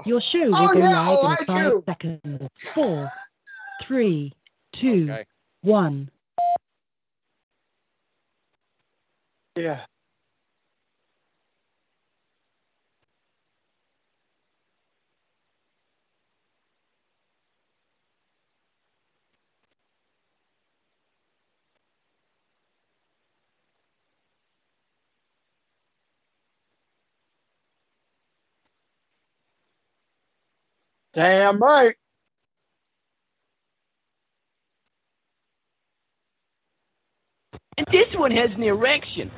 Your show will go live in 5 seconds. 4, 3, 2, 1. Yeah. Damn right. And this one has an erection.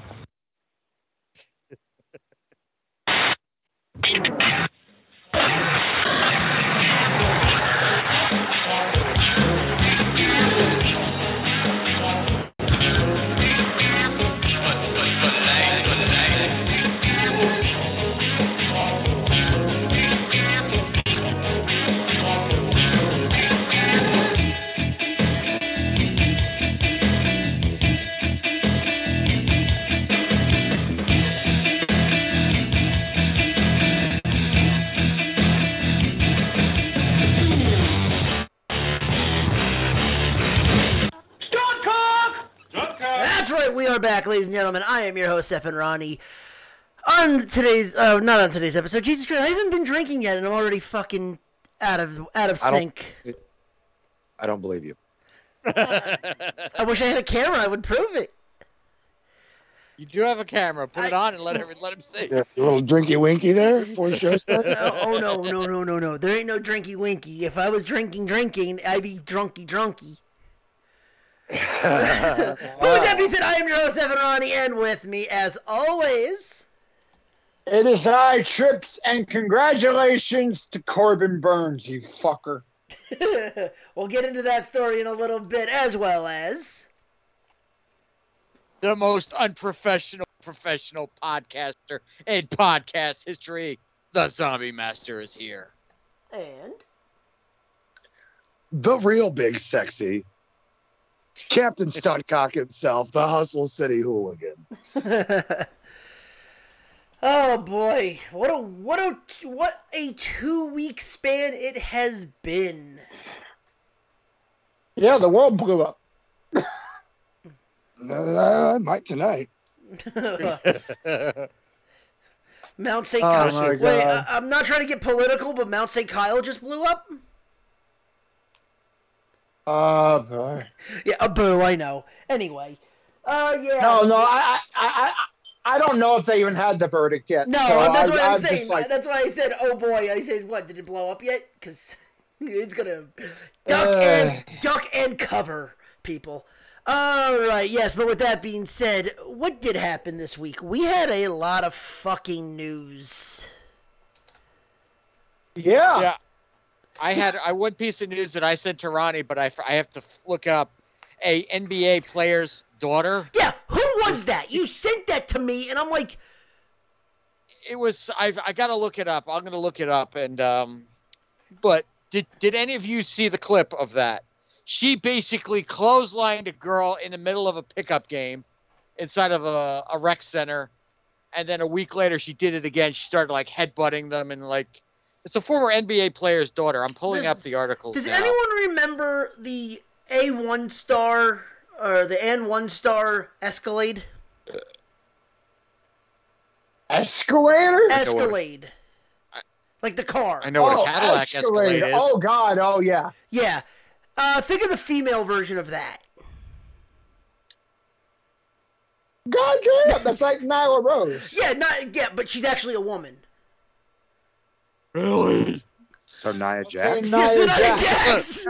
That's right, we are back, ladies and gentlemen. I am your host, Stephen Ronnie. On today's, not on today's episode, Jesus Christ, I haven't been drinking yet, and I'm already fucking out of sync. I don't believe you. I wish I had a camera. I would prove it. You do have a camera. Put it on and let him see. Yeah, a little drinky winky there before the show starts. No. There ain't no drinky winky. If I was drinking, I'd be drunky. But with that being said, I am your host, Evan Ronnie, and with me, as always, it is I, Trips, and congratulations to Corbin Burns, you fucker. We'll get into that story in a little bit, as well as the most unprofessional professional podcaster in podcast history. The Zombie Master is here. And the real big sexy Captain Stuntcock himself, the Hustle City Hooligan. Oh boy, what a 2-week span it has been. Yeah, the world blew up. Might tonight. Mount St. Oh, Kyle. Wait, I'm not trying to get political, but Mount St. Kyle just blew up. Oh boy. Yeah, boo. I know. Anyway, yeah. No. I don't know if they even had the verdict yet. No, so that's what I'm saying. Like, that's why I said, oh boy. I said, what? Did it blow up yet? Because it's gonna duck and cover, people. All right, yes. But with that being said, what did happen this week? We had a lot of fucking news. Yeah. I had one piece of news that I sent to Ronnie, but I have to look up a NBA player's daughter. Yeah, who was that? You sent that to me, and I'm like, it was. I got to look it up. I'm going to look it up, and but did any of you see the clip of that? She basically clotheslined a girl in the middle of a pickup game inside of a rec center, and then a week later she did it again. She started like headbutting them and like. It's a former NBA player's daughter. I'm pulling up the article. Does anyone remember the A1 star or the N1 star Escalade? Escalade. Like the car. I know what a Cadillac Escalade is. Oh, God. Oh, yeah. Yeah. Think of the female version of that. God damn. That's like Nyla Rose. Yeah, but she's actually a woman. Really? So Nia Jax? Yes, Nia Jax!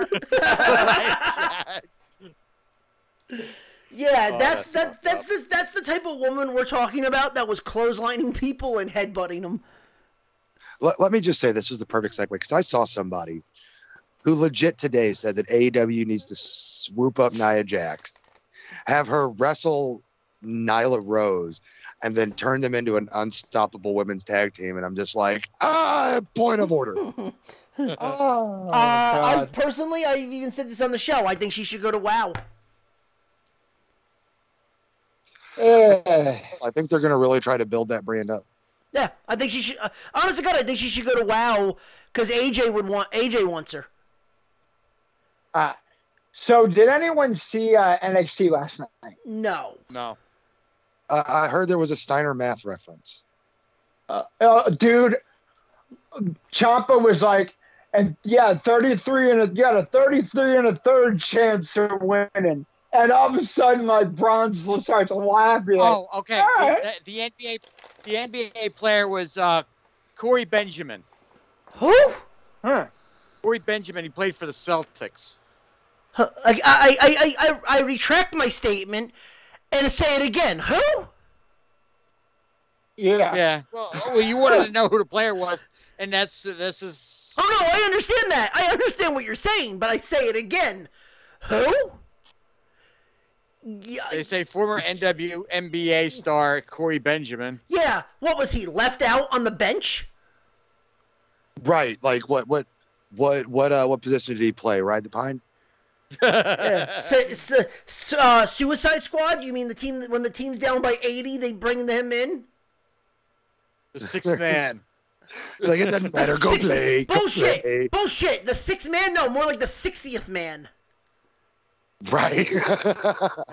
Yeah, that's the type of woman we're talking about that was clotheslining people and headbutting them. Let me just say this was the perfect segue because I saw somebody who legit today said that AEW needs to swoop up Nia Jax, have her wrestle Nyla Rose, and then turn them into an unstoppable women's tag team. And I'm just like, point of order. I personally, I've even said this on the show. I think she should go to WoW. I think they're going to really try to build that brand up. Yeah, I think she should. Honest to God, I think she should go to WoW Because AJ wants her. So did anyone see NXT last night? No. No. I heard there was a Steiner math reference. Dude, Ciampa was like, and yeah, 33 and a 33 and a third chance of winning. And all of a sudden, like, Braun starts laughing. Oh, okay. Right. The NBA player was Corey Benjamin. Who? Huh. Corey Benjamin. He played for the Celtics. I retract my statement and say it again. Who? Yeah. Yeah. Well, you wanted to know who the player was, and this is. Oh no, I understand that. I understand what you're saying, but I say it again. Who? Yeah. They say former NBA star Corey Benjamin. Yeah. What was he left out on the bench? Right. Like what position did he play? Ride the pine? Yeah. Suicide Squad? You mean the team when the team's down by 80, they bring him in? The sixth man. Like, it doesn't matter. Go play. Bullshit. Go play. Bullshit. The sixth man? No, more like the 60th man. Right.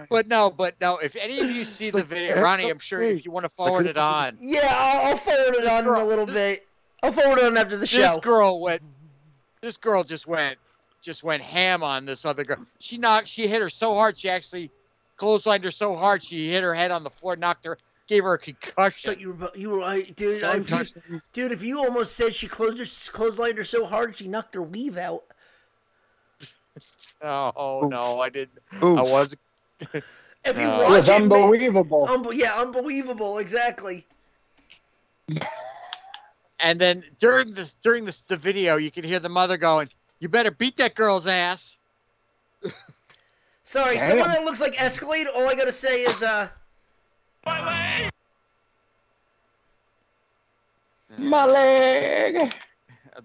But no. If any of you see the video, Ronnie, I'm sure if you want to forward it on. Yeah, I'll forward it on in a little bit. I'll forward it on after the show. This girl just went ham on this other girl. She hit her so hard, she actually clotheslined her so hard, she hit her head on the floor, gave her a concussion. But you were dude. Dude, if you almost said she clotheslined her so hard she knocked her weave out. Oh no, I didn't. Oof. I wasn't. If you It watch was it, unbelievable. Unbelievable, exactly. And then during the video, you can hear the mother going, "You better beat that girl's ass." Sorry, Damn. someone that looks like Escalade. All I gotta say is My leg. In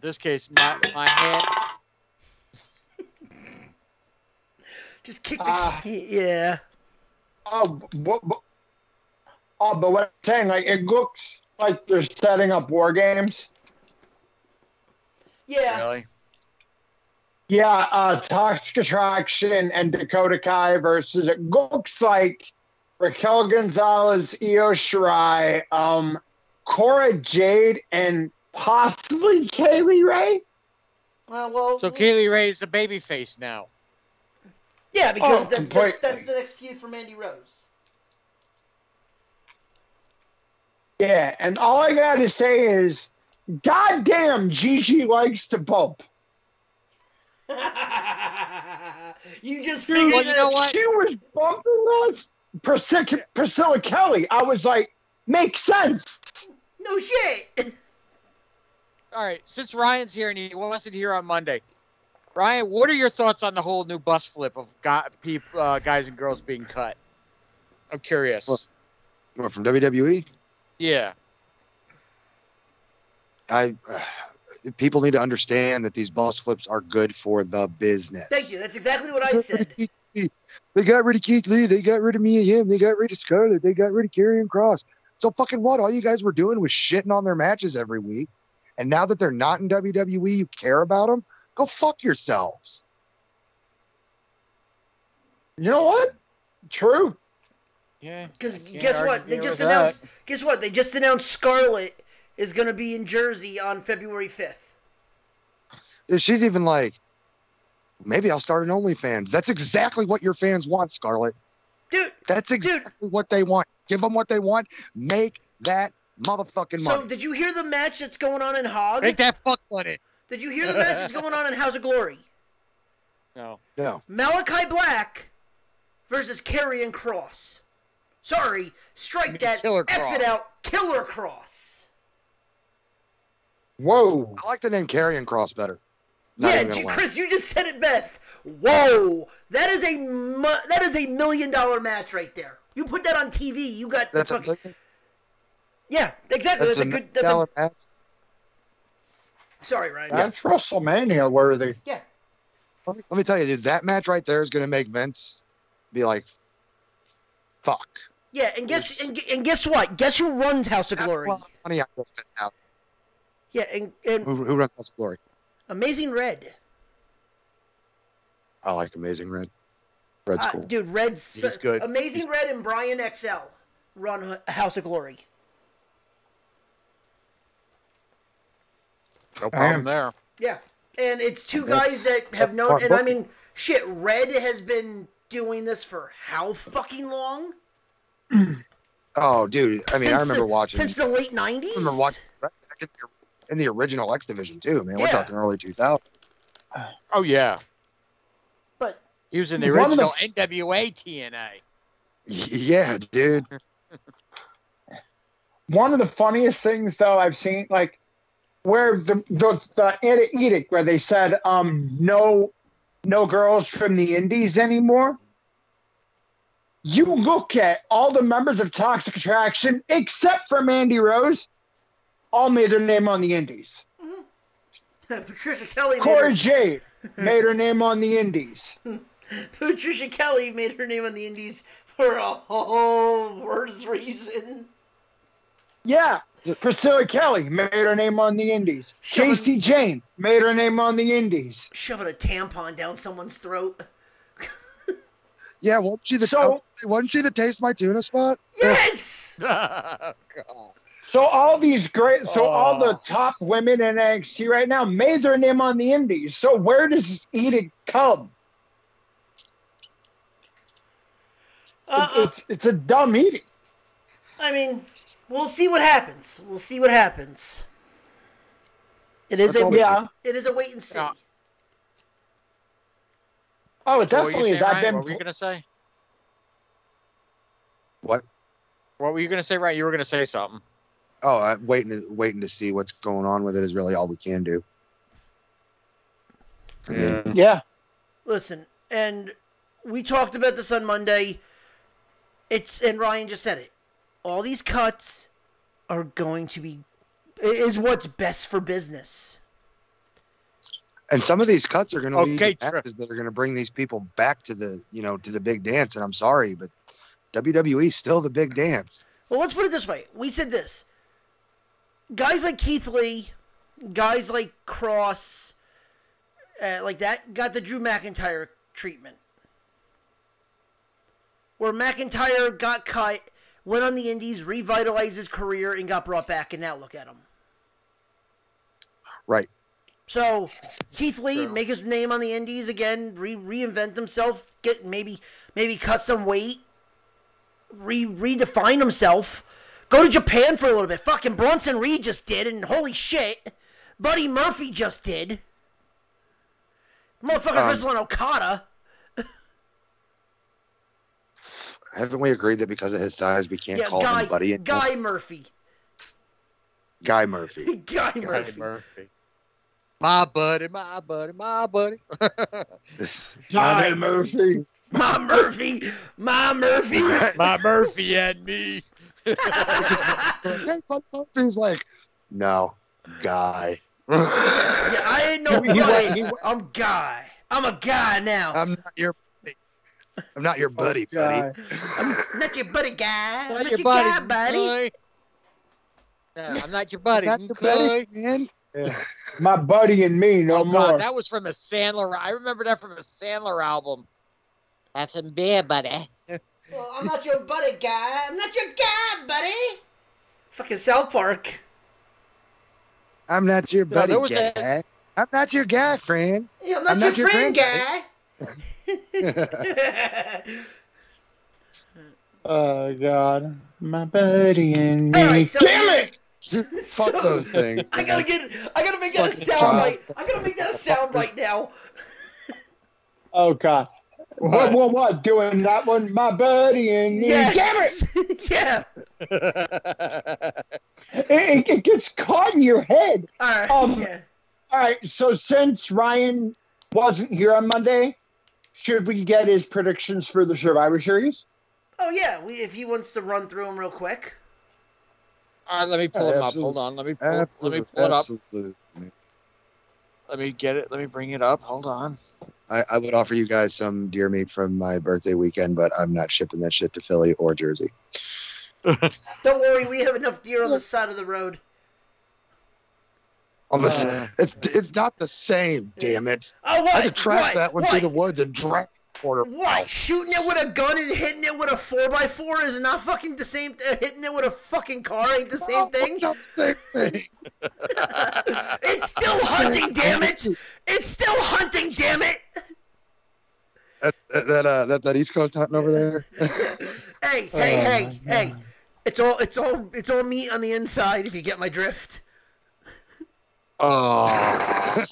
this case, my hand. just kick the yeah. But what I'm saying, like, it looks like they're setting up war games. Yeah. Really? Yeah, Toxic Attraction and Dakota Kai versus, it looks like Raquel Gonzalez, Io Shirai, Cora Jade, and possibly Kaylee Ray. Well. So Kaylee Ray is the babyface now. Yeah, because completely. that's the next feud for Mandy Rose. Yeah, and all I gotta say is, goddamn, Gigi likes to bump. You just Dude, figured well, you know what? She was bumping us, Priscilla Kelly. I was like, makes sense. No shit. All right, since Ryan's here and he wasn't here on Monday, Ryan, what are your thoughts on the whole new bus flip of guys and girls being cut? I'm curious. What, from WWE? Yeah. People need to understand that these boss flips are good for the business. Thank you. That's exactly what I said. They got rid of Keith Lee. They got rid of Mia Yim. They got rid of Scarlett. They got rid of Karrion Kross. So fucking what? All you guys were doing was shitting on their matches every week. And now that they're not in WWE, you care about them? Go fuck yourselves. You know what? True. Yeah. Because guess what? They just announced. Guess what? They just announced Scarlett is going to be in Jersey on February 5th. She's even like, maybe I'll start an OnlyFans. That's exactly what your fans want, Scarlett. Dude. That's exactly what they want. Give them what they want. Make that motherfucking money. So did you hear the match that's going on in Hog? Make that fuck money. Did you hear the match that's going on in House of Glory? No. No. Malachi Black versus Karrion Kross. Sorry, strike that. Killer Exit Kross. out. Killer Kross. Whoa. I like the name Karrion Kross better. Not even Yeah, gonna lie. Chris, you just said it best. Whoa, that is a $1 million match right there. You put that on TV, you got the That's fucking... Yeah, exactly. that's That's a a good. $1 match. Sorry, Ryan. That's WrestleMania worthy. Yeah. Let me tell you, dude, that match right there is going to make Vince be like, fuck. Yeah, and guess what? Guess who runs House of That's Glory? a lot of money I just missed out. Yeah, and Who runs House of Glory? Amazing Red. I like Amazing Red. Red's cool. Dude, Red's He's good. Amazing Red and Brian XL run House of Glory. No problem there. Yeah, and it's two guys that have that's known. smart And I booking. mean, shit, Red has been doing this for how fucking long? Oh, dude. I mean, I Since remember the- watching. since the late '90s. I remember watching Red back in the original X Division too, man. We're Yeah. talking early 2000s. Oh yeah, But he was in the One of the- original NWA TNA. Yeah, dude. One of the funniest things, though, I've seen, like, where the edict where they said, no girls from the Indies anymore. You look at all the members of Toxic Attraction, except for Mandy Rose, all made their name on the Indies. Patricia Kelly. Cora Jade made her name on the Indies. Patricia Kelly made her name on the Indies for a whole worse reason. Yeah. Priscilla Kelly made her name on the Indies. Shoving- Casey Jane made her name on the Indies. Shoving a tampon down someone's throat. Yeah, wasn't she the Taste My Tuna spot? Yes! God. So all these all the top women in NXT right now made their name on the Indies. So where does this edict come? It's a dumb edict. I mean, we'll see what happens. We'll see what happens. It is That's a all wait, Yeah. It is a wait and see. Yeah. Oh, it What definitely were you is. saying, I've Ryan? been. What were you gonna say? What? What were you gonna say, Ryan? You were gonna say something. Oh, waiting to see what's going on with it is really all we can do. I mean, Yeah. Listen, and we talked about this on Monday. And Ryan just said it. All these cuts are going to be is what's best for business. and some of these cuts are going to lead Okay, to matches that are going to bring these people back to the big dance. And I'm sorry, but WWE's still the big dance. Well, let's put it this way. We said this. Guys like Keith Lee, guys like Cross, like that, got the Drew McIntyre treatment. Where McIntyre got cut, went on the Indies, revitalized his career, and got brought back, and now look at him. Right. So, Keith Lee, make his name on the Indies again, reinvent himself, get maybe cut some weight, redefine himself, go to Japan for a little bit. Fucking Bronson Reed just did, and holy shit, Buddy Murphy just did. Motherfucker wrestling Okada. Haven't we agreed that because of his size, we can't call him Buddy? Guy Murphy. Guy Murphy. Guy Murphy. My buddy, my buddy, my buddy. Guy Murphy. My Murphy. My Murphy. My Murphy and me. Hey, Buddy Murphy's like, no, Guy. Yeah, I ain't no buddy. I'm Guy. I'm a guy now. I'm not your buddy, buddy. I'm not your buddy guy. I'm Not not your your buddy, guy, buddy. boy. No, I'm not your buddy. Not the boy. buddy, man. Yeah. My buddy and me, no Oh, more. God, that was from a Sandler. I remember that from a Sandler album. Have some beer, buddy. Well, I'm not your buddy guy. I'm not your guy, buddy. Fucking South Park. I'm not your buddy, there was guy. I'm not your guy, friend. Yeah, I'm not your friend guy. Oh God, my buddy and me. All right, so Damn it! Fuck those things. I gotta make that a Fucking sound bite. I gotta make that a sound bite now. Oh God. What? Doing that one, my buddy and me. Yes. Yeah. It gets caught in your head. All right. Yeah. All right. So since Ryan wasn't here on Monday, should we get his predictions for the Survivor Series? Oh yeah. If he wants to run through them real quick. All right, let me pull him up. Hold on. Let me pull it up. Absolutely. Let me get it. Let me bring it up. Hold on. I would offer you guys some deer meat from my birthday weekend, but I'm not shipping that shit to Philly or Jersey. Don't worry, we have enough deer on the side of the road. It's not the same. Damn it! Oh, what? I had to track that one through the woods and drag quarter. What? Shooting it with a gun and hitting it with a 4x4 is not fucking the same. Hitting it with a fucking car ain't the same thing. Not the same thing. It's still hunting, damn it! It's still hunting, damn it! That East Coast hunting over there. Hey! It's all meat on the inside. If you get my drift. Oh.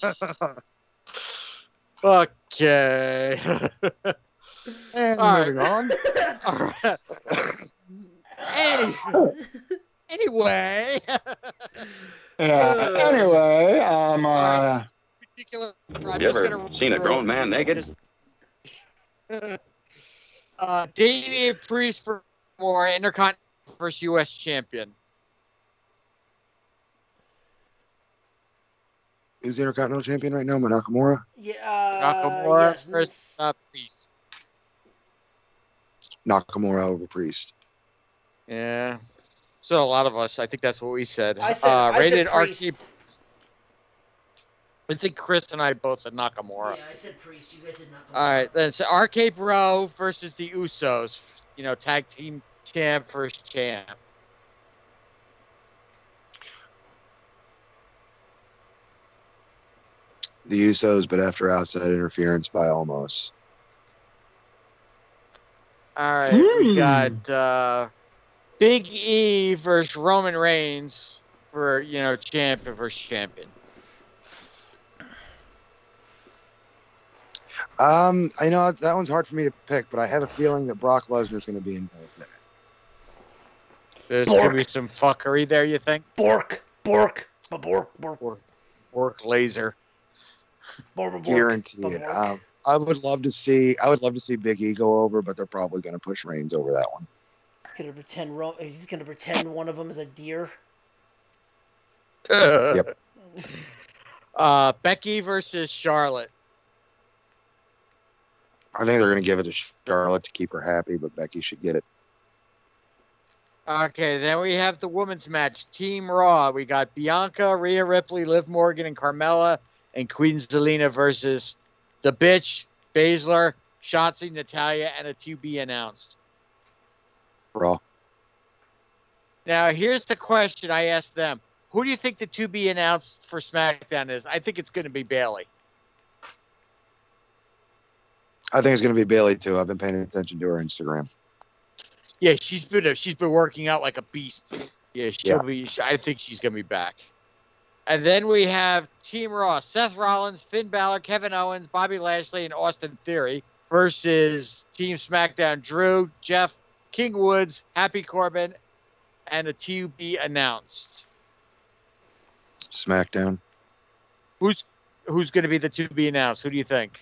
Okay. And moving on. All right. Anyway. Anyway, Particular. You ever seen a grown man naked? Damian Priest for more Intercontinental versus U.S. champion. Who's the Intercontinental champion right now? Nakamura? Yeah. Nakamura Yes. versus Priest. Nakamura over Priest. Yeah. So a lot of us, I think that's what we said. I said rated Priest. arcade. I think Chris and I both said Nakamura. Yeah, I said Priest. You guys said Nakamura. All right, then so RK Bro versus the Usos. You know, tag team champ versus champ. The Usos, but after outside interference by Almost. All right, we got Big E versus Roman Reigns for, you know, champion versus champion. I know that one's hard for me to pick, but I have a feeling that Brock Lesnar's going to be involved in it. There's going to be some fuckery there, you think? Bork Laser. Guarantee it. I would love to see Big E go over, but they're probably going to push Reigns over that one. He's gonna pretend one of them is a deer. Yep. Becky versus Charlotte. I think they're going to give it to Charlotte to keep her happy, but Becky should get it. Okay, then we have the women's match. Team Raw. We got Bianca, Rhea Ripley, Liv Morgan, and Carmella, and Queen Zelina versus The Bitch, Baszler, Shotzi, Natalya, and a to be announced. Raw. Now, here's the question I asked them. Who do you think the to be announced for SmackDown is? I think it's going to be Bayley. I think it's going to be Bayley too. I've been paying attention to her Instagram. Yeah, she's been working out like a beast. Yeah, I think she's going to be back. And then we have Team Raw: Seth Rollins, Finn Balor, Kevin Owens, Bobby Lashley, and Austin Theory versus Team SmackDown: Drew, Jeff, King Woods, Happy Corbin, and a to be announced. SmackDown. Who's going to be the to be announced? Who do you think?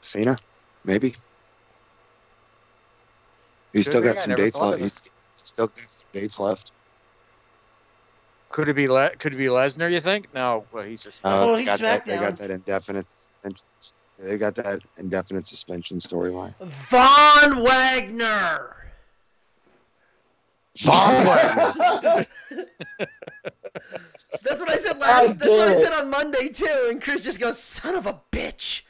Cena, maybe. He's still got some dates left. He's still got some dates left. Could it be Lesnar? You think? No, well, he's just. He's SmackDown. They got that indefinite suspension. They got that indefinite suspension storyline. Von Wagner. Von Wagner. That's what I said last. That's what I said on Monday too. And Chris just goes, "Son of a bitch."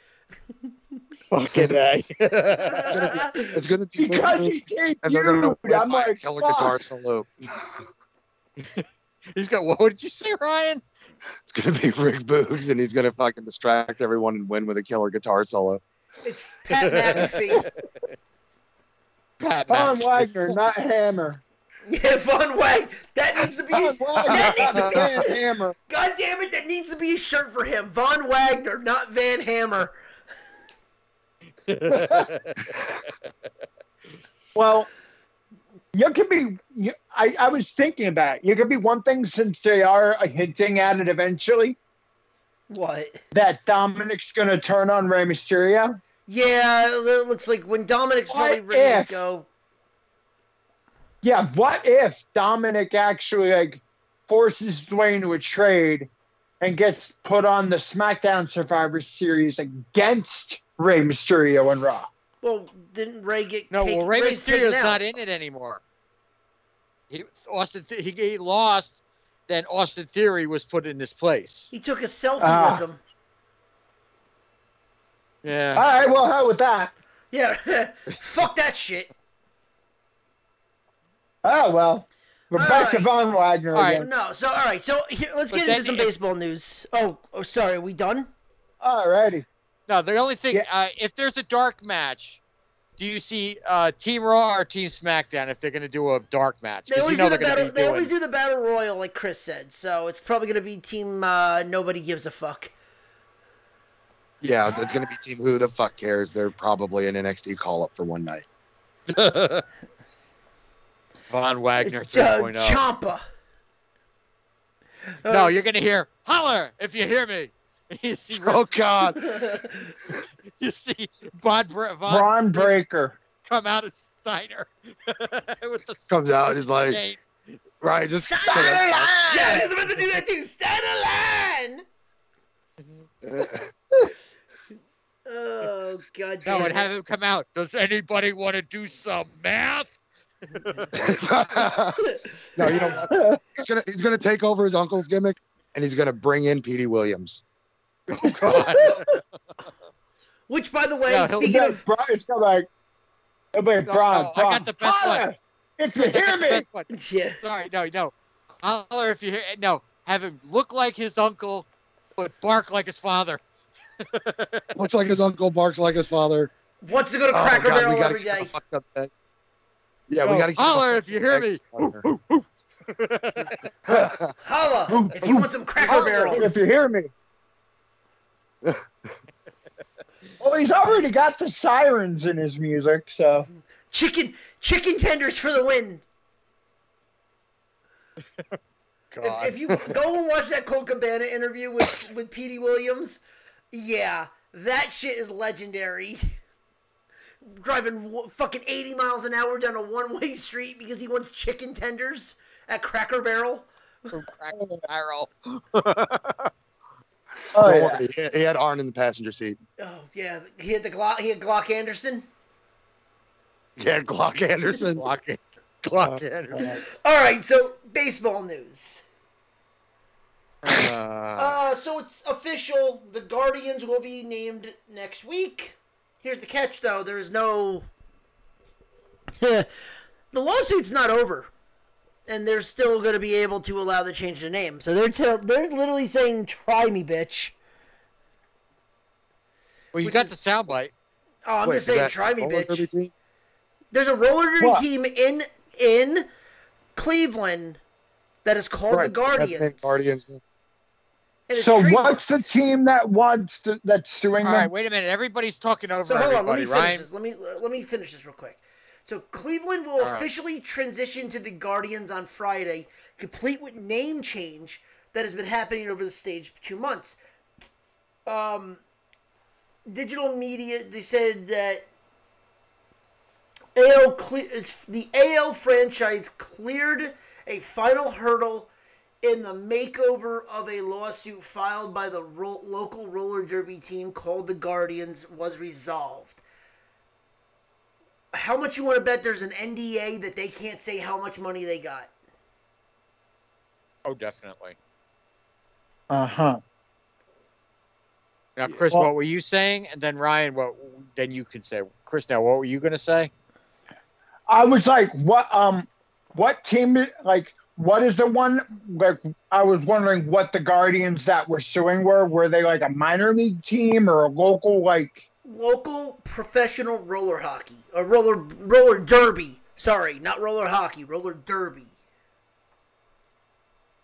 Fucking A. It's gonna be because he debuted. and they're gonna I'm like, Killer fuck. Guitar Salute. He's got. What did you say, Ryan? It's gonna be Rick Boogs, and he's gonna fucking distract everyone and win with a killer guitar solo. It's Pat McAfee. Von Wagner, not Hammer. Yeah, Von Wagner. That needs to be. Von Wagner, not Van Hammer. God damn it! That needs to be a shirt for him. Von Wagner, not Van Hammer. Well, you could be. I was thinking about it. You could be one thing since they are hinting at it eventually. What? That Dominic's going to turn on Rey Mysterio. Yeah, it looks like when Dominic's probably ready to go. Yeah, what if Dominic actually forces Dwayne to a trade and gets put on the SmackDown Survivor Series against Rey Mysterio and Raw? Well, didn't Ray get No, taken? well, Rey Ray's taken Mysterio's out. not in it anymore. He lost, then Austin Theory was put in his place. He took a selfie with him. Yeah. All right, well, hell with that. Yeah, fuck that shit. Oh, well. We're All back to right. Von Wagner All right. again. No, so all right, so here, let's But get into then some if- baseball news. Oh, sorry, are we done? All righty. No, the only thing, Yeah. if there's a dark match, do you see Team Raw or Team SmackDown if they're going to do a dark match? They 'Cause always, you know do the they're gonna battle, be they always doing- do the battle royal, like Chris said. So it's probably gonna be team nobody gives a fuck. Yeah, it's going to be Team Who the Fuck Cares. They're probably an NXT call-up for one night. Von Wagner 3.0. Ciampa. No, you're going to hear, holler if you hear me. You see, Oh, God. you see Von Braun Breaker. come out as Steiner. With the Comes out, he's like, chain. right, just Stand shut in up. line! Yeah, he's about to do that too. Stand in line! Oh, God No, damn and have him come out. Does anybody want to do some math? No, you know what? He's gonna take over his uncle's gimmick, and he's gonna bring in Petey Williams. Oh, God. Which, by the way, Yeah, speaking of... It's got like, it'll be Braun. I got the best Holler one. if you hear me. Best one. Yeah. Sorry, no. Holler if you hear. No, have him look like his uncle, but bark like his father. Looks like his uncle, barks like his father. Wants to go to Oh, Cracker God, we Barrel gotta every keep day. the fucked up bed. Yeah, No, we gotta keep holler the if you hear me. Holla if you want some Cracker Barrel. If you hear me. Well, he's already got the sirens in his music, so. Chicken tenders for the win. God. If you go and watch that Colt Cabana interview with Petey Williams, yeah, that shit is legendary. Driving fucking 80 miles an hour down a one-way street because he wants chicken tenders at Cracker Barrel. Cracker Barrel. Oh, Don't yeah. worry, he had Arn in the passenger seat. Oh yeah, he had Glock Anderson. He had Glock Anderson. Clock Anderson. All right, so baseball news. Uh, So it's official. The Guardians will be named next week. Here's the catch, though. There is no... the lawsuit's not over. And they're still going to be able to allow the change of name. So they're literally saying, try me, bitch. well, you got the soundbite. Oh, I'm Wait, just is saying, that try me, roller derby bitch. team? There's a roller derby What? team in Cleveland that is called Right, the Guardians. that's the Guardians. And it's So trademarked. what's the team that's suing All them? right, wait a minute. Everybody's talking over So hold on, let everybody, me finish Ryan. this. Let me finish this real quick. So Cleveland will All right. officially transition to the Guardians on Friday, complete with name change that has been happening over the stage for 2 months. Digital media, they said that the AL franchise cleared a final hurdle in the makeover of a lawsuit filed by the local roller derby team called the Guardians was resolved. How much you want to bet there's an NDA that they can't say how much money they got? Oh, definitely. Uh-huh. Now, Chris, Well- what were you saying? And then Ryan, then you can say. Chris, now, what were you going to say? I was like, what team, like, what is the one, like, I was wondering what the Guardians that were suing were. Were they like a minor league team or a local, like... Local professional roller hockey. Or roller derby. Sorry, not roller hockey, roller derby.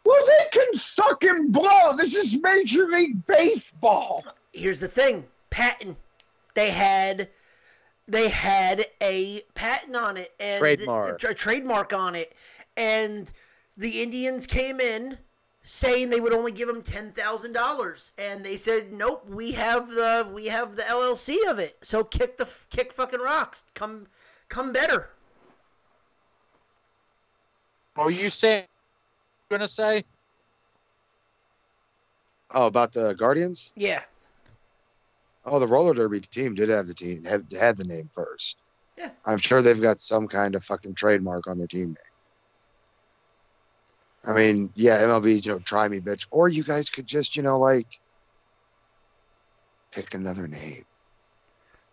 Well, they can suck and blow. This is Major League Baseball. Here's the thing. Patent. They had a patent on it. And Trademark. A trademark on it. And the Indians came in saying they would only give them $10,000, and they said, "Nope, we have the LLC of it. So kick fucking rocks. Come better." What were you saying? Going to say? Oh, about the Guardians? Yeah. Oh, the roller derby team did have had the name first. Yeah. I'm sure they've got some kind of fucking trademark on their team name. I mean, yeah, MLB, try me, bitch. Or you guys could just, pick another name.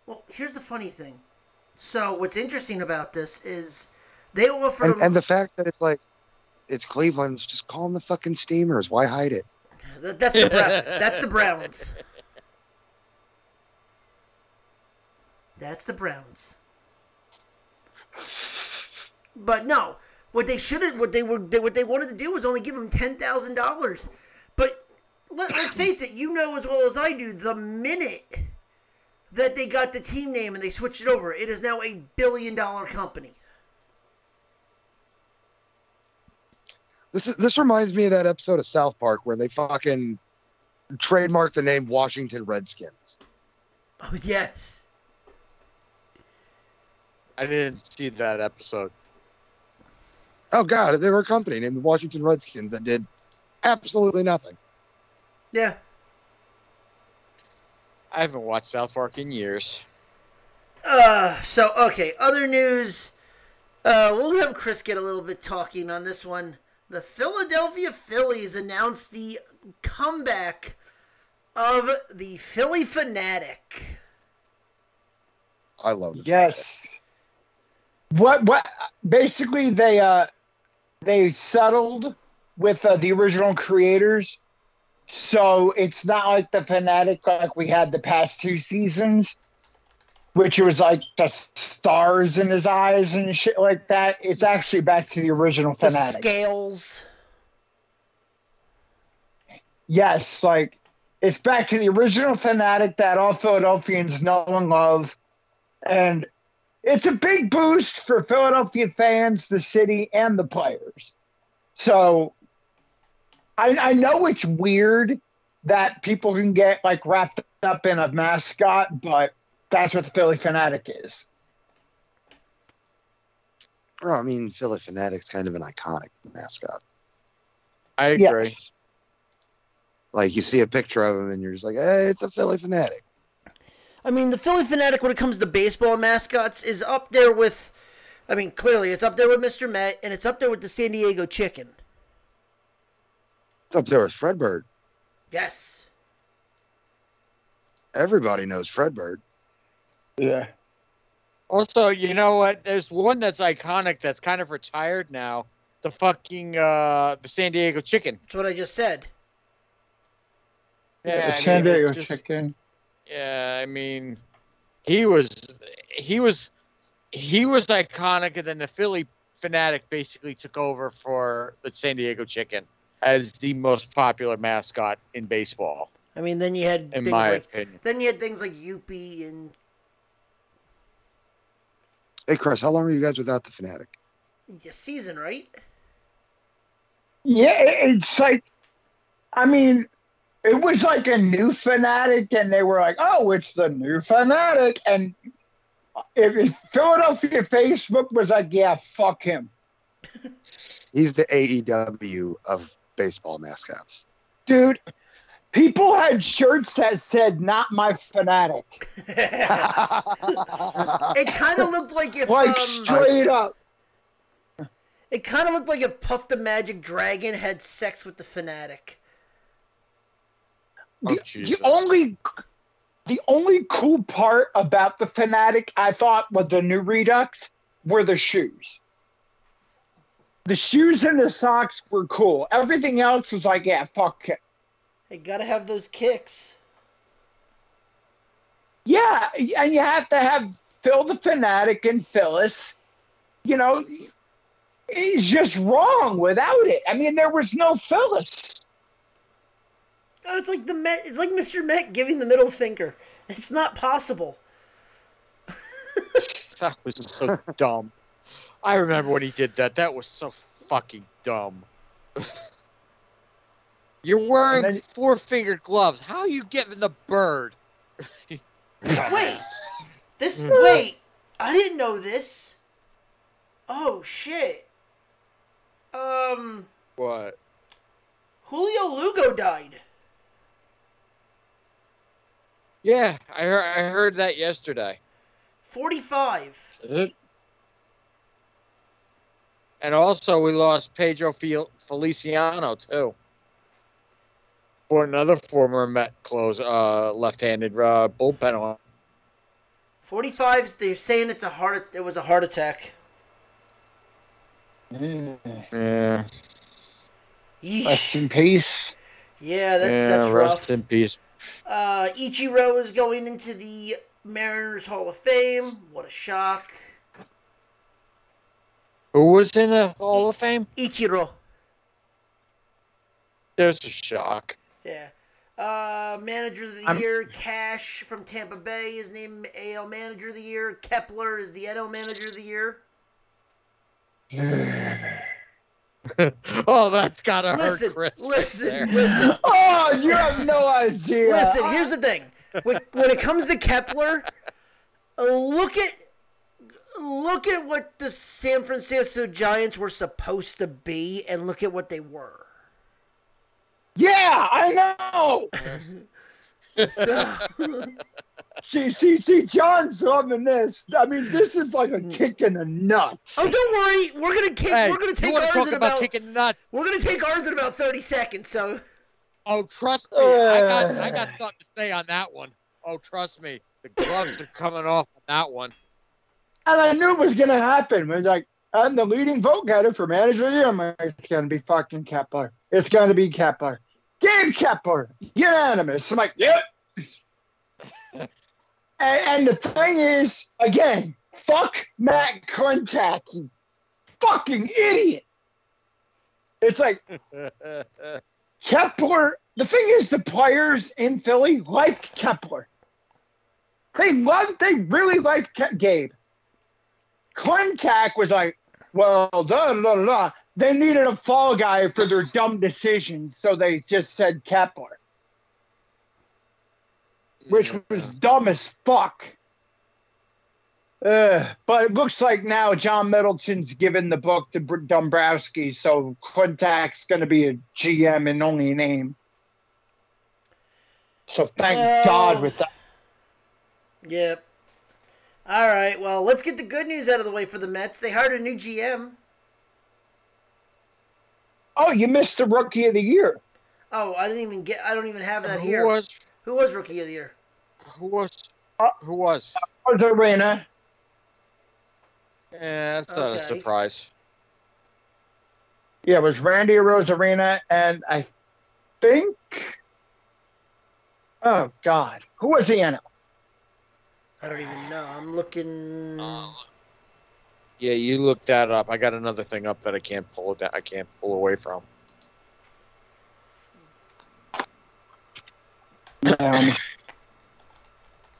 Well, here's the funny thing. So what's interesting about this is they offered and the fact that it's Cleveland's, just call them the fucking Steamers. Why hide it? That's the Browns. That's the Browns. But no, what they wanted to do was only give them $10,000. But let's face it, as well as I do, the minute that they got the team name and they switched it over, it is now a billion-dollar company. This reminds me of that episode of South Park where they fucking trademarked the name Washington Redskins. Oh, yes. I didn't see that episode. Oh, God, they were a company named the Washington Redskins that did absolutely nothing. Yeah. I haven't watched South Park in years. Okay, other news. We'll have Chris get a little bit talking on this one. The Philadelphia Phillies announced the comeback of the Phillie Phanatic. I love this. Yes. What? Basically, they settled with the original creators, so it's not like the Phanatic like we had the past 2 seasons, which was like the stars in his eyes and shit like that. It's actually back to the original The Phanatic. scales. Yes, like it's back to the original Phanatic that all Philadelphians know and love, and it's a big boost for Philadelphia fans, the city, and the players. So I know it's weird that people can get like wrapped up in a mascot, but that's what the Phillie Phanatic is. Well, I mean, Phillie Phanatic's kind of an iconic mascot. I agree. Yes. Like, you see a picture of him and you're just like, hey, it's a Phillie Phanatic. I mean, the Phillie Phanatic, when it comes to baseball mascots, is up there with, clearly, it's up there with Mr. Met, and it's up there with the San Diego Chicken. It's up there with Fredbird. Yes. Everybody knows Fredbird. Yeah. Also, you know what? There's one that's iconic that's kind of retired now. The fucking the San Diego Chicken. That's what I just said. The San Diego Chicken. Yeah, I mean, he was iconic, and then the Phillie Phanatic basically took over for the San Diego Chicken as the most popular mascot in baseball. I mean, then you had in my opinion. Then you had things like Youppi and. Hey, Chris, how long were you guys without the Phanatic? A season, right? Yeah, it's like, it was like a new Phanatic, and they were like, oh, it's the new Phanatic. And if Philadelphia Facebook was like, yeah, fuck him. He's the AEW of baseball mascots. Dude, people had shirts that said, not my Phanatic. It kind of looked like if... Like, straight up. It kind of looked like if Puff the Magic Dragon had sex with the Phanatic. The only cool part about the Phanatic, I thought, was the new Redux, were the shoes. The shoes and the socks were cool. Everything else was like, yeah, fuck it. They gotta have those kicks. Yeah, and you have to have Phil the Phanatic and Phyllis. It's just wrong without it. There was no Phyllis. Oh, it's like the Met. It's like Mr. Met giving the middle finger. It's not possible. That was so dumb. I remember when he did that. That was so fucking dumb. You're wearing 4-fingered gloves. How are you getting the bird? Wait. Wait. I didn't know this. Oh, shit. What? Julio Lugo died. Yeah, I heard that yesterday. 45. And also, we lost Pedro Feliciano, too. For another former Met left-handed bullpen. 45. They're saying it was a heart attack. Yeah. Rest in peace. Yeah, that's rough. Rest in peace. Ichiro is going into the Mariners Hall of Fame. What a shock. Who was in the Hall of Fame? Ichiro. There's a shock. Yeah. Manager of the Year, Cash from Tampa Bay is named AL Manager of the Year. Kepler is the NL Manager of the Year. Oh, that's gotta hurt Chris. Listen. Oh, you have no idea. Listen, here's the thing. When it comes to Kepler, look at what the San Francisco Giants were supposed to be, and look at what they were. Yeah, I know. So, see, John's loving this. I mean, this is like a kick in the nuts. oh, don't worry. We're gonna take ours in about kicking nuts. We're gonna take ours in about 30 seconds. So. Oh, trust me, I got something to say on that one. Oh, trust me, the gloves are coming off on that one. And I knew it was gonna happen. It was like, I'm the leading vote getter for Manager of the Year. I'm like, it's gonna be fucking Kepler. It's gonna be Kepler. Gabe Kepler, unanimous. I'm like, yep. and the thing is, again, fuck Matt Klentak, fucking idiot. It's like Kepler. The thing is, the players in Philly like Kepler. They really liked Gabe. Klentak was like, well, they needed a fall guy for their dumb decisions, so they just said Kepler, which was dumb as fuck. But it looks like now John Middleton's given the book to Dombrowski, so Klentak's going to be a GM in only name. So thank God with that. Yep. All right, well, let's get the good news out of the way for the Mets. They hired a new GM. Oh, you missed the Rookie of the Year. Oh, I don't even have that here. Who was Rookie of the Year? Who was? Arena. Yeah, that's not a surprise. Yeah, it was Randy Arozarena, and I think, oh God, who was the NL? I don't even know. I'm looking. Yeah, you look that up. I got another thing up that I can't pull it down. I can't pull away from.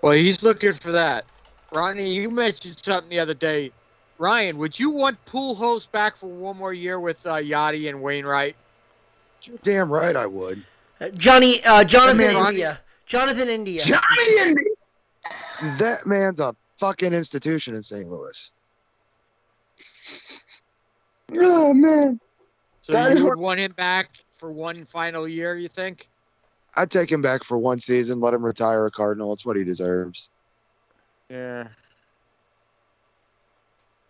Well, he's looking for that. Ronnie, you mentioned something the other day. Ryan, would you want Pujols back for one more year with Yachty and Wainwright? You're damn right I would. Jonathan India. Jonathan India. Johnny India. That man's a fucking institution in St. Louis. Oh, man. So you would want him back for one final year, you think? I'd take him back for one season, let him retire a Cardinal. It's what he deserves. Yeah.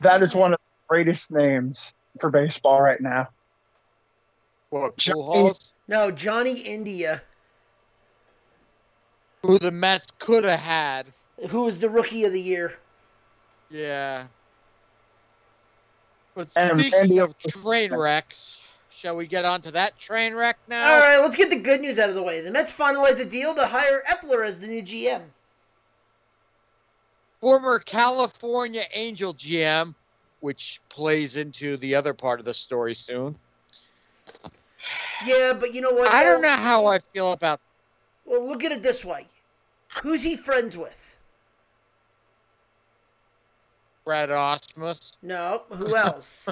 That is one of the greatest names for baseball right now. What, Pujols? No, Johnny India. Who the Mets could have had. Who was the Rookie of the Year. Yeah. But And speaking of train wrecks, shall we get on to that train wreck now? All right, let's get the good news out of the way. The Mets finalized a deal to hire Epler as the new GM. Former California Angel GM, which plays into the other part of the story soon. Yeah, but you know what? I don't know how I feel about. Well, look at it this way. Who's he friends with? Brad Osmus. No. Who else?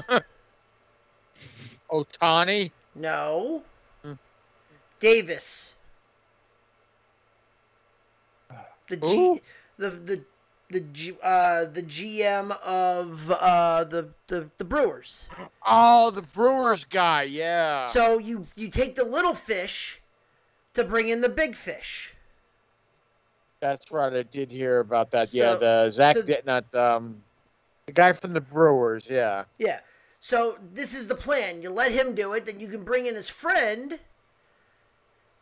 Ohtani. No. Davis. The GM of the Brewers. Oh, the Brewers guy, yeah. So you take the little fish to bring in the big fish. That's right. I did hear about that. So- yeah, the guy from the Brewers. Yeah. Yeah. So this is the plan. You let him do it, then you can bring in his friend,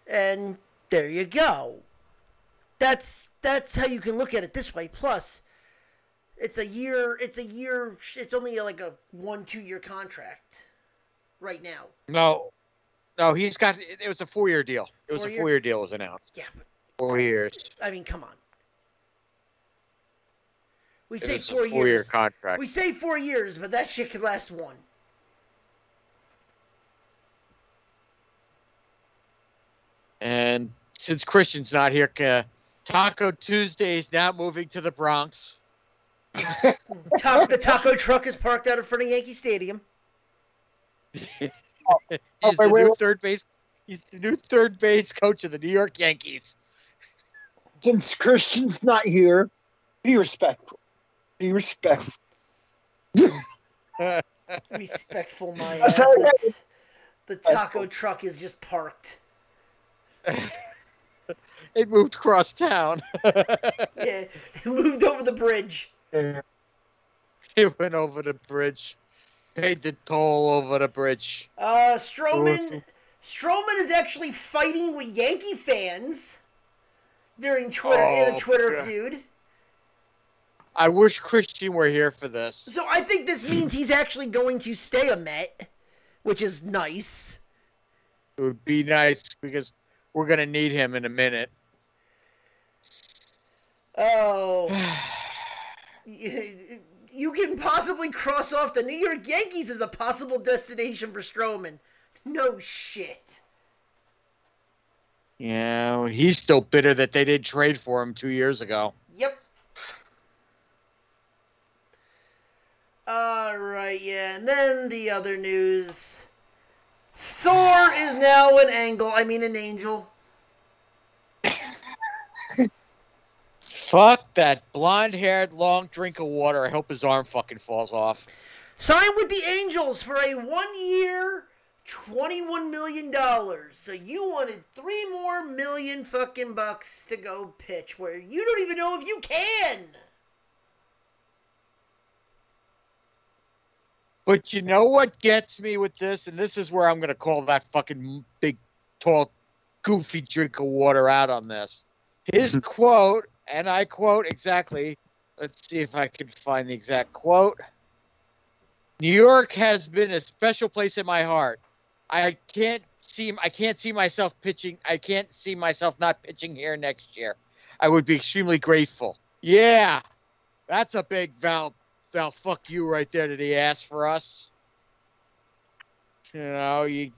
and there you go. That's how you can look at it this way. Plus, it's a year. It's only like a 1-2 year contract right now. No, he's got. It was a 4-year deal. It was 4 a year? 4-year deal was announced. Yeah, but 4 years. I mean, come on. We It say was 4 a 4-year years. contract. We say 4 years, but that shit could last 1. And since Christian's not here, Taco Tuesday is now moving to the Bronx. The taco truck is parked out in front of Yankee Stadium. He's the new third base. He's the new third base coach of the New York Yankees. Since Christian's not here, be respectful. Be respectful. Respectful, my That's ass. how The taco truck is just parked. It moved across town. Yeah, it moved over the bridge. It went over the bridge. Paid the toll over the bridge. Strowman is actually fighting with Yankee fans during Twitter in a Twitter God. feud. I wish Christian were here for this. So I think this means he's actually going to stay a Met, which is nice. It would be nice because we're going to need him in a minute. Oh. You can possibly cross off the New York Yankees as a possible destination for Strowman. No shit. Yeah, he's still bitter that they didn't trade for him 2 years ago. Yep. Alright, yeah. And then the other news. Thor is now an angel. Fuck that blonde-haired, long drink of water. I hope his arm fucking falls off. Signed with the Angels for a 1-year, $21 million. So you wanted $3 more million fucking bucks to go pitch where you don't even know if you can. But you know what gets me with this? And this is where I'm going to call that fucking big, tall, goofy drink of water out on this. His quote, and I quote exactly, let's see if I can find the exact quote. New York has been a special place in my heart. I can't see myself pitching. I can't see myself not pitching here next year. I would be extremely grateful. Yeah, that's a big Val fuck you right there to the ass for us. You know, he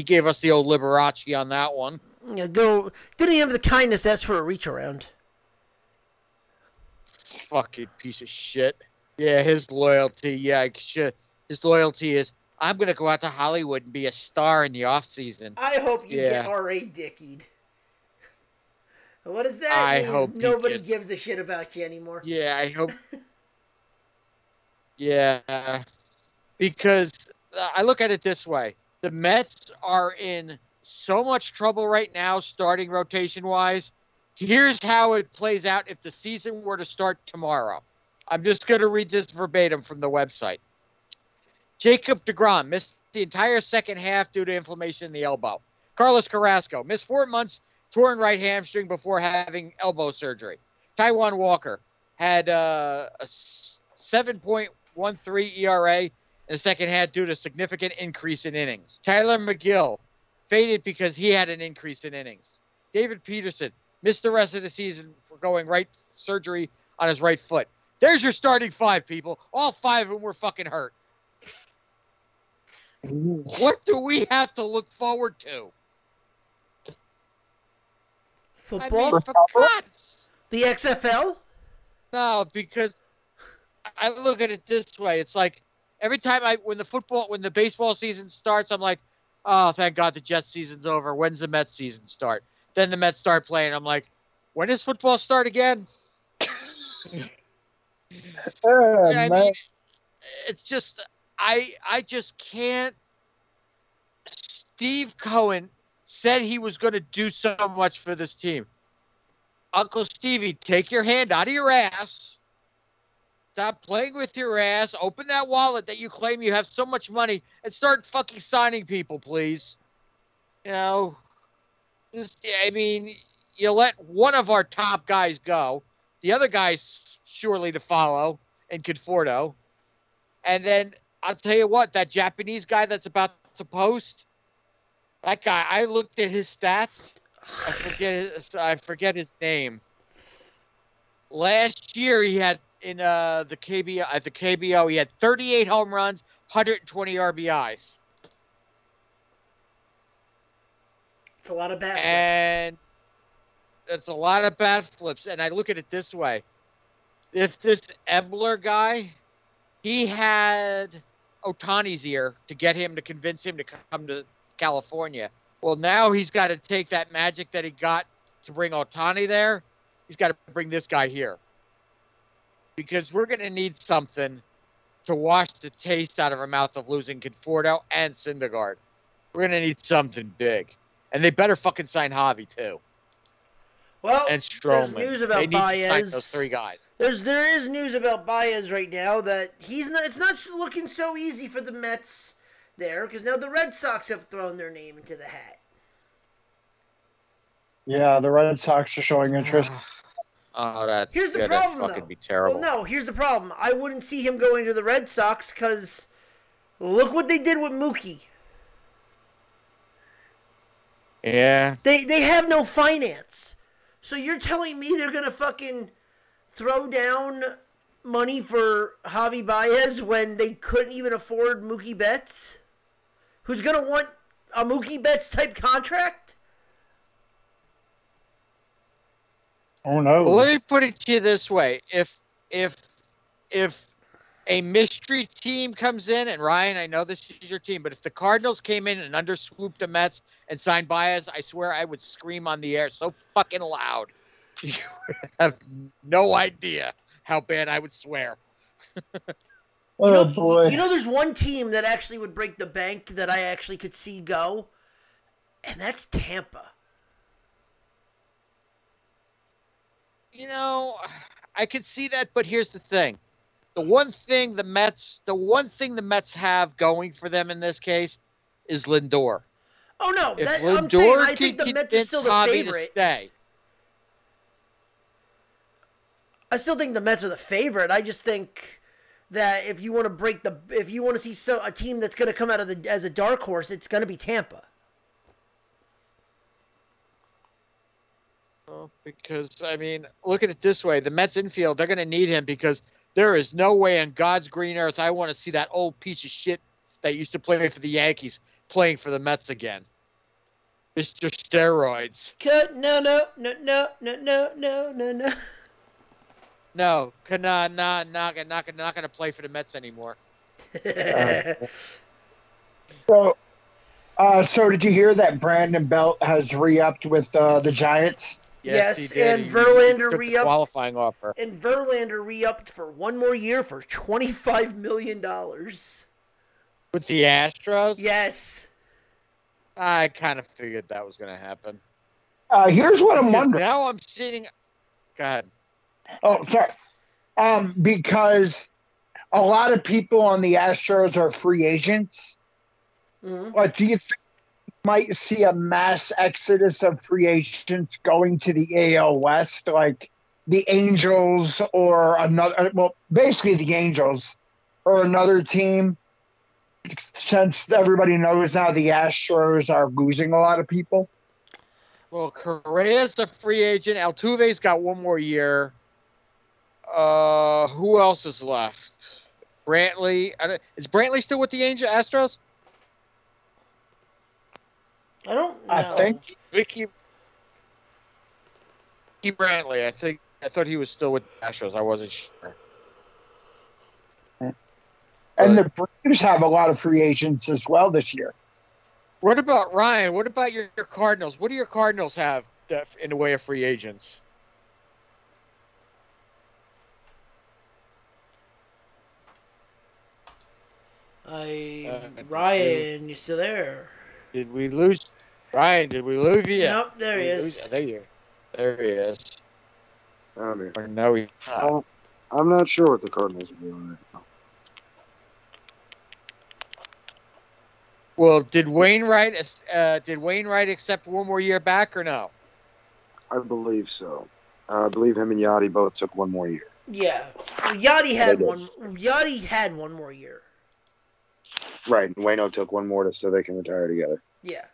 gave us the old Liberace on that one. Yeah, didn't he have the kindness to ask for a reach around? Fucking piece of shit. Yeah, his loyalty. Yeah, his loyalty is, I'm going to go out to Hollywood and be a star in the off season. I hope you get R.A. Dickied. What does that mean? Hope nobody gives a shit about you anymore. Yeah, I hope. Yeah, because I look at it this way. The Mets are in so much trouble right now, starting rotation-wise. Here's how it plays out if the season were to start tomorrow. I'm just going to read this verbatim from the website. Jacob deGrom missed the entire second half due to inflammation in the elbow. Carlos Carrasco missed 4 months, torn right hamstring before having elbow surgery. Taijuan Walker had a 7.13 ERA in the second half due to significant increase in innings. Tyler McGill faded because he had an increase in innings. David Peterson missed the rest of the season for going right surgery on his right foot. There's your starting 5, people. All 5 of them were fucking hurt. What do we have to look forward to? Football? I mean, for God's The XFL? No, because I look at it this way. It's like every time when the baseball season starts, I'm like, oh, thank God the Jets season's over. When's the Mets season start? Then the Mets start playing. I'm like, when does football start again? I mean, it's just, I just can't. Steve Cohen said he was going to do so much for this team. Uncle Stevie, take your hand out of your ass. Stop playing with your ass. Open that wallet that you claim you have so much money and start fucking signing people, please. You know, I mean, you let one of our top guys go. The other guy's surely to follow in Conforto. And then I'll tell you what, that Japanese guy that's about to post, that guy, I looked at his stats. I forget his name. Last year he had in the KBO, he had 38 home runs, 120 RBIs. It's a lot of bat flips. And it's a lot of bat flips. And I look at it this way. If this Ebler guy, he had Ohtani's ear to get him to convince him to come to California. Well, now he's got to take that magic that he got to bring Ohtani there. He's got to bring this guy here. Because we're going to need something to wash the taste out of our mouth of losing Conforto and Syndergaard. We're going to need something big. And they better fucking sign Javi, too. Well, and Stroman. There's news about they need Baez. to sign those three guys. There is news about Baez right now that it's not looking so easy for the Mets there, because now the Red Sox have thrown their name into the hat. Yeah, the Red Sox are showing interest. Oh, here's the problem, fucking though. Be terrible. Well, no, here's the problem. I wouldn't see him going to the Red Sox because look what they did with Mookie. Yeah. They have no finance. So you're telling me they're going to fucking throw down money for Javi Baez when they couldn't even afford Mookie Betts? Who's going to want a Mookie Betts type contract? Oh no. Well, let me put it to you this way: if a mystery team comes in, and Ryan, I know this is your team, but if the Cardinals came in and underswooped the Mets and signed Baez, I swear I would scream on the air so fucking loud. You have no idea how bad I would swear. Oh boy. You know, there's one team that actually would break the bank that I actually could see go, and that's Tampa. You know, I could see that, but here's the thing. The one thing the Mets have going for them in this case is Lindor. Oh no, If I'm saying I think the Mets are still the favorite. I still think the Mets are the favorite. I just think that if you want to see a team that's going to come out of as a dark horse, it's going to be Tampa. Well, because, I mean, look at it this way. The Mets infield, they're going to need him because there is no way on God's green earth I want to see that old piece of shit that used to play for the Yankees playing for the Mets again. Mr. Steroids. No. No, not going to play for the Mets anymore. So did you hear that Brandon Belt has re-upped with the Giants? Yes, and Verlander re-upped. Qualifying offer. And Verlander re-upped for one more year for $25 million. With the Astros? Yes. I kind of figured that was going to happen. Here's what I'm wondering. Now I'm sitting. Go ahead. Oh, sorry. Because a lot of people on the Astros are free agents. Mm-hmm. What do you think? Might see a mass exodus of free agents going to the AL West, like the Angels or another. Well, basically the Angels or another team. Since everybody knows now the Astros are losing a lot of people. Well, Correa's a free agent. Altuve's got one more year. Who else is left? Brantley. Is Brantley still with the Astros? I don't know. I think Vicky Brantley. I thought he was still with the Astros. I wasn't sure. And the Braves have a lot of free agents as well this year. What about Ryan? What about your Cardinals? What do your Cardinals have in the way of free agents? Ryan, you still there? Did we lose Ryan? Did we lose you? Nope, there he is. There he is. I mean, Or no, he's not. I'm not sure what the Cardinals are doing right now. Well, did Wainwright accept one more year back or no? I believe so. I believe him and Yachty both took one more year. Yeah, Yachty had one. Yachty had one more year. Right, and Waino took one more so they can retire together. Yeah.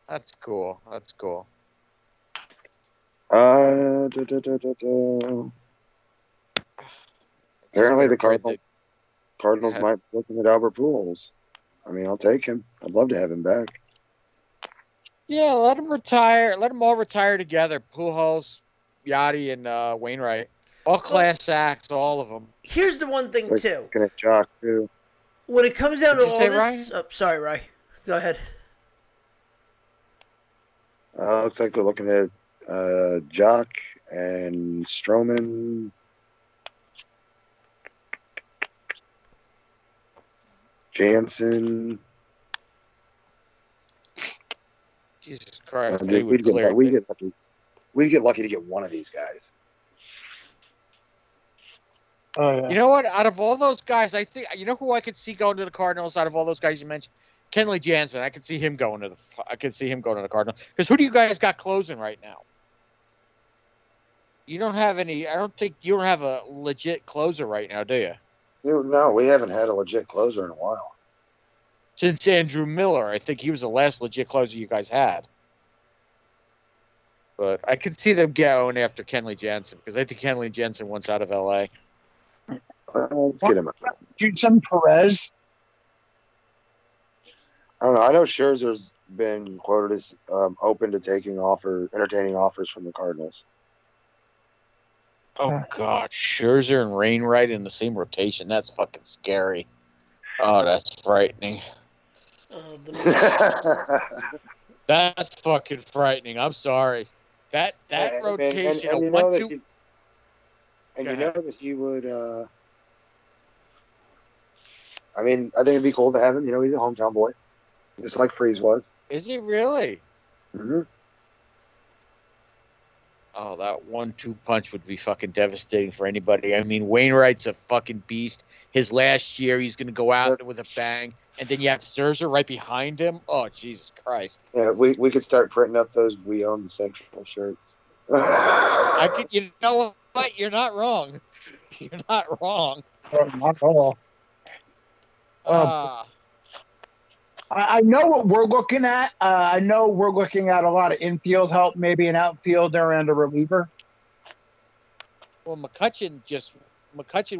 That's cool. That's cool. Apparently the Cardinals might be looking at Albert Pujols. I mean, I'll take him. I'd love to have him back. Yeah, let them retire. Let them all retire together. Pujols, Yachty, and Wainwright. All class acts, all of them. Here's the one thing, too. Looking at Jock, too. When it comes down to all this... Ryan? Oh, sorry, Ray. Go ahead. Looks like they're looking at Jock and Stroman. Jansen. Jesus Christ. We'd get lucky to get one of these guys. Oh, yeah. You know what? Out of all those guys, I think you know who I could see going to the Cardinals. Out of all those guys you mentioned, Kenley Jansen. I could see him going to the Cardinals. Because who do you guys got closing right now? You don't have any. I don't think you don't have a legit closer right now, do you? No, we haven't had a legit closer in a while. Since Andrew Miller, I think he was the last legit closer you guys had. But I could see them going after Kenley Jansen because I think Kenley Jansen wants out of LA. Let's get him out. Jason Perez. I don't know. I know Scherzer's been quoted as open to entertaining offers from the Cardinals. Oh, God. Scherzer and Wainwright in the same rotation. That's fucking scary. Oh, that's frightening. That's fucking frightening. I'm sorry. That rotation. And you know that he would. I mean, I think it'd be cool to have him. You know, he's a hometown boy, just like Freeze was. Is he really? Mm-hmm. Oh, that 1-2 punch would be fucking devastating for anybody. I mean, Wainwright's a fucking beast. His last year, he's going to go out with a bang. And then you have Scherzer right behind him. Oh, Jesus Christ. Yeah, we could start printing up those We Own the Central shirts. You know what? You're not wrong. You're not wrong. Not at all. I know what we're looking at. I know we're looking at a lot of infield help, maybe an outfielder and a reliever. Well, McCutchen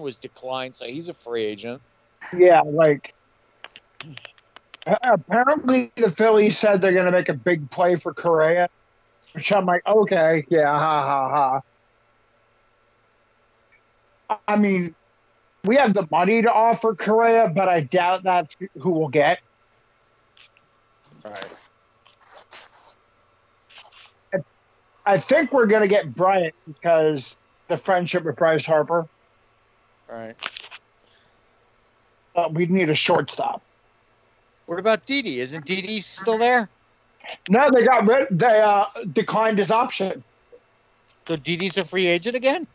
was declined, so he's a free agent. Yeah, like apparently the Phillies said they're going to make a big play for Correa, which I'm like, okay, yeah, ha. I mean, we have the money to offer Correa, but I doubt that's who we'll get. All right. I think we're going to get Bryant because the friendship with Bryce Harper. All right. But we need a shortstop. What about Didi? Isn't Didi still there? No, they declined his option. So Didi's a free agent again?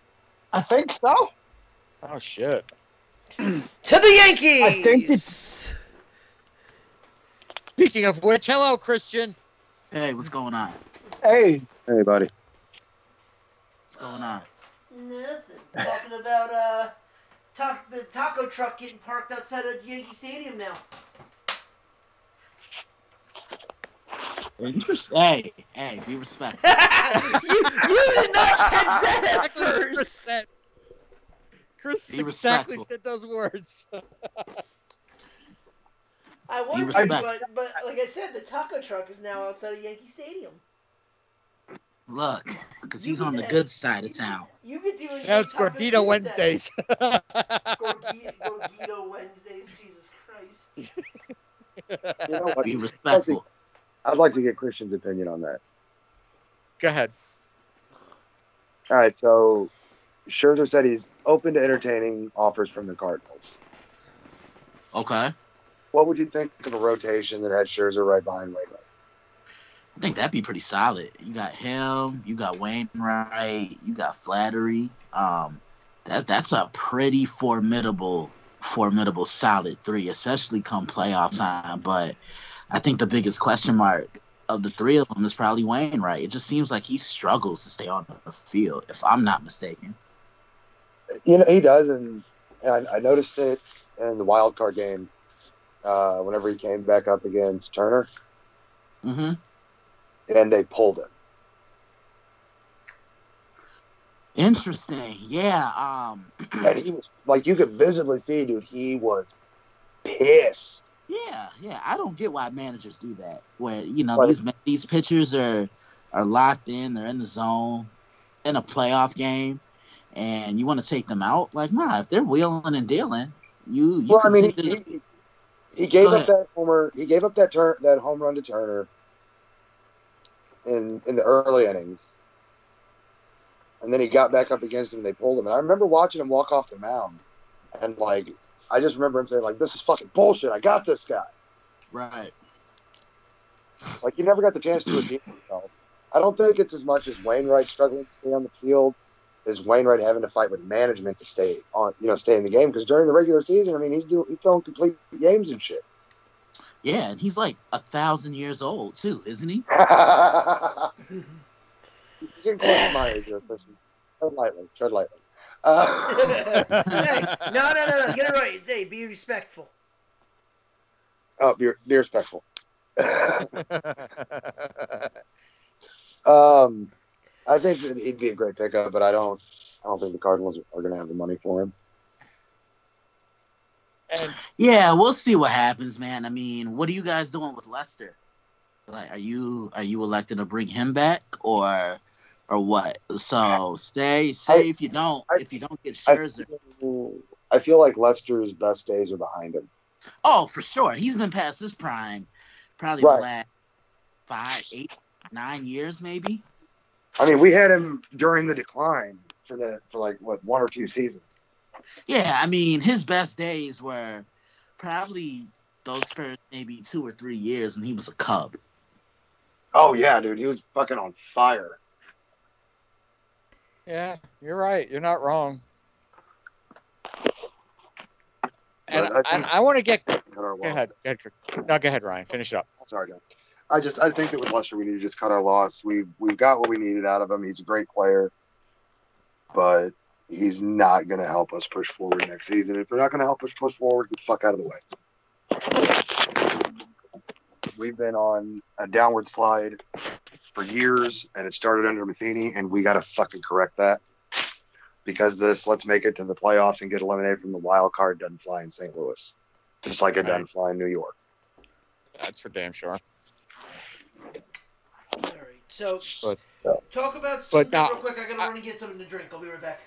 I think so. Oh, shit. To the Yankees! I think Speaking of which, hello, Christian. Hey, what's going on? Hey, buddy. What's going on? Nothing. Talking about the taco truck getting parked outside of Yankee Stadium now. Hey, be respectful. you did not catch that at first. Chris Be exactly respectful. said those words. I wonder, but like I said, the taco truck is now outside of Yankee Stadium. Look, because he's on the good side of town. You could do it. Now it's Gordito Wednesdays. Gordito Wednesdays, Jesus Christ. You know what? Be respectful. I'd like to get Christian's opinion on that. Go ahead. All right, so Scherzer said he's open to entertaining offers from the Cardinals. Okay. What would you think of a rotation that had Scherzer right behind Wainwright? I think that'd be pretty solid. You got him, you got Wainwright, you got Flattery. That's a pretty formidable solid three, especially come playoff time. But I think the biggest question mark of the three of them is probably Wainwright. It just seems like he struggles to stay on the field, if I'm not mistaken. You know, he does, and I noticed it in the wild card game whenever he came back up against Turner. Mm-hmm. And they pulled him. Interesting. Yeah. And he was, like, you could visibly see, dude, he was pissed. Yeah. I don't get why managers do that. Where, you know, these pitchers are locked in, they're in the zone, in a playoff game, and you want to take them out? Like, nah, if they're wheeling and dealing, you well, can I mean, see he gave up that homer. He gave up that home run to Turner in the early innings, and then he got back up against him and they pulled him. And I remember watching him walk off the mound, and like I just remember him saying, like, this is fucking bullshit. I got this guy. Right. Like, he never got the chance to redeem himself. I don't think it's as much as Wainwright struggling to stay on the field as Wainwright having to fight with management to stay in the game. Because during the regular season, I mean, he's throwing complete games and shit. Yeah, and he's like 1,000 years old too, isn't he? You can question my age, Christian. Tread lightly. Hey, no. Get it right. Hey, be respectful. Oh, be respectful. I think that he'd be a great pickup, but I don't think the Cardinals are going to have the money for him. Yeah, we'll see what happens, man. I mean, what are you guys doing with Lester? Like, are you elected to bring him back or what? So stay if you don't get Scherzer. I feel like Lester's best days are behind him. Oh, for sure. He's been past his prime probably the last 5, 8, 9 years maybe. I mean, we had him during the decline for 1 or 2 seasons. Yeah, I mean, his best days were probably those first maybe 2 or 3 years when he was a Cub. Oh, yeah, dude. He was fucking on fire. Yeah, you're right. You're not wrong. And I want to get... Go ahead. No, go ahead, Ryan. Finish up. Sorry, John. I think that with Lester, we need to just cut our loss. We've got what we needed out of him. He's a great player, but he's not going to help us push forward next season. If they're not going to help us push forward, get the fuck out of the way. We've been on a downward slide for years, and it started under Matheny, and we got to fucking correct that. Because let's make it to the playoffs and get eliminated from the wild card doesn't fly in St. Louis. Just like it doesn't fly in New York. That's for damn sure. All right, so talk about something real quick. I got to run and get something to drink. I'll be right back.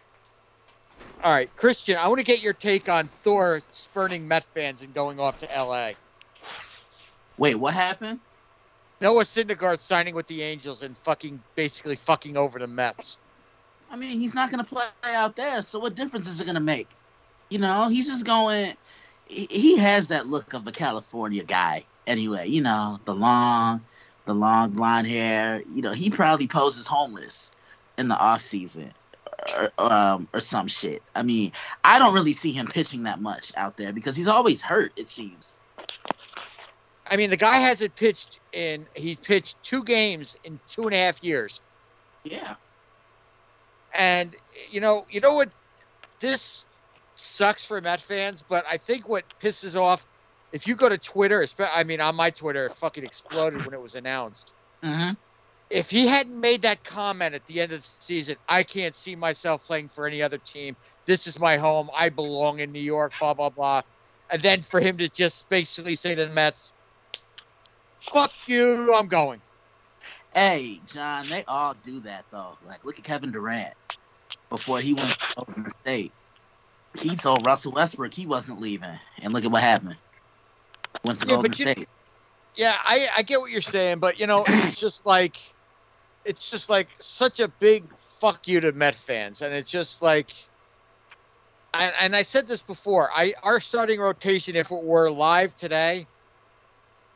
All right, Christian, I want to get your take on Thor spurning Met fans and going off to L.A. Wait, what happened? Noah Syndergaard signing with the Angels and basically fucking over the Mets. I mean, he's not going to play out there, so what difference is it going to make? You know, he's just going... He has that look of a California guy anyway, you know, the long blonde hair. You know, he probably poses homeless in the offseason or some shit. I mean, I don't really see him pitching that much out there because he's always hurt, it seems. I mean, the guy hasn't pitched he pitched 2 games in 2.5 years. Yeah. And, you know what? This sucks for Met fans, but I think what pisses off, if you go to Twitter, I mean, on my Twitter, it fucking exploded when it was announced. Mm-hmm. If he hadn't made that comment at the end of the season, I can't see myself playing for any other team. This is my home. I belong in New York, blah, blah, blah. And then for him to just basically say to the Mets, fuck you, I'm going. Hey, John, they all do that, though. Like, look at Kevin Durant. Before he went to Golden State, he told Russell Westbrook he wasn't leaving. And look at what happened. Went to Golden State. Yeah, I get what you're saying, but, you know, it's just like such a big fuck you to Met fans. And it's just like, and I said this before, our starting rotation, if it were live today,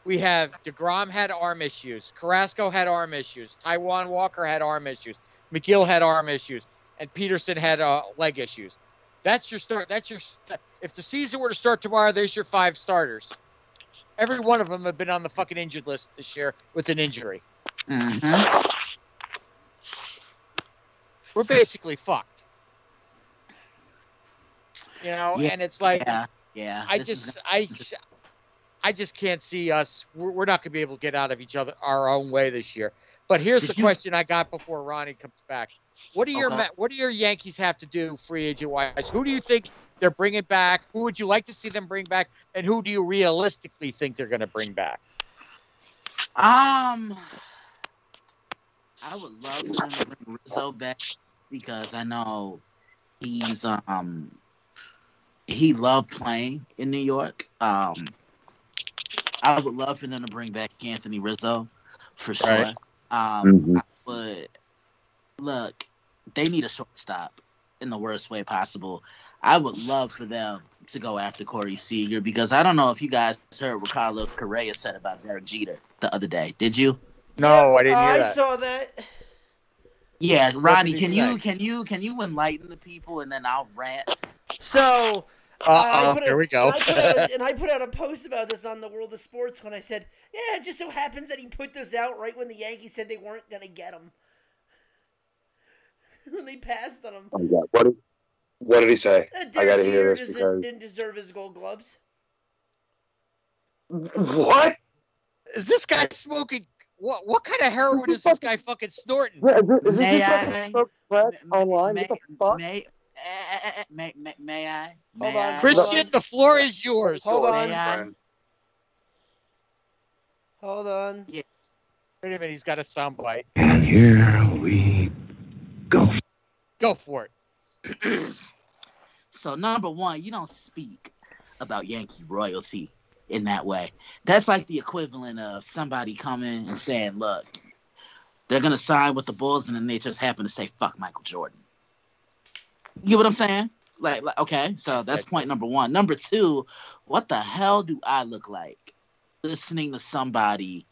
We have DeGrom had arm issues. Carrasco had arm issues. Taijuan Walker had arm issues. McGill had arm issues. And Peterson had leg issues. That's your start. If the season were to start tomorrow, there's your 5 starters. Every one of them have been on the fucking injured list this year with an injury. Mm-hmm. We're basically fucked. And it's like, I just can't see us. We're not going to be able to get out of our own way this year. But here's the question I got before Ronnie comes back. What do your Yankees have to do free agent wise? Who do you think they're bringing back? Who would you like to see them bring back? And who do you realistically think they're going to bring back? I would love for them to bring Rizzo back because I know he's he loved playing in New York. I would love for them to bring back Anthony Rizzo for sure. Right. But look, they need a shortstop in the worst way possible. I would love for them to go after Corey Seager because I don't know if you guys heard what Carlos Correa said about Derek Jeter the other day. Did you? No, I didn't hear that. I saw that. Yeah, Ronnie, can you enlighten the people and then I'll rant? So, here we go. I put out a post about this on the World of Sports when I said, yeah, it just so happens that he put this out right when the Yankees said they weren't going to get him. When they passed on him. Oh, yeah. What did he say? I got to hear this because didn't deserve his Gold Gloves. What? Is this guy smoking? What kind of heroin is this guy fucking snorting? Yeah, is this crack online? What the fuck? May I? Hold on. Christian, the floor is yours. Hold on. Hold on. Yeah. Wait a minute, he's got a soundbite. And here we go. Go for it. So, number one, you don't speak about Yankee royalty in that way. That's like the equivalent of somebody coming and saying, look, they're going to sign with the Bulls and then they just happen to say, fuck Michael Jordan. You get what I'm saying? Like, okay, so that's point number one. Number two, what the hell do I look like listening to somebody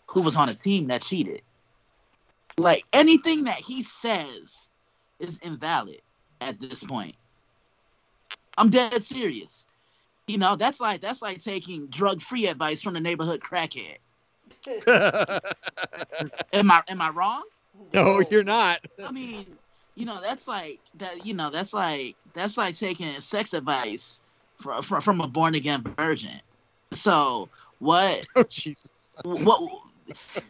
who was on a team that cheated? Like, anything that he says is invalid at this point. I'm dead serious. You know, that's like taking drug-free advice from the neighborhood crackhead. Am I wrong? No, you're not. I mean, you know, that's like taking sex advice from a born-again virgin. So what? Oh, Jesus. What?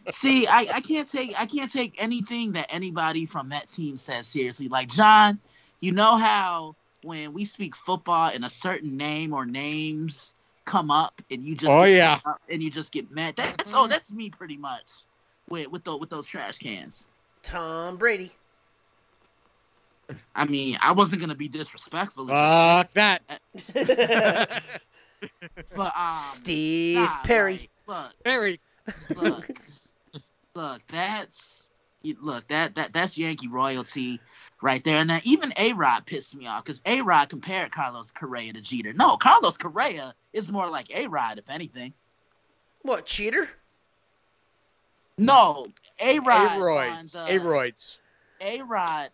See, I can't take anything that anybody from that team says seriously. Like, John, you know how when we speak football and a certain name or names come up and you just get mad. That's me pretty much with those trash cans. Tom Brady. I mean, I wasn't gonna be disrespectful. Fuck that. But Steve Perry. Perry. Look, that's Yankee royalty right there. And then even A-Rod pissed me off because A-Rod compared Carlos Correa to Jeter. No, Carlos Correa is more like A-Rod, if anything. What, cheater? No, A-Rod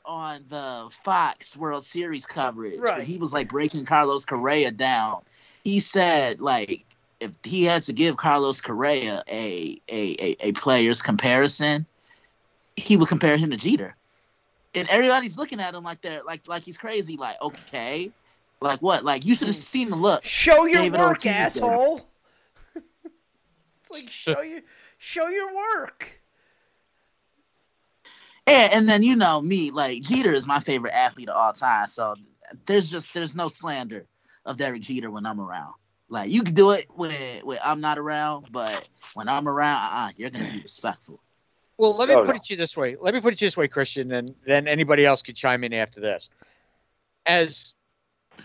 on the Fox World Series coverage, right, when he was like breaking Carlos Correa down. He said, like, if he had to give Carlos Correa a player's comparison, he would compare him to Jeter. And everybody's looking at him like they're like he's crazy. Like, okay, like what? Like, you should have seen the look. Show your work, asshole. It's like show your work. And then, you know me, like, Jeter is my favorite athlete of all time. So there's no slander of Derek Jeter when I'm around. Like, you can do it when I'm not around, but when I'm around, you're gonna be respectful. Well, let me put it to you this way. Let me put it this way, Christian, and then anybody else could chime in after this. As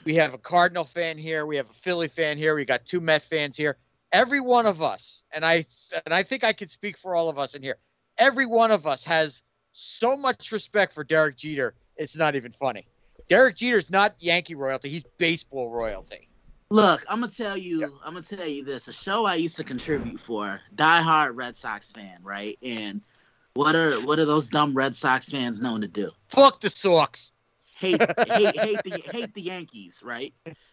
we have a Cardinal fan here, we have a Philly fan here, we got 2 Met fans here. Every one of us, and I think I could speak for all of us in here, every one of us has so much respect for Derek Jeter, it's not even funny. Derek Jeter's not Yankee royalty, he's baseball royalty. Look, I'm gonna tell you this. A show I used to contribute for, diehard Red Sox fan, right? And what are those dumb Red Sox fans known to do? Fuck the Sox. Hate the Yankees, right?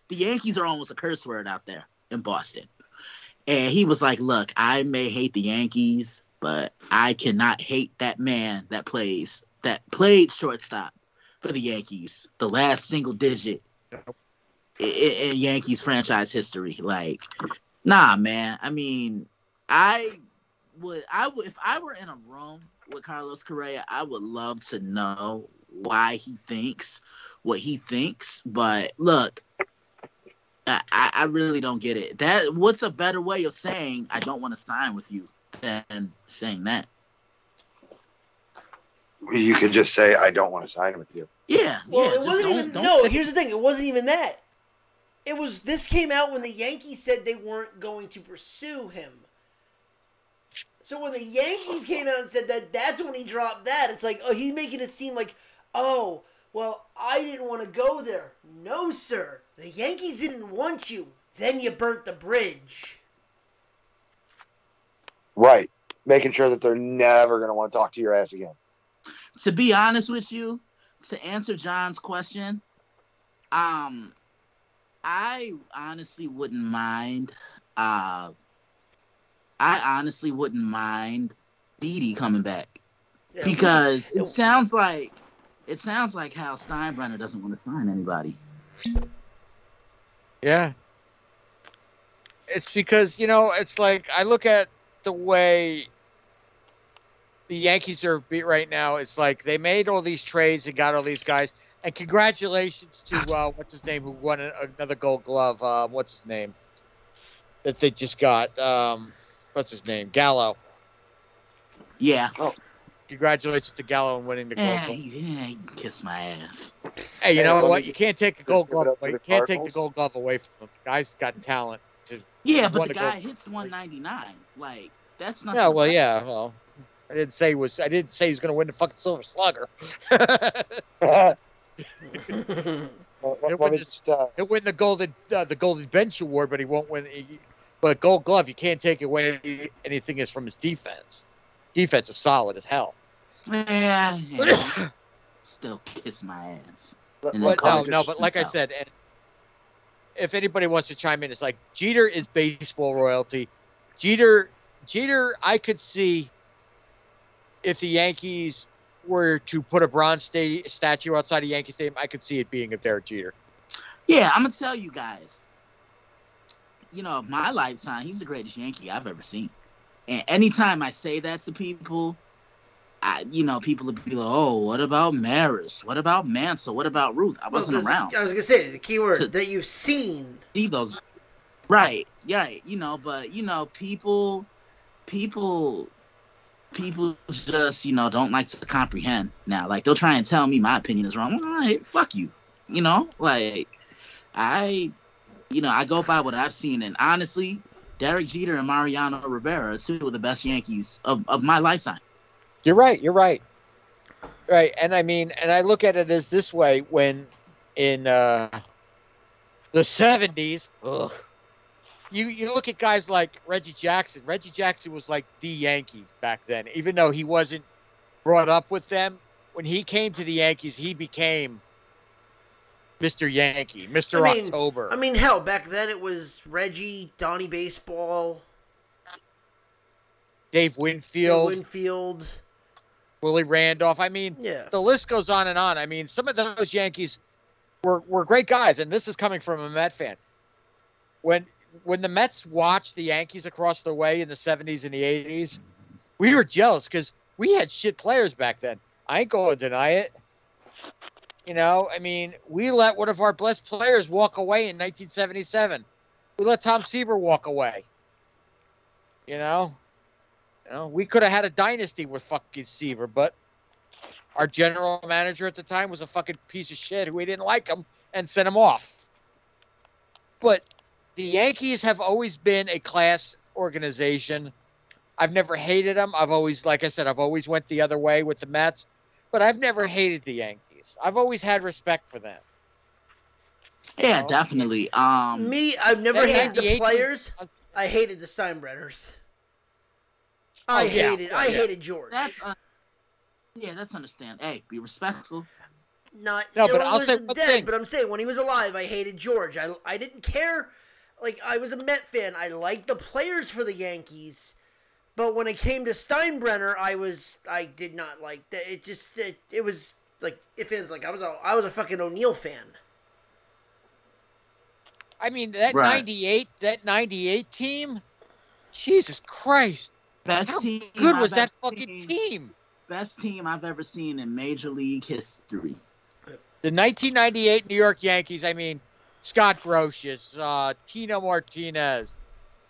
The Yankees are almost a curse word out there in Boston. And he was like, "Look, I may hate the Yankees, but I cannot hate that man that played shortstop for the Yankees, the last single digit in Yankees franchise history. Like, nah, man. I mean, I would if I were in a room with Carlos Correa, I would love to know why he thinks what he thinks. But look, I really don't get it. What's a better way of saying I don't want to sign with you than saying that? You could just say, I don't want to sign with you. Yeah. Well, yeah, it wasn't even. No, here's the thing. It wasn't even that. It was. This came out when the Yankees said they weren't going to pursue him. So when the Yankees came out and said that, that's when he dropped that. It's like, oh, he's making it seem like, oh, well, I didn't want to go there. No, sir. The Yankees didn't want you. Then you burnt the bridge. Right. Making sure that they're never going to want to talk to your ass again. To be honest with you, to answer John's question, I honestly wouldn't mind. I honestly wouldn't mind Didi coming back, because it sounds like Hal Steinbrenner doesn't want to sign anybody. Yeah. It's because, it's like I look at the way the Yankees are beat right now. It's like they made all these trades and got all these guys. And congratulations to, what's his name, who won another Gold Glove. What's his name? That they just got. What's his name? Gallo. Yeah. Oh. Congratulations to Gallo on winning the Gold Glove. Yeah, you can kiss my ass. Hey, you know what? You can't take the Gold Glove away. You can't take the Gold Glove away from him. The guy's got talent. Yeah, but the guy hits 199. Like, that's not. Yeah, well, yeah. Well, I didn't say he was going to win the fucking Silver Slugger. He'll win the Golden Bench Award, but he won't win. But Gold Glove, you can't take away anything is from his defense. Defense is solid as hell. Yeah. Still kiss my ass. But like I said, and if anybody wants to chime in, it's like Jeter is baseball royalty. Jeter, I could see if the Yankees were to put a bronze statue outside of Yankee Stadium, I could see it being a Derek Jeter. Yeah, I'm gonna tell you guys. My lifetime, he's the greatest Yankee I've ever seen. And anytime I say that to people, people would be like, "Oh, what about Maris? What about Mansell? What about Ruth?" I wasn't around. I was gonna say the key word that you've seen. See those, right? Yeah, but people just don't like to comprehend now. Like, they'll try and tell me my opinion is wrong. All right, fuck you. Like I go by what I've seen, and honestly, Derek Jeter and Mariano Rivera are two of the best Yankees of my lifetime. You're right. Right, and I mean, and I look at it as this way: when in the 70s, you look at guys like Reggie Jackson. Reggie Jackson was like the Yankees back then, even though he wasn't brought up with them. When he came to the Yankees, he became Mr. Yankee, Mr. October. I mean, hell, back then it was Reggie, Donnie Baseball, Dave Winfield, Willie Randolph. I mean, the list goes on and on. I mean, some of those Yankees were great guys, and this is coming from a Met fan. When the Mets watched the Yankees across the way in the 70s and the 80s, we were jealous because we had shit players back then. I ain't going to deny it. I mean, we let one of our best players walk away in 1977. We let Tom Seaver walk away. We could have had a dynasty with fucking Seaver, but our general manager at the time was a fucking piece of shit who we didn't like him and sent him off. But the Yankees have always been a class organization. I've never hated them. I've always went the other way with the Mets, but I've never hated the Yankees. I've always had respect for them. Yeah, definitely. Me, I've never That hated the 98 players. I hated the Steinbrenners. I hated George. That's understand. Hey, be respectful. Not No, but I'll was say dead, one thing. but I'm saying when he was alive, I hated George. I didn't care. Like, I was a Met fan. I liked the players for the Yankees. But when it came to Steinbrenner, I did not like that. It was like, if it's like I was a fucking O'Neill fan. I mean, that Right. 98 team, Jesus Christ. Best How team. good I've was that ever fucking seen. team? Best team I've ever seen in Major League history. The 1998 New York Yankees, I mean, Scott Brocious, Tino Martinez,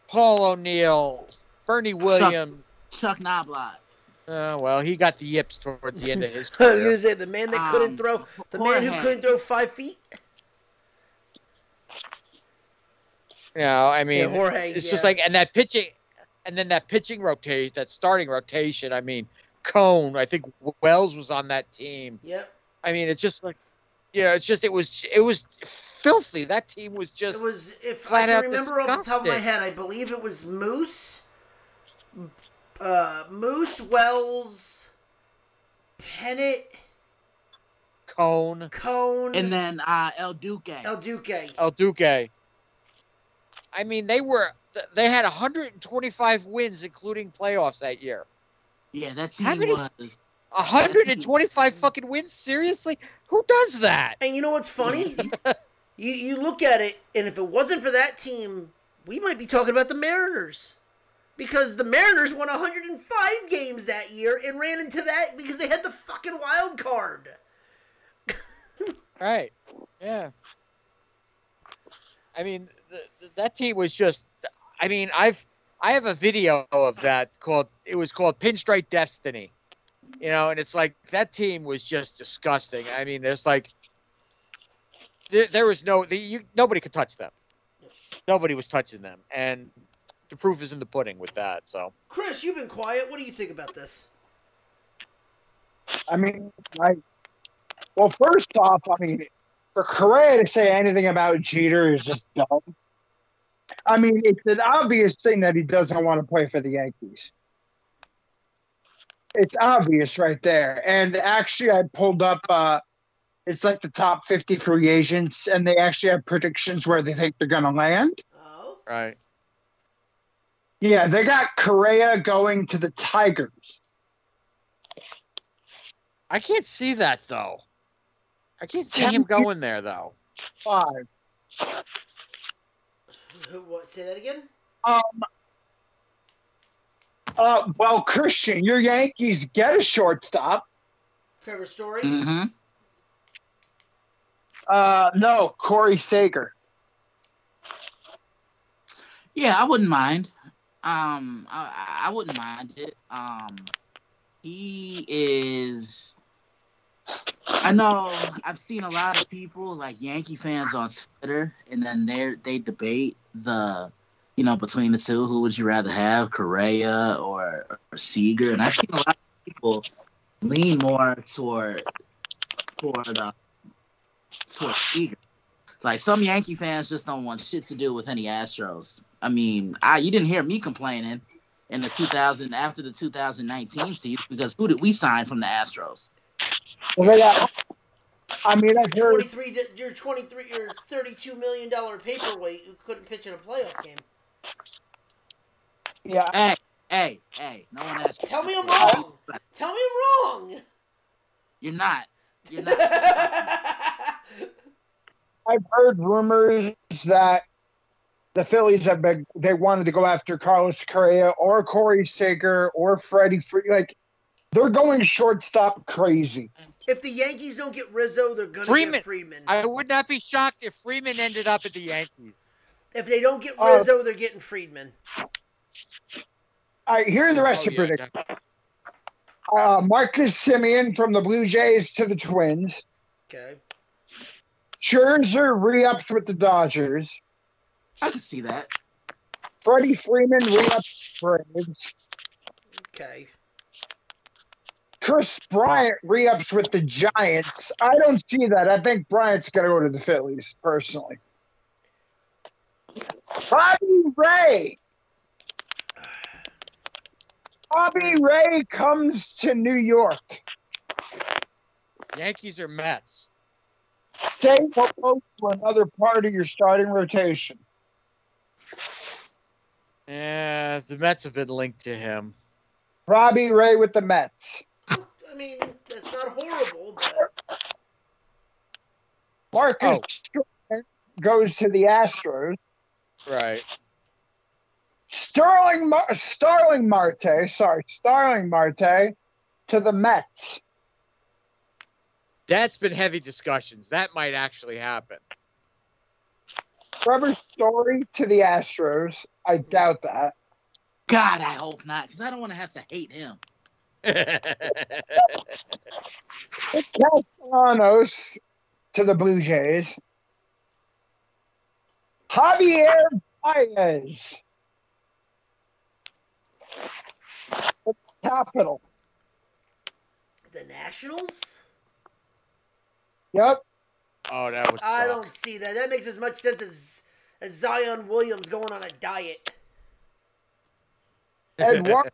Paul O'Neill, Bernie Williams. Chuck Knobloch. Well, he got the yips towards the end of his I was career. gonna say the man that couldn't throw, the man who Jorge. couldn't throw 5 feet. You know, I mean, Yeah, Jorge, it's yeah. just like, and that pitching, and then that pitching rotation, that starting rotation. I mean, Cone. I think Wells was on that team. Yep. I mean, it's just like, you know, it was filthy. That team was just. It was, if I flat can out remember off the top of my disgusting. head, I believe it was Moose, Wells, Pennant, Cone, Cone, And then El Duque. El Duque. El Duque. I mean, they had 125 wins, including playoffs that year. Yeah, that How team many- was. 125 fucking wins? Seriously? Who does that? And you know what's funny? you look at it, and if it wasn't for that team, we might be talking about the Mariners. Because the Mariners won 105 games that year and ran into that because they had the fucking wild card. Right. Yeah. I mean, that team was just. I mean, I have a video of that called Pinstripe Destiny. You know, and it's like that team was just disgusting. I mean, there's like there was nobody could touch them. Nobody was touching them, and the proof is in the pudding with that. So, Chris, you've been quiet. What do you think about this? I mean, well, first off, I mean, for Correa to say anything about Jeter is just dumb. I mean, it's an obvious thing that he doesn't want to play for the Yankees. It's obvious right there. And actually, I pulled up, it's like the top 50 free agents, and they actually have predictions where they think they're going to land. Oh. right. Yeah, they got Correa going to the Tigers. I can't see that though. I can't see him going there though. 5. What? Say that again? Well, Christian, your Yankees get a shortstop. Trevor Story? Mm-hmm. No, Corey Seager. Yeah, I wouldn't mind. I wouldn't mind it. He is. I know I've seen a lot of people like Yankee fans on Twitter, and then they debate between the two, who would you rather have, Correa or Seager? And I've seen a lot of people lean more toward Seager. Like, some Yankee fans just don't want shit to do with any Astros. I mean, you didn't hear me complaining in the after the 2019 season, because who did we sign from the Astros? Well, I've heard. Your $32 million paperweight who couldn't pitch in a playoff game. Yeah. Hey, no one asked you. Tell me I'm wrong. Tell me I'm wrong. You're not. I've heard rumors that the Phillies they wanted to go after Carlos Correa or Corey Seager or Freddie Freeman. Like, they're going shortstop crazy. If the Yankees don't get Rizzo, they're going to get Freeman. I would not be shocked if Freeman ended up at the Yankees. If they don't get Rizzo, they're getting Friedman. All right, here are the rest of your predictions. Marcus Semien from the Blue Jays to the Twins. Okay. Scherzer re-ups with the Dodgers. I can see that. Freddie Freeman re-ups with the Braves. Okay. Chris Bryant re-ups with the Giants. I don't see that. I think Bryant's going to go to the Phillies, personally. Bobby Ray. Bobby Ray comes to New York. Yankees or Mets? Say hello to another part of your starting rotation. Yeah, the Mets have been linked to him. Robbie Ray with the Mets. I mean, that's not horrible, but... Marcus Stroman goes to the Astros. Right. Starling Marte to the Mets. That's been heavy discussions. That might actually happen. Trevor Story to the Astros. I doubt that. God, I hope not, because I don't want to have to hate him. Castellanos to the Blue Jays. Javier Baez. The Capital. The Nationals? Yep. Oh, that would suck. I don't see that. That makes as much sense as Zion Williams going on a diet. Eduardo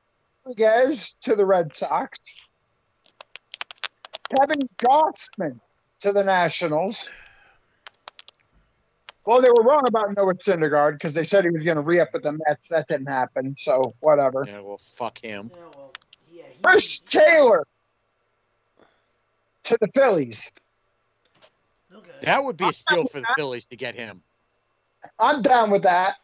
Rodriguez to the Red Sox. Kevin Gausman to the Nationals. Well, they were wrong about Noah Syndergaard because they said he was going to re-up with the Mets. That didn't happen, so whatever. Yeah, well, fuck him. Yeah, well, yeah, Chris Taylor to the Phillies. Okay. That would be a steal for the Phillies to get him. I'm down with that.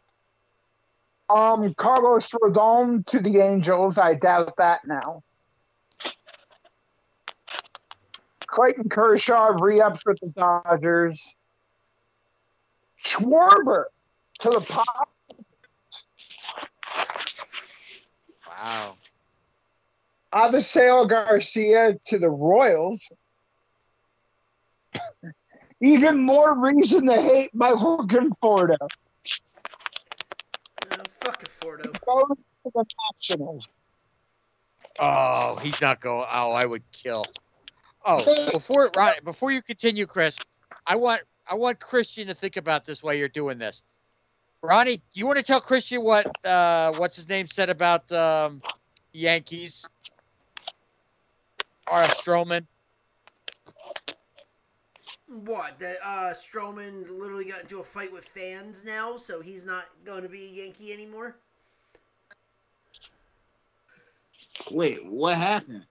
Carlos Rodon to the Angels. I doubt that now. Clayton Kershaw re-ups with the Dodgers. Schwarber to the Pop. Wow. Avisail Garcia to the Royals. Even more reason to hate Michael Conforto. Fuck Conforto. Goes to the Nationals. Oh, he's not going. Oh, I would kill. Oh, before you continue, Chris, I want Christian to think about this while you're doing this. Ronnie, do you want to tell Christian what what's his name said about Yankees? Or Stroman? What? That Stroman literally got into a fight with fans now, so he's not going to be a Yankee anymore? Wait, what happened?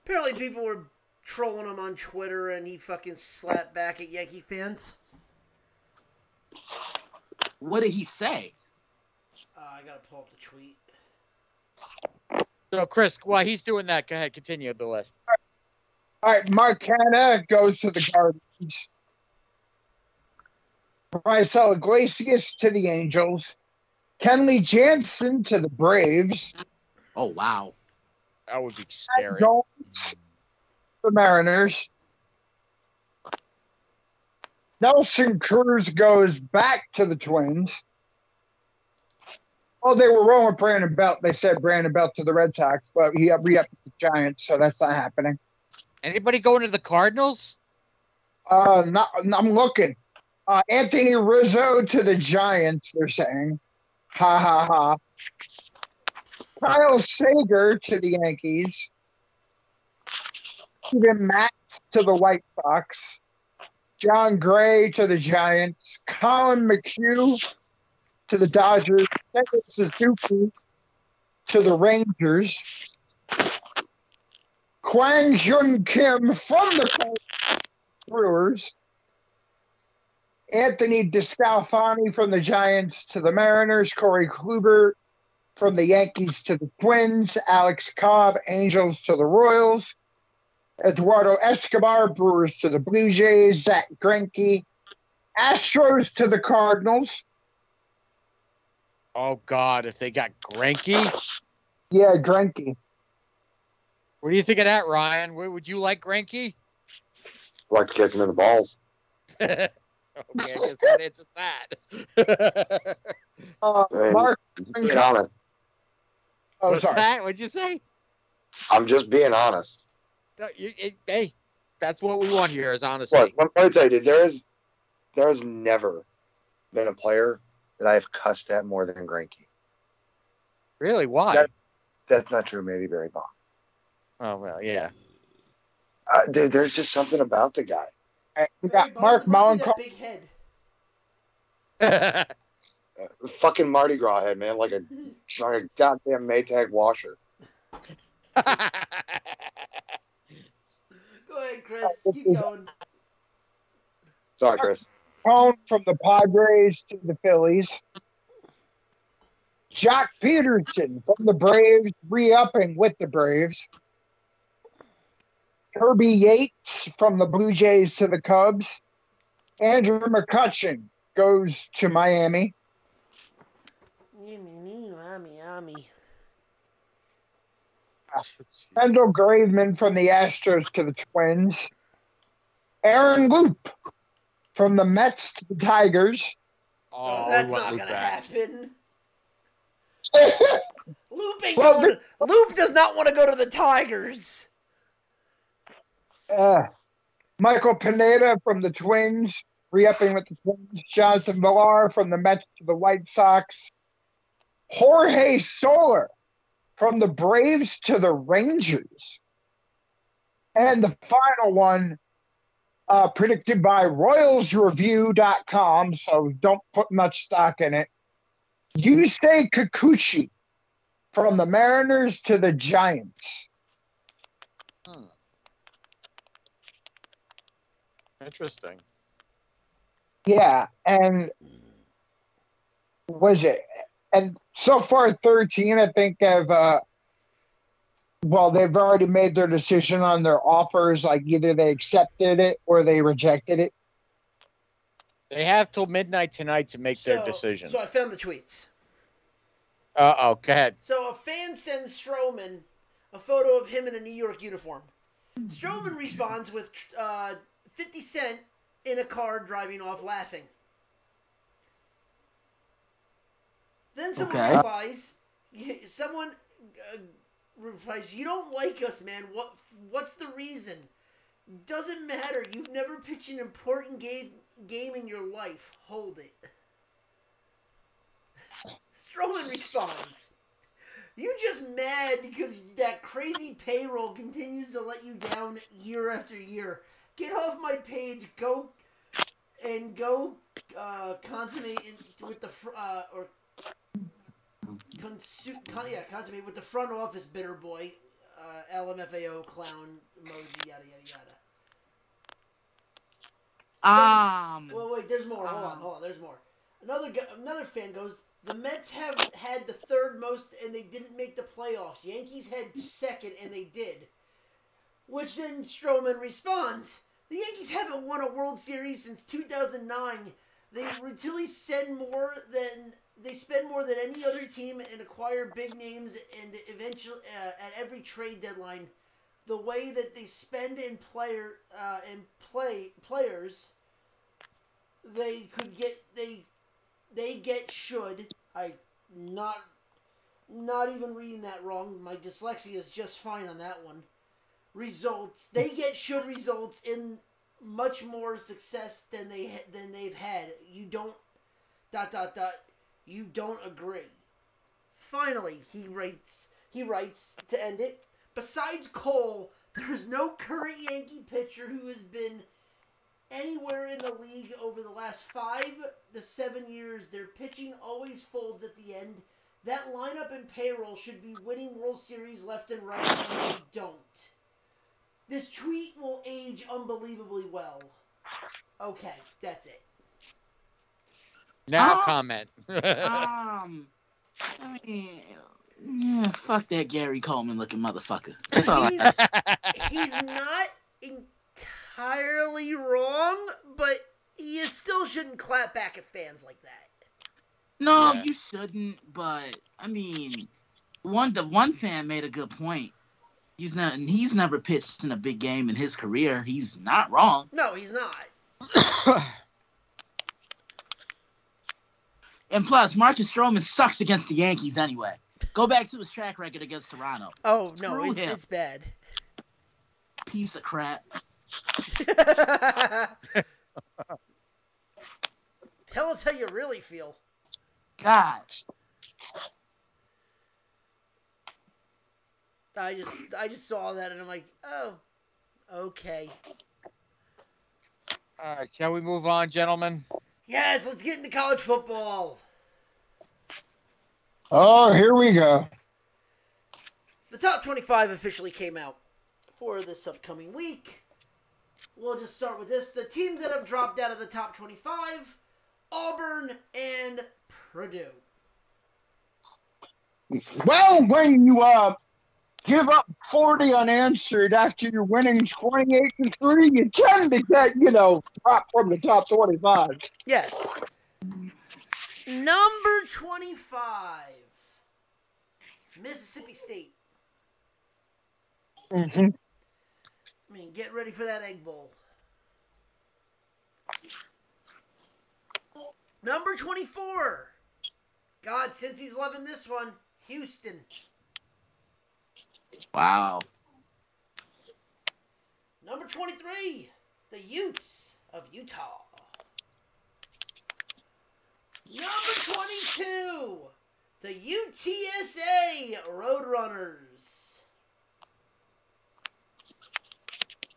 Apparently people were trolling him on Twitter, and he fucking slapped back at Yankee fans. What did he say? I gotta pull up the tweet. So, Chris, while he's doing that, go ahead, continue the list. All right, Mark Hanna goes to the Guardians. Raisel Iglesias to the Angels. Kenley Jansen to the Braves. Oh, wow. That would be scary. Jones, the Mariners. Nelson Cruz goes back to the Twins. Oh, they were wrong with Brandon Belt. They said Brandon Belt to the Red Sox, but he re-upped the Giants, so that's not happening. Anybody going to the Cardinals? I'm looking. Anthony Rizzo to the Giants, they're saying. Ha, ha, ha. Kyle Sager to the Yankees. Steven Matz to the White Sox. John Gray to the Giants. Colin McHugh to the Dodgers. Seiya Suzuki to the Rangers. Kwang Hyun Kim from the Brewers. Anthony DeScalfani from the Giants to the Mariners. Corey Kluber from the Yankees to the Twins. Alex Cobb, Angels to the Royals. Eduardo Escobar, Brewers to the Blue Jays. Zach Greinke, Astros to the Cardinals. Oh, God, if they got Greinke? Yeah, Greinke. What do you think of that, Ryan? Would you like Greinke? Like to kick him in the balls. Okay, I guess that answers that. Mark. Comment. Oh, What's sorry. that? What'd you say? I'm just being honest. No, hey, that's what we want here is honesty. Look, let me tell you, dude, there has never been a player that I have cussed at more than Greinke. Really? Why? That's not true. Maybe Barry Bonds. Oh, well, yeah. Dude, there's just something about the guy. We got Mark Malenkov. Big head. Fucking Mardi Gras head, man, like a goddamn Maytag washer. Go ahead, Chris. Keep going. Sorry, Chris. Tone from the Padres to the Phillies. Jock Peterson from the Braves, re-upping with the Braves. Kirby Yates from the Blue Jays to the Cubs. Andrew McCutchen goes to Miami. Miami. Kendall Graveman from the Astros to the Twins. Aaron Loop from the Mets to the Tigers. Oh, that's not going to happen. Loop does not want to go to the Tigers. Michael Pineda from the Twins, re-upping with the Twins. Jonathan Villar from the Mets to the White Sox. Jorge Soler from the Braves to the Rangers. And the final one, predicted by RoyalsReview.com, so don't put much stock in it. Yusei Kikuchi from the Mariners to the Giants. Interesting. Yeah, and and so far 13, I think, they've already made their decision on their offers. Like either they accepted it or they rejected it. They have till midnight tonight to make their decision. So I found the tweets. Go ahead. So a fan sends Stroman a photo of him in a New York uniform. Stroman responds with 50 Cent in a car driving off laughing. Then someone replies, "You don't like us, man. What's the reason? Doesn't matter. You've never pitched an important game in your life. Hold it." Stroman responds, "You just mad because that crazy payroll continues to let you down year after year. Get off my page. Go consummate with the consummate with the front office, bitter boy. LMFAO clown emoji, yada yada yada." Well, wait. There's more. Hold on. There's more. Another fan goes, "The Mets have had the third most, and they didn't make the playoffs. Yankees had second, and they did." Which then Stroman responds, "The Yankees haven't won a World Series since 2009. They routinely spend more than any other team and acquire big names, and eventually at every trade deadline, the way that they spend in players, not even reading that wrong. My dyslexia is just fine on that one. They get should results in much more success than they've had. You don't ... You don't agree." Finally, he writes to end it, "Besides Cole, there's no current Yankee pitcher who has been anywhere in the league over the last 5 to 7 years. Their pitching always folds at the end. That lineup and payroll should be winning World Series left and right, and they don't. This tweet will age unbelievably well." Okay, that's it. Now comment. I mean, yeah, fuck that Gary Coleman looking motherfucker. That's all. He's not entirely wrong, but you still shouldn't clap back at fans like that. No, you shouldn't. But I mean, the one fan made a good point. He's never pitched in a big game in his career. He's not wrong. No, he's not. And plus, Marcus Stroman sucks against the Yankees anyway. Go back to his track record against Toronto. Oh no, Screw him. it's bad. Piece of crap. Tell us how you really feel. God. I just saw that and I'm like, oh, okay. All right, shall we move on, gentlemen? Yes, let's get into college football. Oh, here we go. The top 25 officially came out for this upcoming week. We'll just start with this. The teams that have dropped out of the top 25, Auburn and Purdue. Well, when you give up 40 unanswered after you're winning 28-3, you tend to get, dropped from the top 25. Yes. Number 25, Mississippi State. Mm-hmm. I mean, get ready for that Egg Bowl. Number 24. God, since he's loving this one, Houston. Wow. Number 23, the Utes of Utah. Number 22, the UTSA Roadrunners.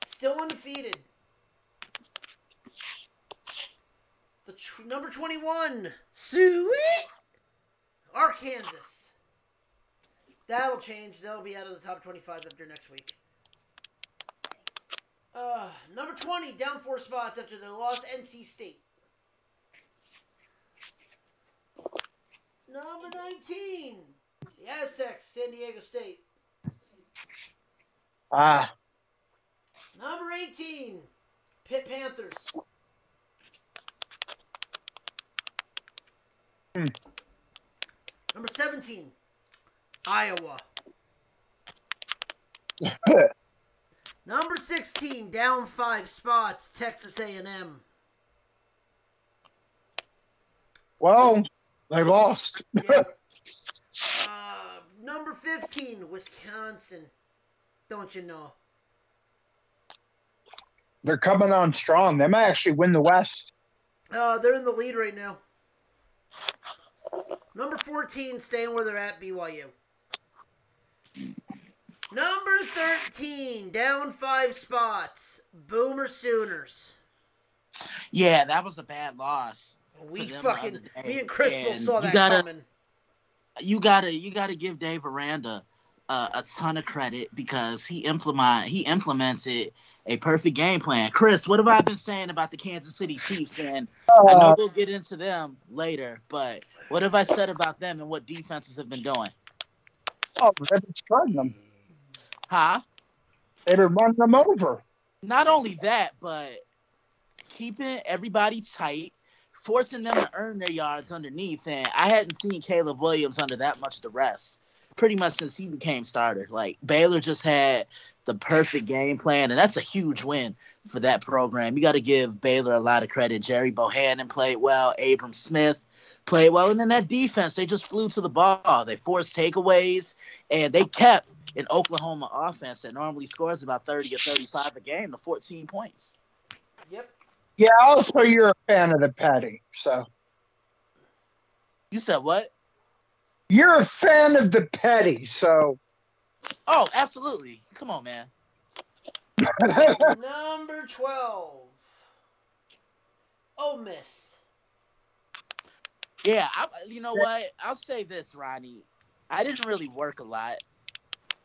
Still undefeated. The number 21, Sweet Arkansas. That'll change. They'll be out of the top 25 after next week. Number 20, down 4 spots after they lost NC State. Number 19, the Aztecs, San Diego State. Number 18, Pitt Panthers. Number 17, Iowa. Number 16, down 5 spots, Texas A&M. Well, they lost. Yeah. Number 15, Wisconsin. Don't you know? They're coming on strong. They might actually win the West. They're in the lead right now. Number 14, staying where they're at, BYU. Number 13, down 5 spots, Boomer Sooners. Yeah, that was a bad loss. Me and Chris both saw that coming. You gotta give Dave Aranda a ton of credit because he implemented a perfect game plan. Chris, what have I been saying about the Kansas City Chiefs? And I know we'll get into them later, but what have I said about them and what defenses have been doing? Oh, they've been spreading them. Huh? They've been running them over. Not only that, but keeping everybody tight, forcing them to earn their yards underneath. And I hadn't seen Caleb Williams under that much duress pretty much since he became starter. Like, Baylor just had the perfect game plan, and that's a huge win for that program. You got to give Baylor a lot of credit. Jerry Bohannon played well. Abram Smith played well. And then that defense, they just flew to the ball. They forced takeaways, and they kept an Oklahoma offense that normally scores about 30 or 35 a game to 14 points. Yep. Yeah, also you're a fan of the Petty, so. You said what? You're a fan of the Petty, so. Oh, absolutely. Come on, man. Number 12, Ole Miss. Yeah, you know what? I'll say this, Ronnie. I didn't really work a lot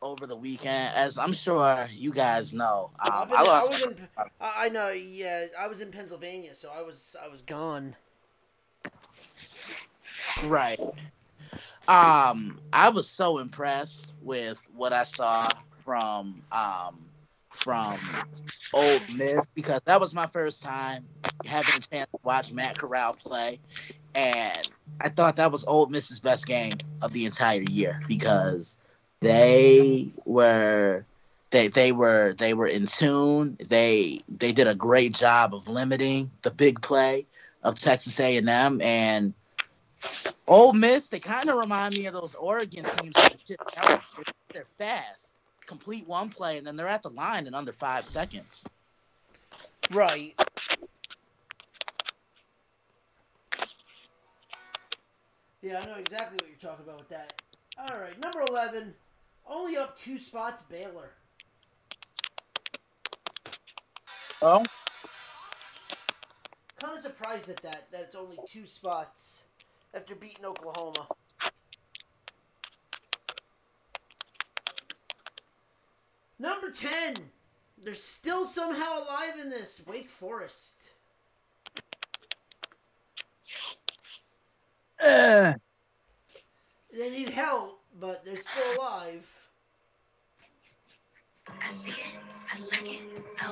over the weekend, as I'm sure you guys know. I know. Yeah, I was in Pennsylvania, so I was gone. Right. I was so impressed with what I saw from Ole Miss because that was my first time having a chance to watch Matt Corral play, and I thought that was Ole Miss's best game of the entire year because they were in tune. They did a great job of limiting the big play of Texas A&M, and Ole Miss, they kind of remind me of those Oregon teams. They're fast. Complete one play, and then they're at the line in under 5 seconds. Right. Yeah, I know exactly what you're talking about with that. All right, number 11, only up 2 spots, Baylor. Well, Kind of surprised at that it's only 2 spots after beating Oklahoma. Number 10, they're still somehow alive in this, Wake Forest. They need help, but they're still alive.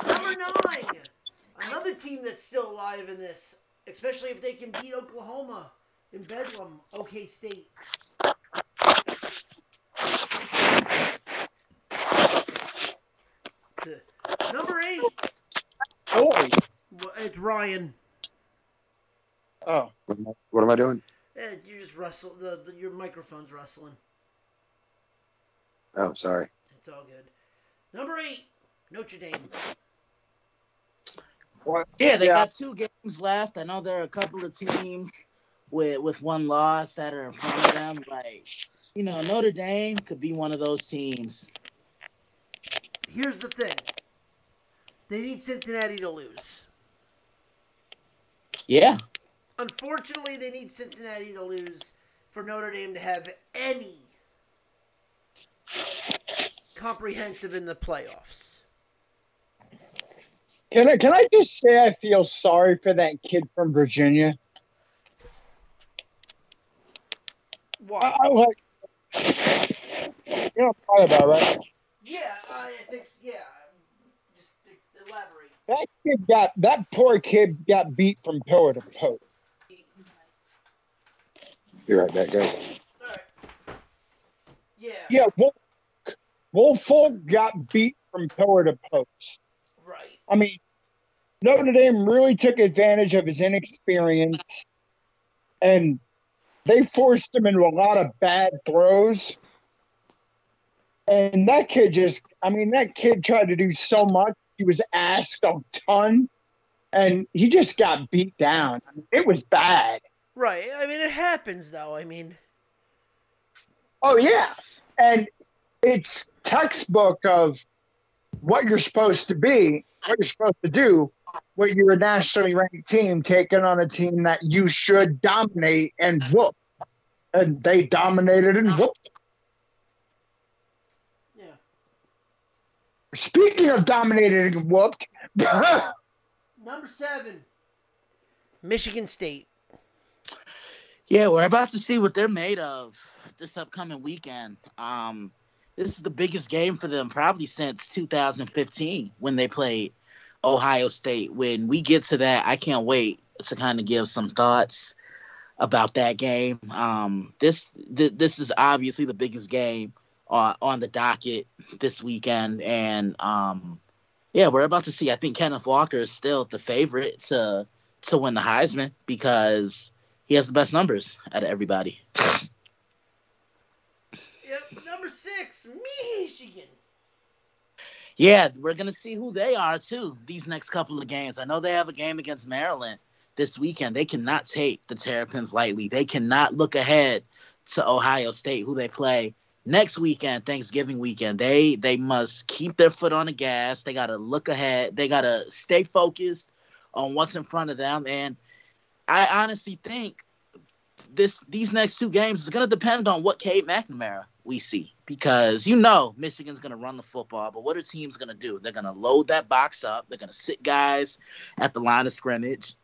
Number 9, another team that's still alive in this, especially if they can beat Oklahoma in Bedlam, OK State. Number 8. Oh, It's Ryan. Oh. What am I doing? You just rustle. Your microphone's rustling. Oh, sorry. It's all good. Number 8, Notre Dame. What? Yeah, they got 2 games left. I know there are a couple of teams with 1 loss that are in front of them. Like, Notre Dame could be one of those teams. Here's the thing. They need Cincinnati to lose. Yeah. Unfortunately, they need Cincinnati to lose for Notre Dame to have any comprehensive in the playoffs. Can I just say I feel sorry for that kid from Virginia? Why? I like. You know what I'm talking about, right? Yeah, I think. Yeah, just elaborate. That poor kid got beat from pillar to post. Be right back, guys. All right. Yeah. Yeah, Woolfolk got beat from pillar to post. Right. I mean, Notre Dame really took advantage of his inexperience, and they forced him into a lot of bad throws. And that kid tried to do so much. He was asked a ton, and he just got beat down. I mean, it was bad. Right. I mean, it happens, though. I mean. Oh, yeah. And it's textbook of what you're supposed to be, what you're supposed to do when you're a nationally ranked team taking on a team that you should dominate and whoop. And they dominated and whooped. Yeah. Speaking of dominated and whooped. Number 7, Michigan State. Yeah, we're about to see what they're made of this upcoming weekend. This is the biggest game for them probably since 2015 when they played Ohio State. When we get to that, I can't wait to kind of give some thoughts about that game. This is obviously the biggest game on the docket this weekend, and yeah, we're about to see. I think Kenneth Walker is still the favorite to win the Heisman because he has the best numbers out of everybody. Yep, number 6, Michigan. Yeah, we're going to see who they are, too, these next couple of games. I know they have a game against Maryland this weekend. They cannot take the Terrapins lightly. They cannot look ahead to Ohio State, who they play next weekend, Thanksgiving weekend. They must keep their foot on the gas. They got to look ahead. They got to stay focused on what's in front of them. And I honestly think these next 2 games is going to depend on what Cade McNamara we see, because Michigan's going to run the football, but what are teams going to do? They're going to load that box up. They're going to sit guys at the line of scrimmage,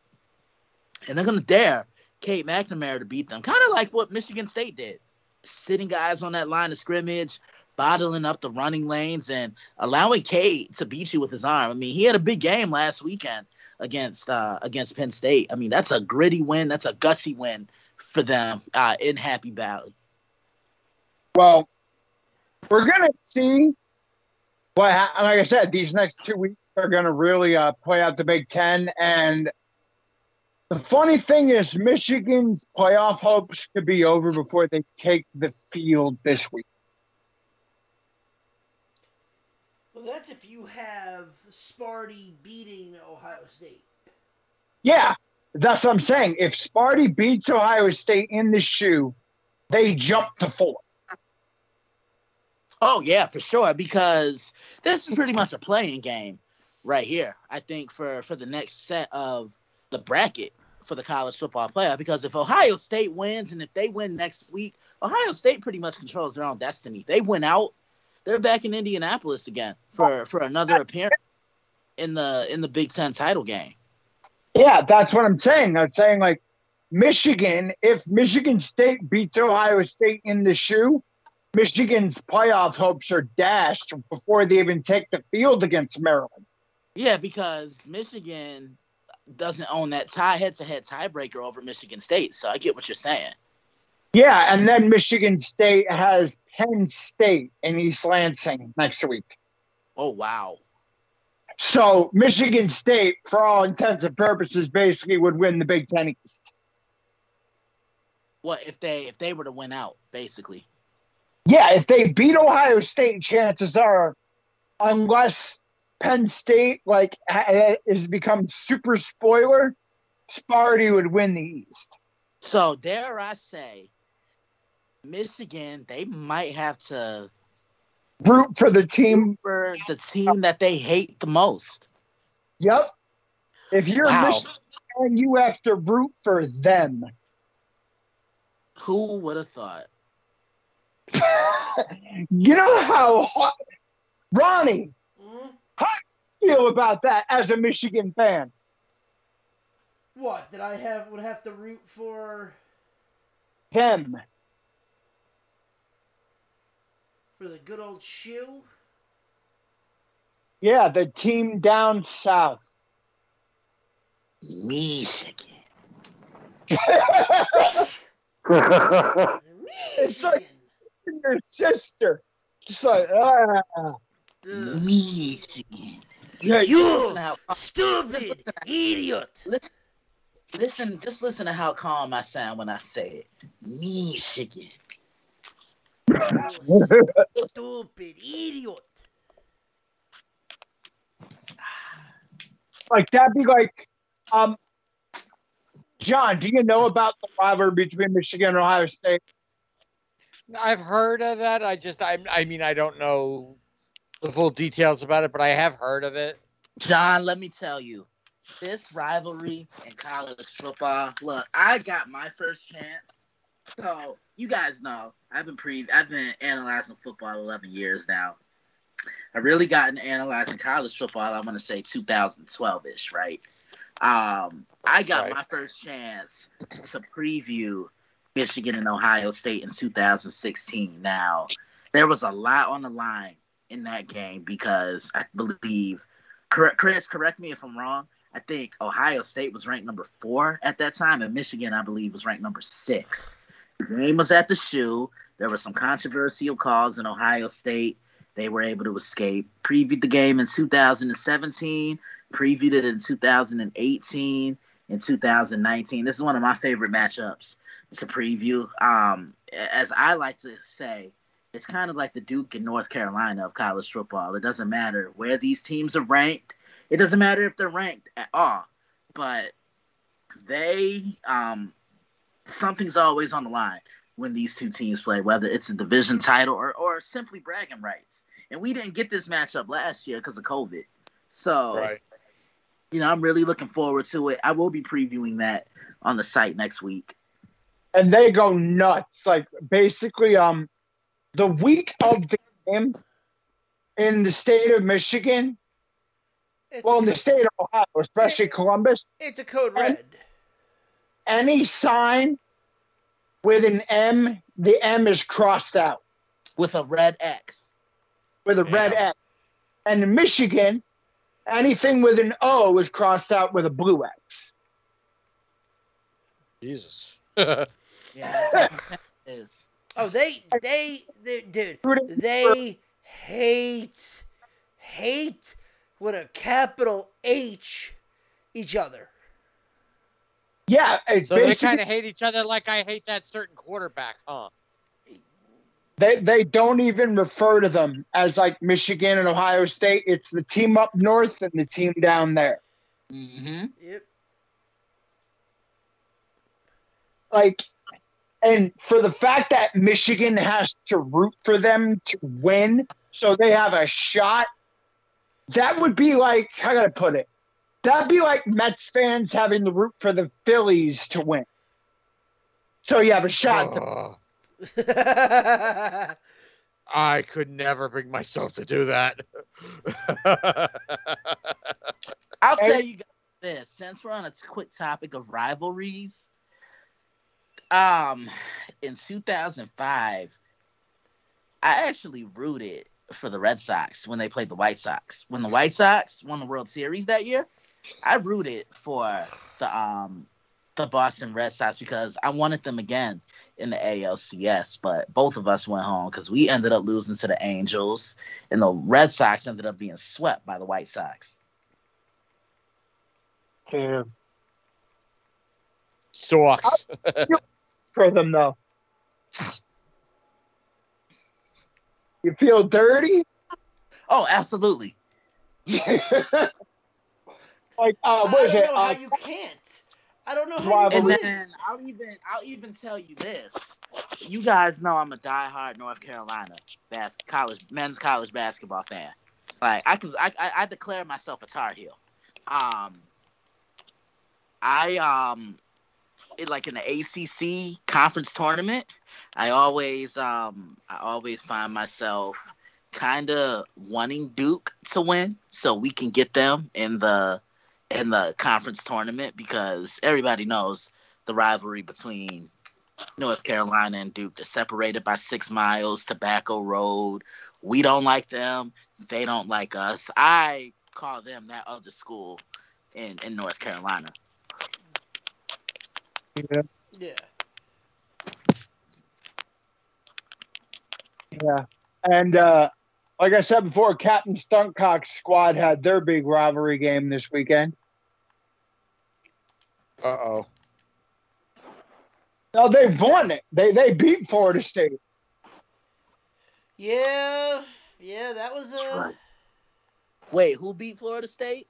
and they're going to dare Cade McNamara to beat them, kind of like what Michigan State did, sitting guys on that line of scrimmage, bottling up the running lanes, and allowing Cade to beat you with his arm. I mean, he had a big game last weekend against Penn State. I mean, that's a gritty win. That's a gutsy win for them in Happy Valley. Well, we're going to see like I said, these next 2 weeks are going to really play out the Big Ten. And The funny thing is, Michigan's playoff hopes could be over before they take the field this week. Well, that's if you have Sparty beating Ohio State. Yeah, that's what I'm saying. If Sparty beats Ohio State in the shoe, they jump to 4. Oh, yeah, for sure, because this is pretty much a playing game right here, I think, for the next set of the bracket for the college football playoff. Because if Ohio State wins and if they win next week, Ohio State pretty much controls their own destiny. If they win out, they're back in Indianapolis again for another appearance in the Big Ten title game. Yeah, that's what I'm saying. I'm saying, like, Michigan, if Michigan State beats Ohio State in the shoe, Michigan's playoff hopes are dashed before they even take the field against Maryland. Yeah, because Michigan doesn't own that head-to-head tiebreaker over Michigan State, so I get what you're saying. Yeah, and then Michigan State has Penn State in East Lansing next week. Oh, wow. So Michigan State, for all intents and purposes, basically would win the Big Ten East. What if they were to win out, basically? Yeah, if they beat Ohio State, chances are, unless Penn State has become super spoiler, Sparty would win the East. So dare I say, Michigan, they might have to root for the team that they hate the most. Yep. If you're Michigan, you have to root for them. Who would have thought? You know how hot, Ronnie, how do you feel about that as a Michigan fan? What, that I would have to root for them? For the good old shoe? Yeah, the team down south. Michigan. It's like your sister. Just like, Michigan. You stupid idiot. Listen, just listen to how calm I sound when I say it. Michigan. Stupid idiot. Like, that'd be like, John, do you know about the rivalry between Michigan and Ohio State? I've heard of that. I mean, I don't know the full details about it, but I have heard of it. John, let me tell you, this rivalry in college football. Look, I got my first chance. So you guys know I've been analyzing football 11 years now. I really got into analyzing college football. I want to say 2012-ish, right? I got my first chance to preview Michigan and Ohio State in 2016. Now, there was a lot on the line in that game because I believe, Chris, correct me if I'm wrong, I think Ohio State was ranked number 4 at that time, and Michigan, I believe, was ranked number 6. The game was at the shoe. There were some controversial calls in Ohio State. They were able to escape. Previewed the game in 2017, previewed it in 2018, in 2019. This is one of my favorite matchups to preview. As I like to say, it's kind of like the Duke and North Carolina of college football. It doesn't matter where these teams are ranked. It doesn't matter if they're ranked at all. But something's always on the line when these two teams play, whether it's a division title or simply bragging rights. And we didn't get this matchup last year because of COVID. So, I'm really looking forward to it. I will be previewing that on the site next week. And they go nuts. Like, basically, the week of the game in the state of Michigan, in the state of Ohio, especially Columbus. It's a code red. Any sign with an M, the M is crossed out. With a red X. With a red X. And in Michigan, anything with an O is crossed out with a blue X. Jesus. Yeah, that's how it is. Oh, they hate with a capital H each other. Yeah, So they kind of hate each other like I hate that certain quarterback, huh? They don't even refer to them as like Michigan and Ohio State. It's the team up north and the team down there. Mm-hmm. Yep. Like, and for the fact that Michigan has to root for them to win so they have a shot, that would be like, how can I put it? That'd be like Mets fans having to root for the Phillies to win. So you have a shot to I could never bring myself to do that. I'll tell you guys this, since we're on a quick topic of rivalries. In 2005, I actually rooted for the Red Sox when they played the White Sox. When the White Sox won the World Series that year, I rooted for the Boston Red Sox because I wanted them again in the ALCS, but both of us went home because we ended up losing to the Angels, and the Red Sox ended up being swept by the White Sox. Yeah. Sucks. For them, though. You feel dirty? Oh, absolutely. Like, what is it? I don't know how you can't. I don't know how you And can't. then I'll even tell you this. You guys know I'm a diehard North Carolina men's college basketball fan. Like I declare myself a Tar Heel. Like in the ACC conference tournament, I always find myself kind of wanting Duke to win so we can get them in the conference tournament because everybody knows the rivalry between North Carolina and Duke. They're separated by 6 miles, Tobacco Road. We don't like them. They don't like us. I call them that other school in North Carolina. Yeah. Yeah. And like I said before, Captain Stuntcock's squad had their big rivalry game this weekend. Uh-oh. No, they won it. They beat Florida State. Yeah, that was Right. Wait, who beat Florida State?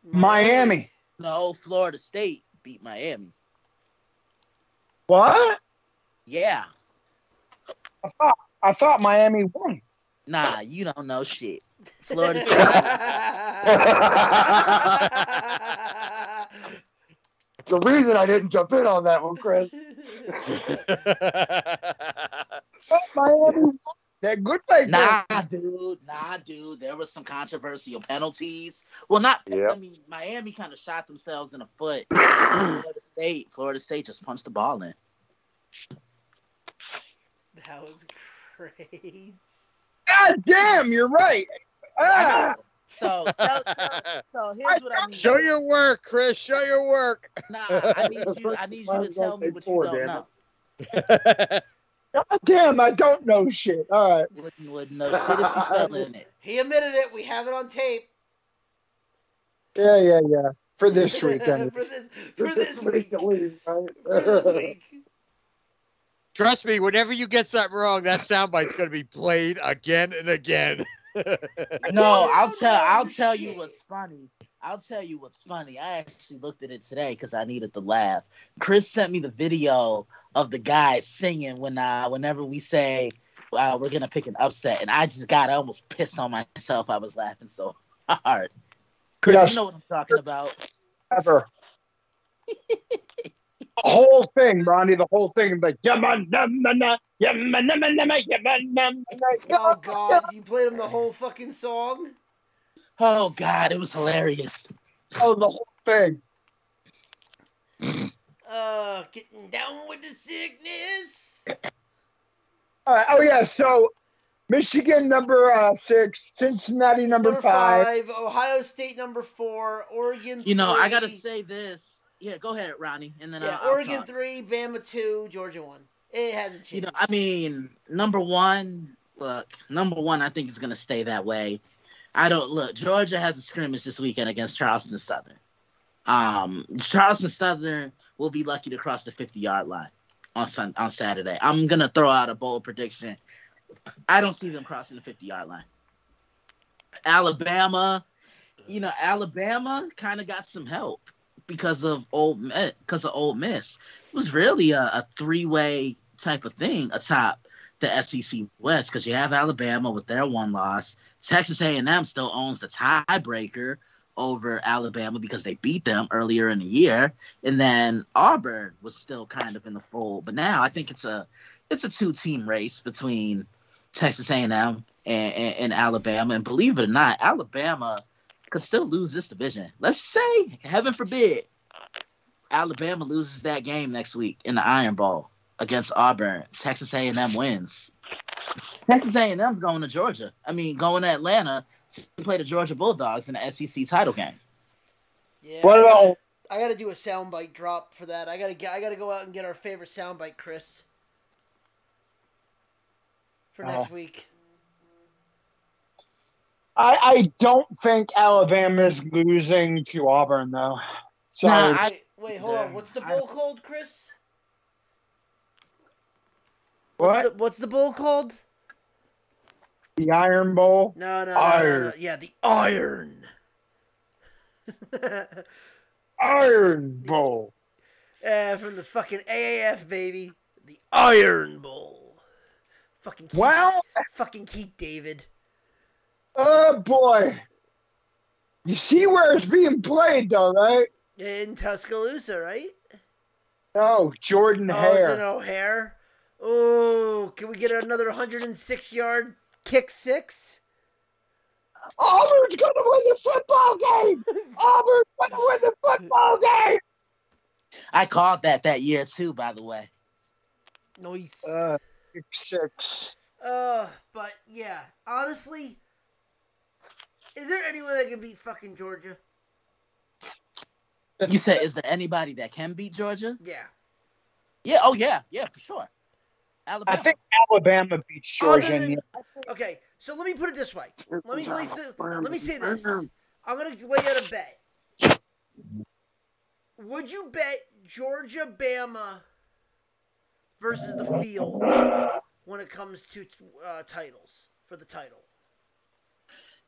Miami. No, Florida State beat Miami. What? Yeah. I thought Miami won. Nah, you don't know shit. Florida State. The reason I didn't jump in on that one, Chris. Miami won. They're good like Nah, dude. There was some controversial penalties. Well, not. Yep. I mean, Miami kind of shot themselves in the foot. Florida State just punched the ball in. That was great. God damn, you're right. So here's what I mean. Show your work, Chris. Show your work. Nah, I need you to tell me what you don't know. God damn, I don't know shit. All right. Wouldn't know shit if you fell in it. He admitted it. We have it on tape. Yeah. For this weekend. for this week. For this week. Trust me, whenever you get something wrong, that soundbite's going to be played again and again. No, I'll tell you what's funny. I actually looked at it today because I needed to laugh. Chris sent me the video of the guys singing whenever we say we're gonna pick an upset, and I almost pissed on myself. I was laughing so hard. Chris, Yes. you know what I'm talking about. Ever. The whole thing, Ronnie, the whole thing. Like, Oh, God. You played him the whole fucking song? Oh, God, it was hilarious. Oh, the whole thing. Getting down with the sickness. All right. Oh, yeah. So, Michigan number 6, Cincinnati number 5. Ohio State number 4, Oregon 3. You know, I got to say this. Yeah, go ahead, Ronnie. And then I'll Oregon talk. 3, Bama 2, Georgia 1. It hasn't changed. You know, I mean, number one, I think is going to stay that way. Georgia has a scrimmage this weekend against Charleston Southern. Charleston Southern will be lucky to cross the 50-yard line on Saturday. I'm gonna throw out a bold prediction. I don't see them crossing the 50-yard line. Alabama kind of got some help because of Ole Miss. It was really a three-way type of thing atop the SEC West because you have Alabama with their one loss. Texas A&M still owns the tiebreaker over Alabama because they beat them earlier in the year, and then Auburn was still kind of in the fold. But now I think it's a two-team race between Texas A&M and Alabama, and believe it or not, Alabama could still lose this division. Let's say, heaven forbid, Alabama loses that game next week in the Iron Bowl against Auburn. Texas A&M wins. Texas A&M going to Atlanta to play the Georgia Bulldogs in the SEC title game. Yeah, What about? I gotta do a soundbite drop for that. I gotta go out and get our favorite soundbite, Chris, for next week. I don't think Alabama's losing to Auburn though. So Wait, hold on. What's the bowl called, Chris? what? What's the bowl called? The Iron Bowl? No. Yeah, the Iron. Iron Bowl. From the fucking AAF, baby. The Iron Bowl. Fucking Keith David. Oh boy. You see where it's being played though, right? In Tuscaloosa, right? No, Jordan Hare. It's in O'Hare. Oh, can we get another 106-yard kick six? Auburn's gonna win the football game. Auburn's gonna win the football game. I called that year too, by the way. Nice. Kick six. But yeah, honestly, is there anyone that can beat fucking Georgia? You said, is there anybody that can beat Georgia? Yeah. Yeah. Oh yeah. Yeah, for sure. Alabama. I think Alabama beats Georgia. Okay, so let me put it this way. Let me say this. I'm gonna lay out a bet. Would you bet Georgia Bama versus the field when it comes to titles for the title?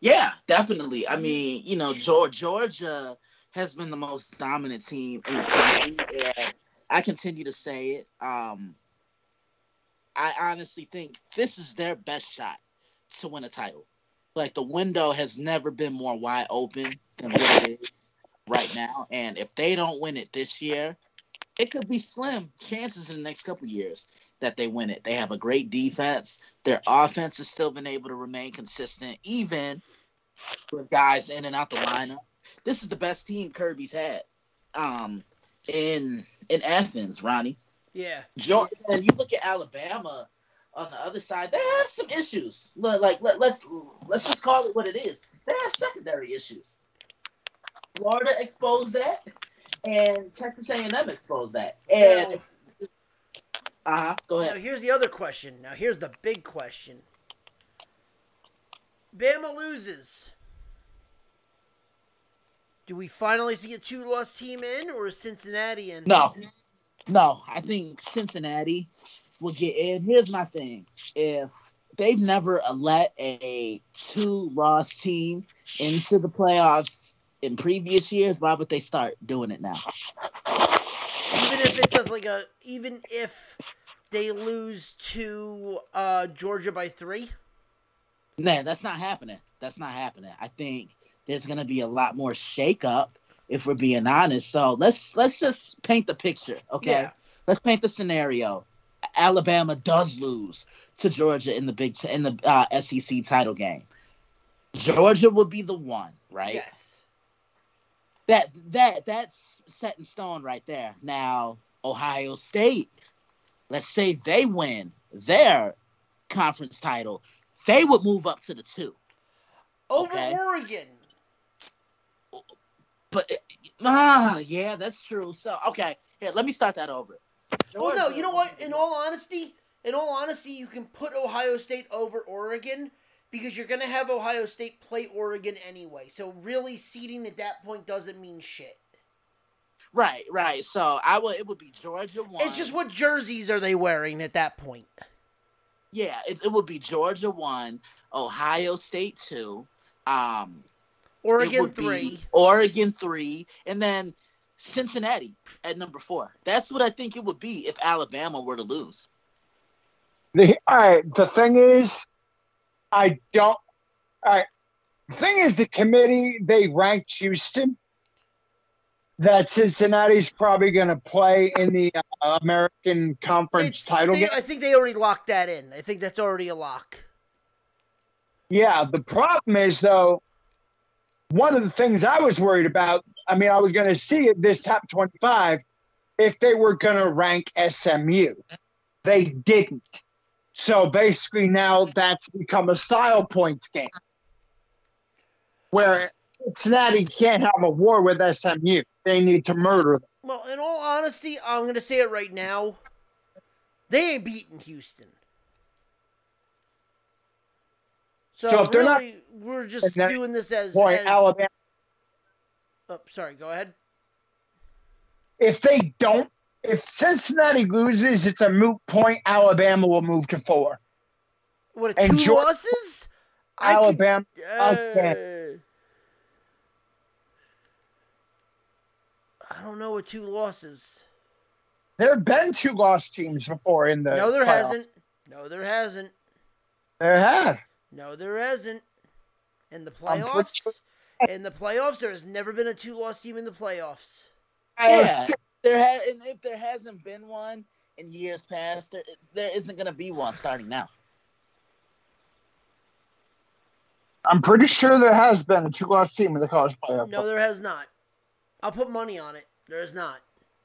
Yeah, definitely. I mean, Georgia has been the most dominant team in the country, and I continue to say it. I honestly think this is their best shot to win a title. Like, the window has never been more wide open than what it is right now. And if they don't win it this year, it could be slim chances in the next couple of years that they win it. They have a great defense. Their offense has still been able to remain consistent, even with guys in and out the lineup. This is the best team Kirby's had in Athens, Ronnie. Yeah. And you look at Alabama on the other side, they have some issues. Let's just call it what it is. They have secondary issues. Florida exposed that, and Texas A&M exposed that. And go ahead. Now here's the other question. Now here's the big question. Bama loses. Do we finally see a 2-loss team in, or is Cincinnati in? No, I think Cincinnati will get in. Here's my thing. If they've never let a 2-loss team into the playoffs in previous years, why would they start doing it now? Even if they lose to Georgia by 3? Nah, that's not happening. I think there's gonna be a lot more shakeup, if we're being honest. So let's just paint the picture, okay? Yeah. Let's paint the scenario. Alabama does lose to Georgia in the SEC title game. Georgia would be the one, right? Yes. That's set in stone right there. Now, Ohio State, let's say they win their conference title, they would move up to the 2. Over Oregon. But yeah, that's true. So okay, here, let me start that over. Georgia, no, you know what? In all honesty, you can put Ohio State over Oregon because you're gonna have Ohio State play Oregon anyway. So really, seeding at that point doesn't mean shit. Right. So it would be Georgia 1. It's just what jerseys are they wearing at that point? Yeah, it would be Georgia 1, Ohio State 2, Oregon 3. Oregon 3, and then Cincinnati at number 4. That's what I think it would be if Alabama were to lose. All right, the thing is, the thing is, the committee, they ranked Houston. That Cincinnati's probably going to play in the American Conference title game. I think they already locked that in. I think that's already a lock. Yeah, the problem is, though, one of the things I was worried about, I was going to see it this top 25 if they were going to rank SMU. They didn't. So basically now that's become a style points game where Cincinnati can't have a war with SMU. They need to murder them. Well, in all honesty, I'm going to say it right now. They ain't beating Houston. So if they're really, not, we're just doing this as Alabama. Oh, sorry, go ahead. If Cincinnati loses, it's a moot point. Alabama will move to 4. What, 2 losses? Alabama. I don't know what 2 losses. There have been 2 lost teams before in the No, there playoffs. hasn't. No, there hasn't. There have. No, there hasn't. In the playoffs, there has never been a 2-loss team in the playoffs. Yeah, and if there hasn't been one in years past, there isn't going to be one starting now. I'm pretty sure there has been a 2-loss team in the college playoff. No, there has not. I'll put money on it. There is not.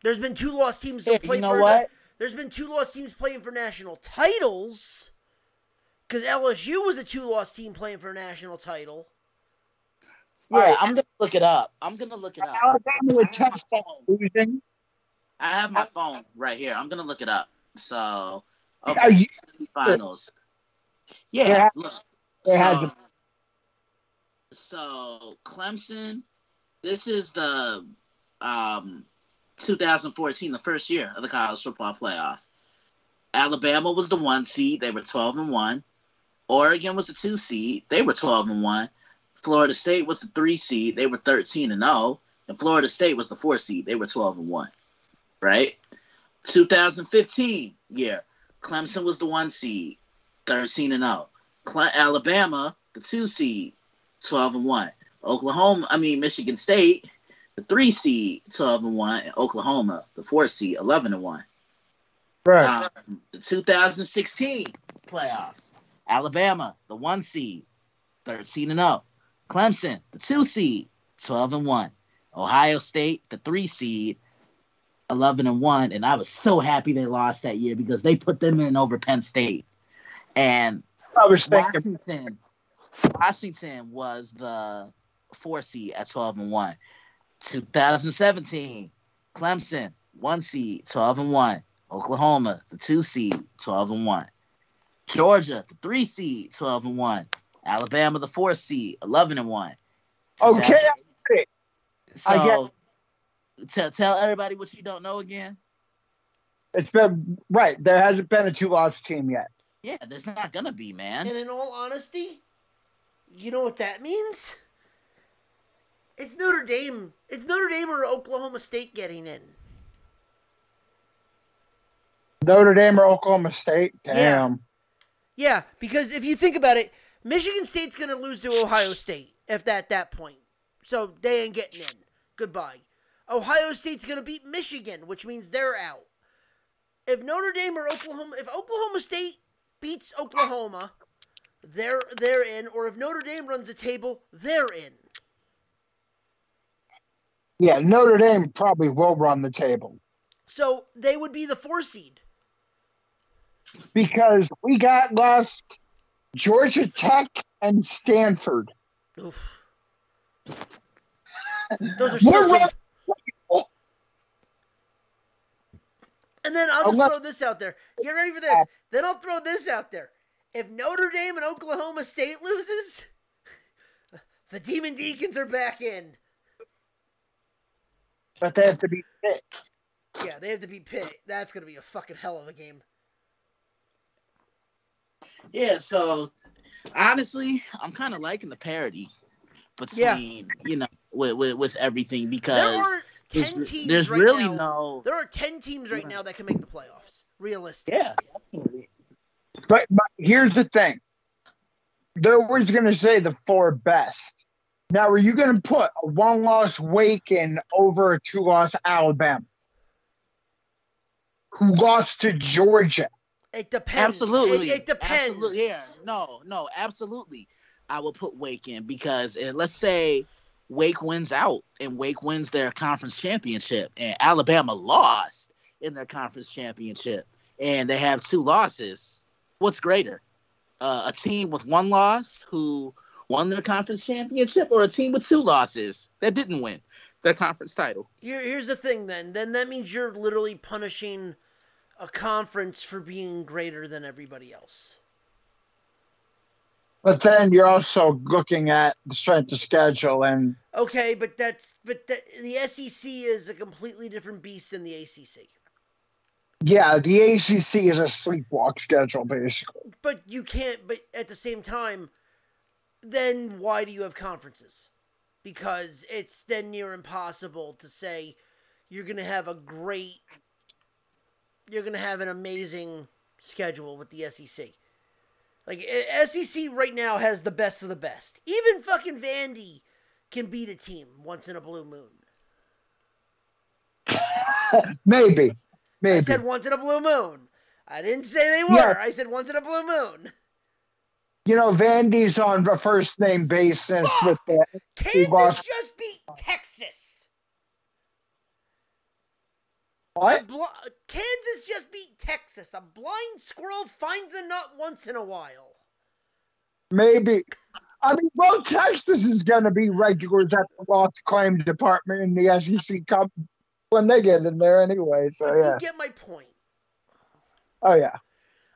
There's been 2-loss teams There's been 2-loss teams playing for national titles. Because LSU was a 2-loss team playing for a national title. Yeah, I'm gonna look it up. Alabama with touchdown losing. I have my phone right here. I'm gonna look it up. So, okay, finals. Yeah, look. So Clemson. This is the 2014, the first year of the college football playoff. Alabama was the 1 seed. They were 12-1. Oregon was the 2 seed. They were 12-1. Florida State was the 3 seed. They were 13-0. And Florida State was the 4 seed. They were 12-1. Right? 2015 year. Clemson was the 1 seed. 13-0. Alabama, the 2 seed. 12-1. Michigan State, the 3 seed, 12-1, and Oklahoma, the 4 seed, 11-1. Right. The 2016 playoffs, Alabama, the 1 seed, 13-0. Clemson, the 2 seed, 12-1. Ohio State, the 3 seed, 11-1. And I was so happy they lost that year because they put them in over Penn State. And Washington was the 4 seed at 12-1. 2017, Clemson, 1 seed, 12-1. Oklahoma, the 2 seed, 12-1. Georgia, the 3 seed, 12-1. Alabama, the 4 seed, 11-1. Okay. So, tell everybody what you don't know again. It's been right. There hasn't been a 2-loss team yet. Yeah, there's not gonna be, man. And in all honesty, you know what that means? It's Notre Dame. It's Notre Dame or Oklahoma State getting in. Notre Dame or Oklahoma State? Damn. Yeah, because if you think about it, Michigan State's going to lose to Ohio State at that point. So they ain't getting in. Goodbye. Ohio State's going to beat Michigan, which means they're out. If Notre Dame or if Oklahoma State beats Oklahoma, they're in. Or if Notre Dame runs the table, they're in. Yeah, Notre Dame probably will run the table. So they would be the 4 seed. Because we got lost Georgia Tech and Stanford. Oof. Those are so And then I'll just throw this out there. Get ready for this. Then I'll throw this out there. If Notre Dame and Oklahoma State loses, the Demon Deacons are back in. But they have to be Pitt. Yeah, they have to beat Pitt. That's going to be a fucking hell of a game. Yeah, so honestly, I'm kind of liking the parity between, with everything because there are 10 teams there's right really now. There are 10 teams right now that can make the playoffs. Realistically. Yeah, definitely. But here's the thing. They're always going to say the 4 best. Now, are you going to put a 1-loss Wake in over a 2-loss Alabama, who lost to Georgia? It depends. Absolutely. It depends. Absolutely. Yeah. No, absolutely. I will put Wake in because let's say Wake wins out and Wake wins their conference championship and Alabama lost in their conference championship and they have 2 losses. What's greater? A team with 1 loss who won their conference championship or a team with 2 losses that didn't win their conference title? Here's the thing then. Then that means you're literally punishing a conference for being greater than everybody else. But then you're also looking at the strength of schedule and... Okay, but the SEC is a completely different beast than the ACC. Yeah, the ACC is a sleepwalk schedule, basically. But you can't, but at the same time, then why do you have conferences? Because it's then near impossible to say you're going to have an amazing schedule with the SEC. Like, SEC right now has the best of the best. Even fucking Vandy can beat a team once in a blue moon. Maybe. I said once in a blue moon. I didn't say they were. Yeah. I said once in a blue moon. Vandy's on a first name basis with the Kansas just beat Texas. What? Kansas just beat Texas. A blind squirrel finds a nut once in a while. Maybe. I mean, well, Texas is going to be regulars at the loss claims department in the SEC Cup when they get in there anyway. So, yeah. You get my point. Oh, yeah.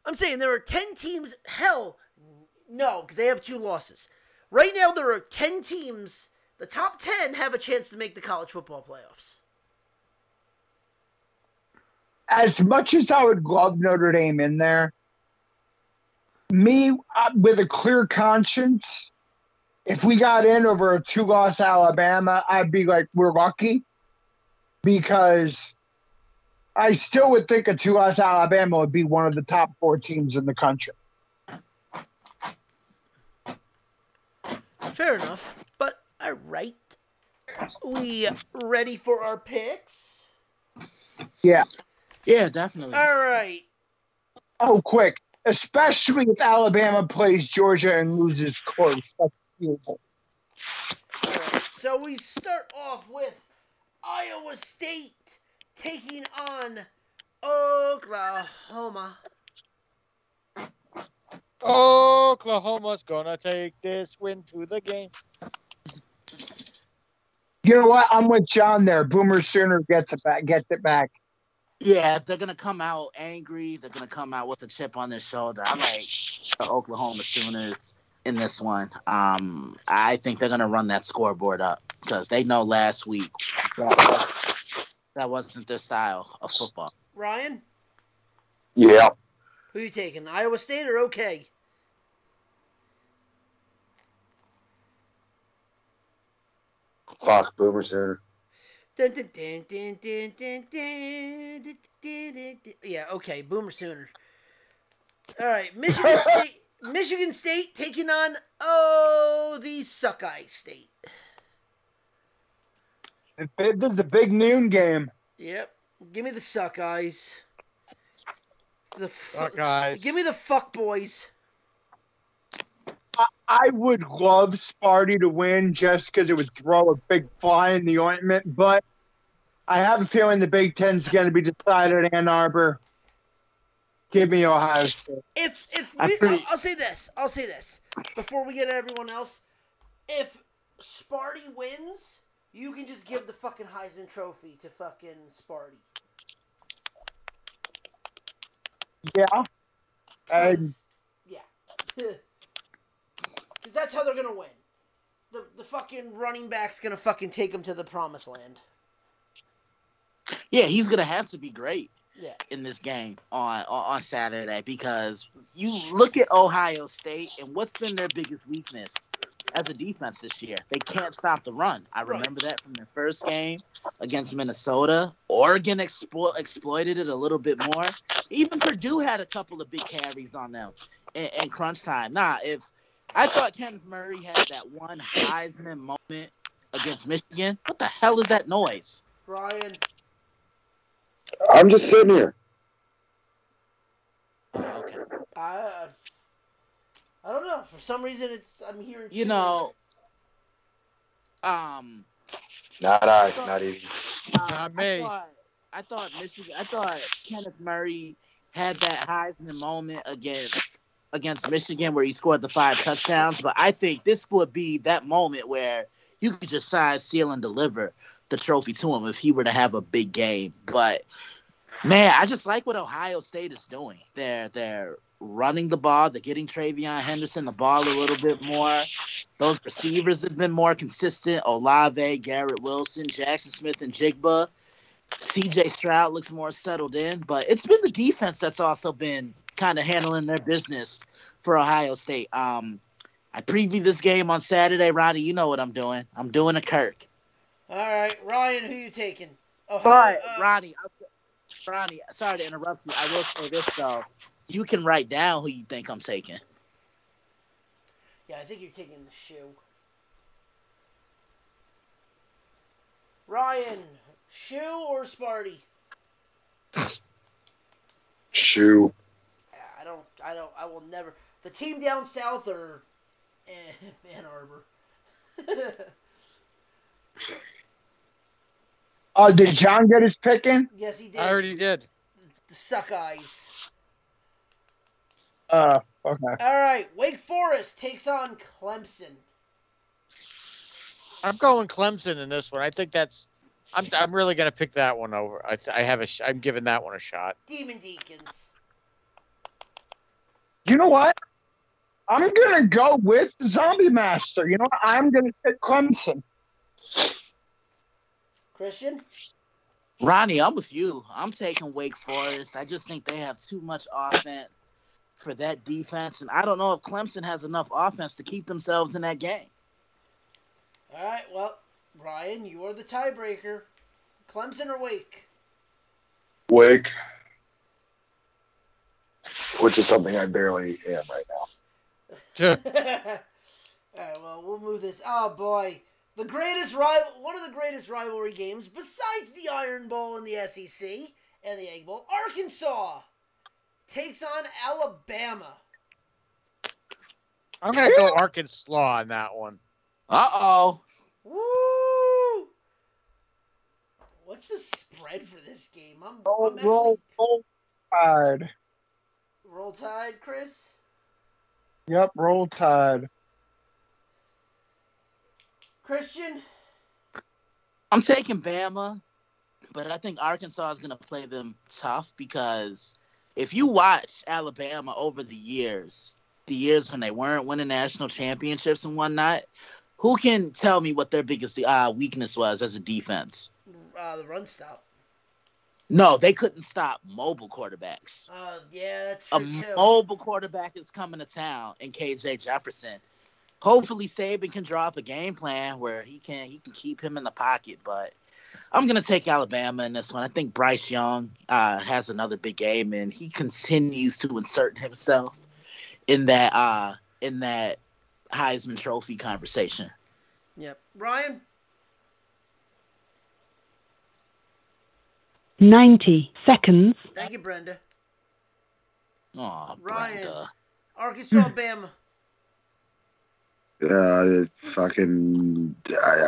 I'm saying there are 10 teams. Hell, no, because they have 2 losses. Right now, there are 10 teams. The top 10 have a chance to make the college football playoffs. As much as I would love Notre Dame in there, me, with a clear conscience, if we got in over a 2-loss Alabama, I'd be like, we're lucky. Because I still would think a 2-loss Alabama would be one of the top 4 teams in the country. Fair enough. But, all right. We ready for our picks? Yeah. Yeah, definitely. All right. Oh, quick. Especially if Alabama plays Georgia and loses close. That's beautiful. All right. So we start off with Iowa State taking on Oklahoma. Oklahoma's gonna take this win to the game. You know what? I'm with John there. Boomer Sooner gets it back. Yeah, they're going to come out angry. They're going to come out with a chip on their shoulder. I like the Oklahoma Sooners in this one. I think they're going to run that scoreboard up because they know last week that wasn't their style of football. Ryan? Yeah. Who are you taking, Iowa State or OK? Fuck, Boomer Sooner. Yeah, okay, Boomer Sooner. All right, Michigan State taking on the Suckeye State. This is a big noon game. Yep, give me the Suckeyes. Suckeyes. Give me the fuck boys. I would love Sparty to win just because it would throw a big fly in the ointment, but I have a feeling the Big Ten's going to be decided in Ann Arbor. Give me Ohio State. I'll say this before we get to everyone else. If Sparty wins, you can just give the fucking Heisman Trophy to fucking Sparty. Yeah. Yeah. Because that's how they're going to win. The fucking running back's going to fucking take them to the promised land. Yeah, he's gonna have to be great Yeah. in this game on Saturday, because you look at Ohio State and what's been their biggest weakness as a defense this year. They can't stop the run. I remember that from their first game against Minnesota. Oregon exploited it a little bit more. Even Purdue had a couple of big carries on them in crunch time. I thought Kenneth Murray had that one Heisman moment against Michigan. What the hell is that noise? Ryan. I'm just sitting here. Okay. I don't know. For some reason, I'm hearing. You know, Not even. Not me. I thought Kenneth Murray had that Heisman moment against Michigan where he scored the 5 touchdowns, but I think this would be that moment where you could just sign, seal, and deliver the trophy to him if he were to have a big game. But man, I just like what Ohio State is doing. They're running the ball. They're getting TreVeyon Henderson the ball a little bit more. Those receivers have been more consistent. Olave, Garrett Wilson, Jackson Smith, and Jigba. CJ Stroud looks more settled in, but it's been the defense that's also been kind of handling their business for Ohio State. I previewed this game on Saturday. Ronnie, you know what I'm doing. I'm doing a Kirk. All right, Ryan, who you taking? But Ronnie, sorry to interrupt you. I will say this though: you can write down who you think I'm taking. Yeah, I think you're taking the shoe. Ryan, shoe or Sparty? Shoe. I will never. The team down south or Ann Arbor. Did John get his pick in? Yes, he did. I already did. The Suck Eyes. Okay. All right, Wake Forest takes on Clemson. I'm going Clemson in this one. I think that's. I'm really gonna pick that one over. I'm giving that one a shot. Demon Deacons. You know what? I'm gonna go with Zombie Master. You know what? I'm gonna pick Clemson. Christian? Ronnie, I'm with you. I'm taking Wake Forest. I just think they have too much offense for that defense, and I don't know if Clemson has enough offense to keep themselves in that game. All right, well, Ryan, you are the tiebreaker. Clemson or Wake? Wake. Which is something I barely am right now. All right, well, we'll move this. Oh, boy. One of the greatest rivalry games besides the Iron Bowl and the SEC and the Egg Bowl, Arkansas takes on Alabama. I'm going to go Arkansas on that one. Uh-oh. Woo! What's the spread for this game? Roll Tide. Roll Tide, Chris? Yep, Roll Tide. Christian? I'm taking Bama, but I think Arkansas is going to play them tough because if you watch Alabama over the years when they weren't winning national championships and whatnot, who can tell me what their biggest weakness was as a defense? The run stop. No, they couldn't stop mobile quarterbacks. Yeah, that's true too. A mobile quarterback is coming to town in KJ Jefferson. Hopefully Saban can draw up a game plan where he can keep him in the pocket, but I'm going to take Alabama in this one. I think Bryce Young has another big game, and he continues to insert himself in that Heisman Trophy conversation. Yep. Ryan? 90 seconds. Thank you, Brenda. Oh, Ryan. Brenda. Arkansas, Bama. I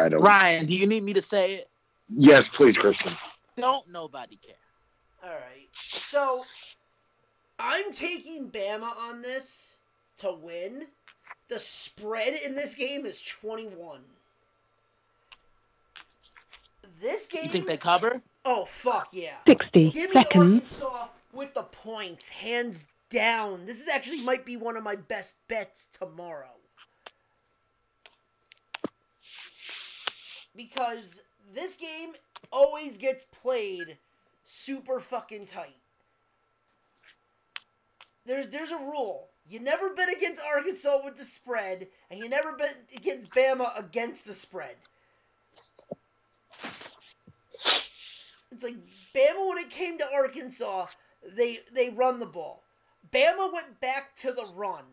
don't. Ryan, do you need me to say it? Yes, please, Christian. Don't nobody care. All right. So, I'm taking Bama on this to win. The spread in this game is 21. This game... You think they cover? Oh, fuck yeah. 60 Give me seconds. Arkansas with the points, hands down. This might be one of my best bets tomorrow. Because this game always gets played super fucking tight. There's a rule. You never bet against Arkansas with the spread, and you never bet against Bama against the spread. It's like Bama, when it came to Arkansas, they run the ball. Bama went back to the run.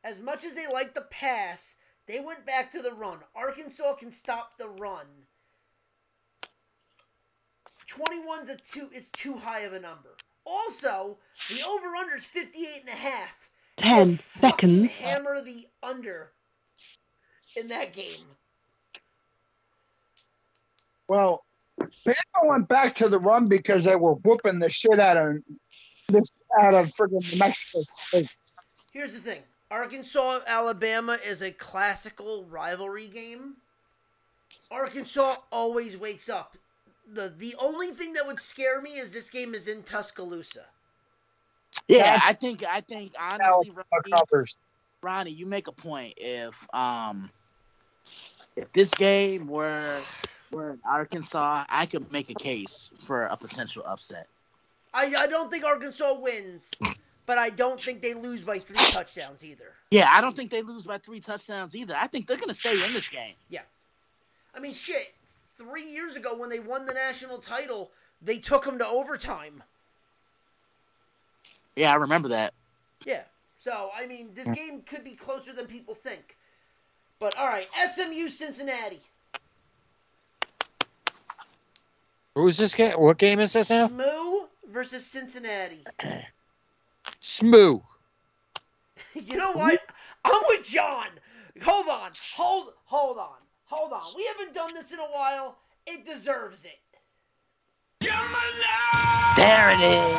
As much as they like the pass, they went back to the run. Arkansas can stop the run. 21's is too high of a number. Also, the over-under is 58.5. 10 seconds. Hammer the under in that game. Well, Bama went back to the run because they were whooping the shit out of friggin' New Mexico State. Here's the thing. Arkansas, Alabama is a classical rivalry game. Arkansas always wakes up. The only thing that would scare me is this game is in Tuscaloosa. Yeah, I think honestly, Ronnie, you make a point. If this game were in Arkansas, I could make a case for a potential upset. I don't think Arkansas wins, but I don't think they lose by 3 touchdowns either. Yeah, I don't think they lose by 3 touchdowns either. I think they're going to stay in this game. Yeah. I mean, shit. 3 years ago when they won the national title, they took them to overtime. Yeah, I remember that. Yeah. So, I mean, this game could be closer than people think. But, all right, SMU Cincinnati. Who's this game? What game is this now? SMU versus Cincinnati. SMU. You know what? I'm with John. Hold on. Hold on. We haven't done this in a while. It deserves it. There it is.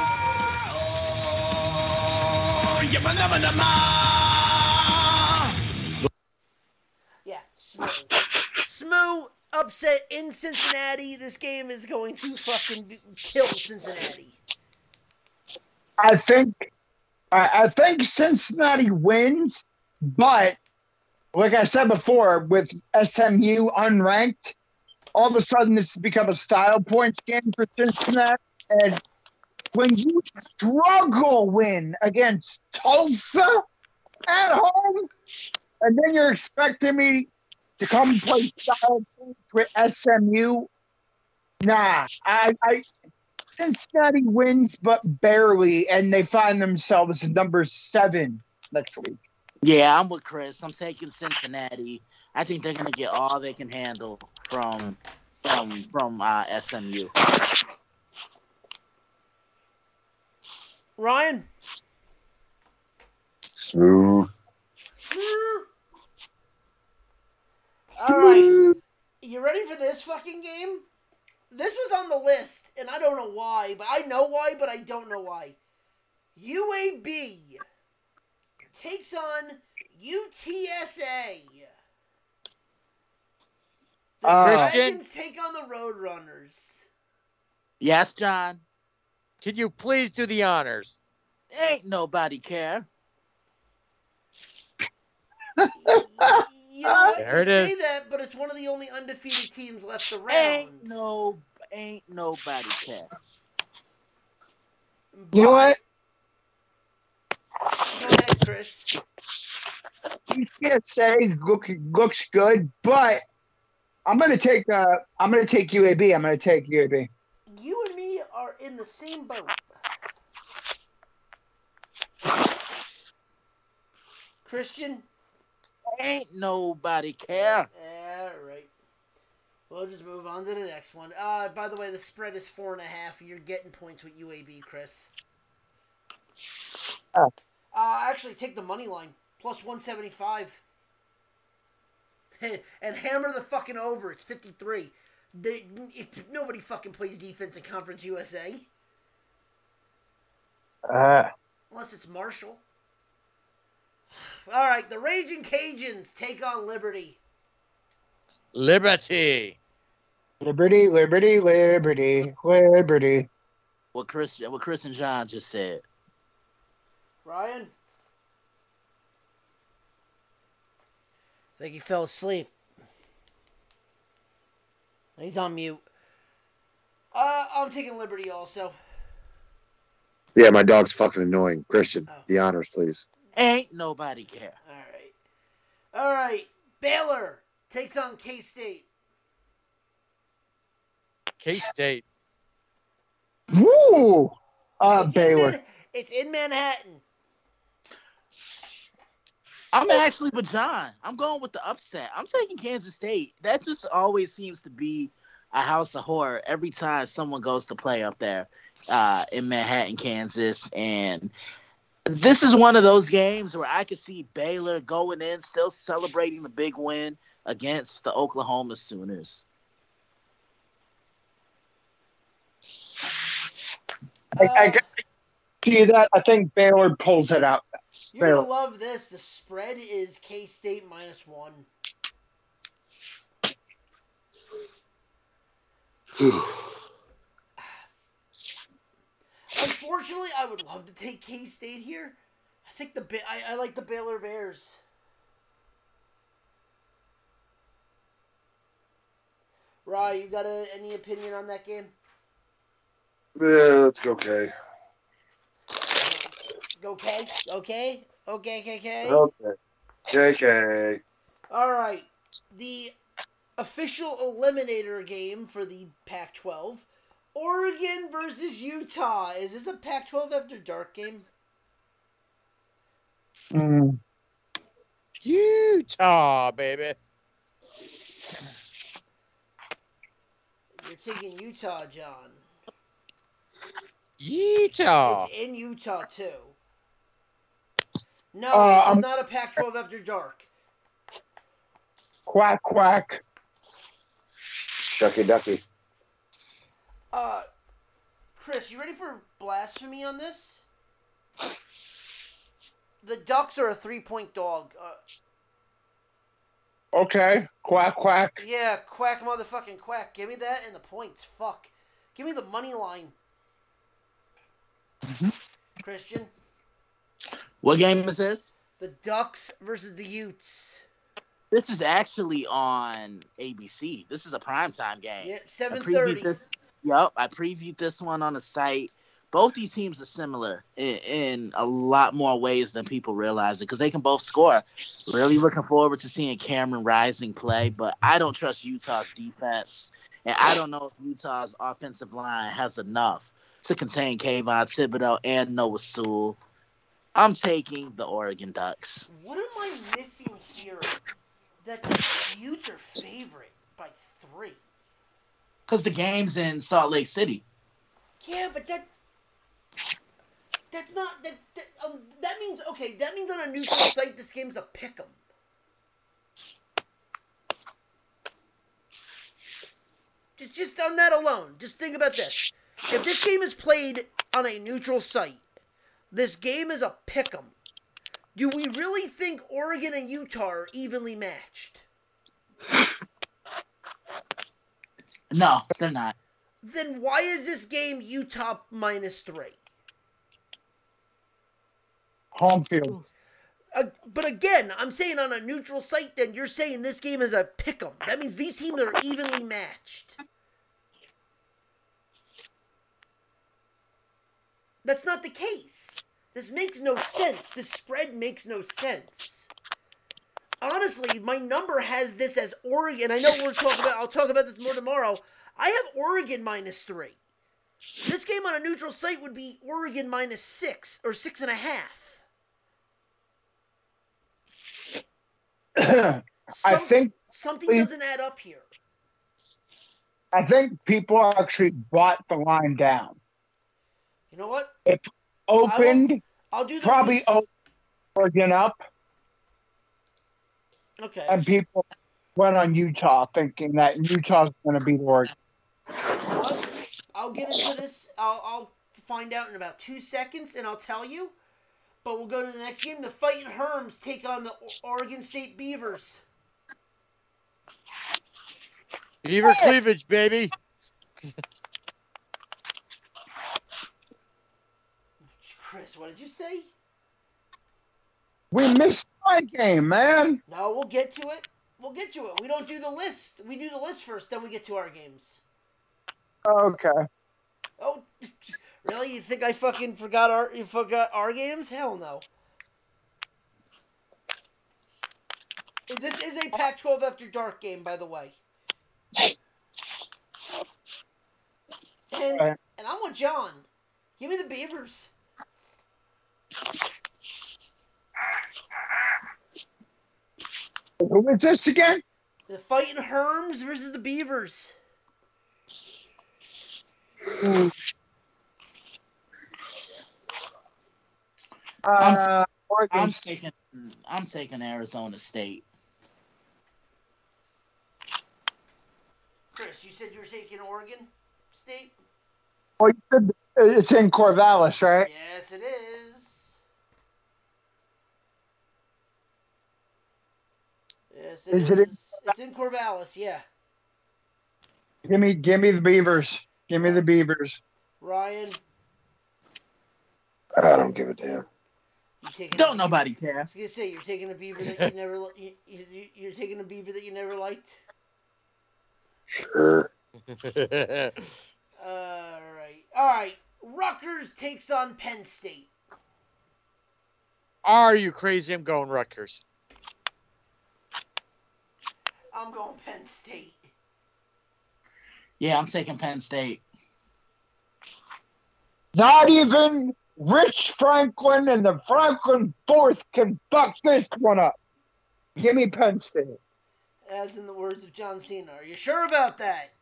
Yeah, SMU upset in Cincinnati. This game is going to fucking kill Cincinnati. I think Cincinnati wins, but like I said before, with SMU unranked, all of a sudden this has become a style points game for Cincinnati. And when you struggle win against Tulsa at home, and then you're expecting me to come play style points with SMU, nah. Cincinnati wins, but barely, and they find themselves at number 7 next week. Yeah, I'm with Chris. I'm taking Cincinnati. I think they're going to get all they can handle from SMU. Ryan? Smooth. All right. You ready for this fucking game? This was on the list, and I don't know why, but I know why, but I don't know why. UAB takes on UTSA. The Dragons take on the Roadrunners. Yes, John. Can you please do the honors? Ain't nobody care. You know what? There it say is. that, but it's one of the only undefeated teams left around. Ain't nobody care. You know what? Go ahead, Chris. UTSA looks good, but I'm gonna take UAB. I'm gonna take UAB. You and me are in the same boat. Christian? Ain't nobody care. All right. We'll just move on to the next one. By the way, the spread is 4.5. You're getting points with UAB, Chris. Actually, take the money line. Plus 175. And hammer the fucking over. It's 53. Nobody fucking plays defense in Conference USA. Unless it's Marshall. All right, the Raging Cajuns take on Liberty. Liberty. Liberty. What Chris and John just said. Ryan? I think he fell asleep. He's on mute. I'm taking Liberty also. Yeah, my dog's fucking annoying. Christian, the honors, please. Ain't nobody care. All right. Baylor takes on K-State. K-State. Woo! Baylor. It's in Manhattan. I'm actually with John. I'm going with the upset. I'm taking Kansas State. That just always seems to be a house of horror every time someone goes to play up there in Manhattan, Kansas. And this is one of those games where I could see Baylor going in, still celebrating the big win against the Oklahoma Sooners. I can see that. I think Baylor pulls it out. You're going to love this. The spread is K-State -1. Unfortunately, I would love to take K-State here. I think I like the Baylor Bears. Rye, you got any opinion on that game? Yeah, let's go K. Okay. KK. All right. The official eliminator game for the Pac-12. Oregon versus Utah. Is this a Pac-12 After Dark game? Utah, baby. You're taking Utah, John. Utah. It's in Utah, too. No, it's not a Pac-12 After Dark. Quack, quack. Ducky, ducky. Chris, you ready for blasphemy on this? The Ducks are a 3-point dog. Okay. Quack, quack. Yeah, quack, motherfucking quack. Give me that and the points. Fuck. Give me the money line. Christian? What game is this? The Ducks versus the Utes. This is actually on ABC. This is a primetime game. Yeah, 7:30. Yep, I previewed this one on the site. Both these teams are similar in a lot more ways than people realize it because they can both score. Really looking forward to seeing Cameron Rising play, but I don't trust Utah's defense, and I don't know if Utah's offensive line has enough to contain Kayvon Thibodeau and Noah Sewell. I'm taking the Oregon Ducks. What am I missing here that the Utes are favorite by 3? Because the game's in Salt Lake City. Yeah, but that's not that means on a neutral site this game's a pick'em. Just on that alone, just think about this. If this game is played on a neutral site, this game is a pick'em. Do we really think Oregon and Utah are evenly matched? No, they're not. Then why is this game Utah -3? Home field. But again, I'm saying on a neutral site, then you're saying this game is a pick'em. That means these teams are evenly matched. That's not the case. This makes no sense. This spread makes no sense. Honestly, my number has this as Oregon. I know I'll talk about this more tomorrow. I have Oregon -3. This game on a neutral site would be Oregon -6 or 6.5. I think something doesn't add up here. I think people actually brought the line down. You know what? It opened. I'll do the probably Oregon up. Okay. And people went on Utah thinking that Utah's going to beat Oregon. I'll get into this. I'll find out in about 2 seconds, and I'll tell you. But we'll go to the next game. The Fighting Herms take on the Oregon State Beavers. Beaver cleavage, baby. Chris, what did you say? We missed my game, man. No, we'll get to it. We don't do the list. We do the list first, then we get to our games. Okay. Oh, really? You think I fucking forgot our games? Hell no. This is a Pac-12 After Dark game, by the way. And I'm with John. Give me the Beavers. Who is this again? The Fighting Herms versus the Beavers. I'm taking Arizona State. Chris, you said you were taking Oregon State? Well, you said it's in Corvallis, right? Yes, it is. Yes, it is. It's in Corvallis, yeah. Give me the Beavers. Give me the Beavers. Ryan? I don't give a damn. Don't nobody care. I was gonna say you're taking a beaver that you never you're taking a beaver that you never liked. Sure. All right. Rutgers takes on Penn State. Are you crazy? I'm going Rutgers. I'm going Penn State. Yeah, I'm taking Penn State. Not even Rich Franklin and the Franklin Fourth can fuck this one up. Give me Penn State. As in the words of John Cena. Are you sure about that?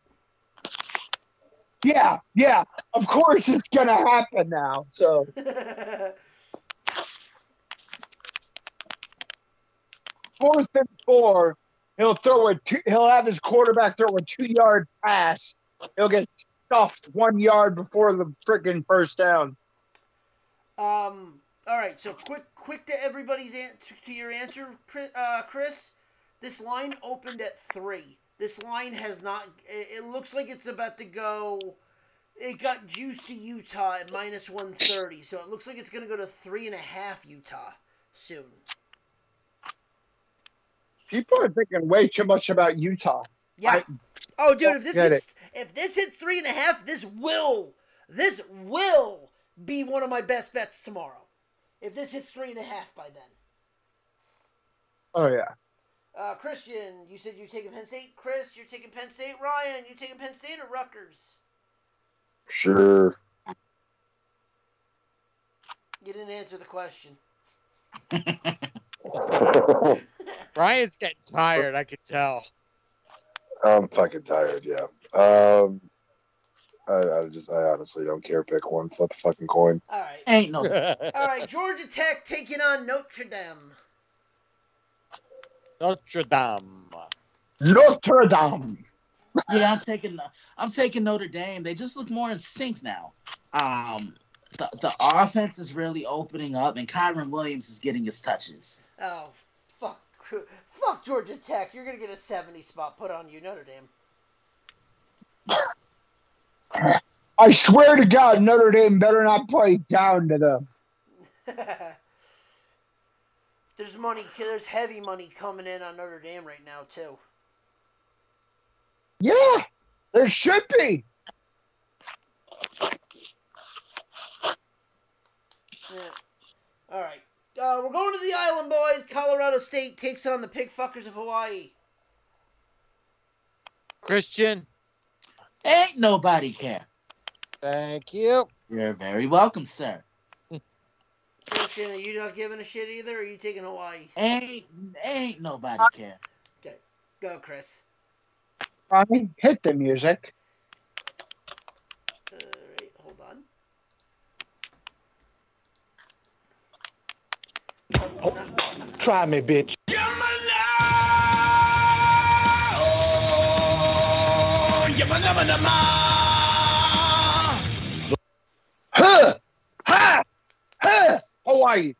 Yeah. Of course it's gonna happen now. So 4th and 4. He'll have his quarterback throw a 2-yard pass. He'll get stuffed 1 yard before the freaking first down. All right. So quick to everybody's to your answer, Chris. This line opened at 3. This line has not. It looks like it's about to go. It got juiced to Utah at -130, so it looks like it's going to go to 3.5 Utah soon. People are thinking way too much about Utah. Yeah. Dude, if this hits 3.5, this will be one of my best bets tomorrow. If this hits 3.5 by then. Oh yeah. Christian, you said you're taking Penn State. Chris, you're taking Penn State. Ryan, you taking Penn State or Rutgers? Sure. You didn't answer the question. Ryan's getting tired, I can tell. I'm fucking tired, yeah. I honestly don't care. Pick one, flip a fucking coin. All right. Ain't no. All right, Georgia Tech taking on Notre Dame. Notre Dame. Yeah, I'm taking Notre Dame. They just look more in sync now. The offense is really opening up, and Kyron Williams is getting his touches. Oh, fuck Georgia Tech. You're gonna get a 70 spot put on you, Notre Dame. I swear to God, Notre Dame better not play down to them. There's heavy money coming in on Notre Dame right now too. Yeah, there should be. Yeah. All right. We're going to the island, boys. Colorado State takes on the pigfuckers of Hawaii. Christian. Ain't nobody care. Thank you. You're very welcome, sir. Christian, are you not giving a shit either, or are you taking Hawaii? Ain't nobody care. Okay. Go, Chris. Ronnie, hit the music. All right, hold on. Try me, bitch. Hawaii.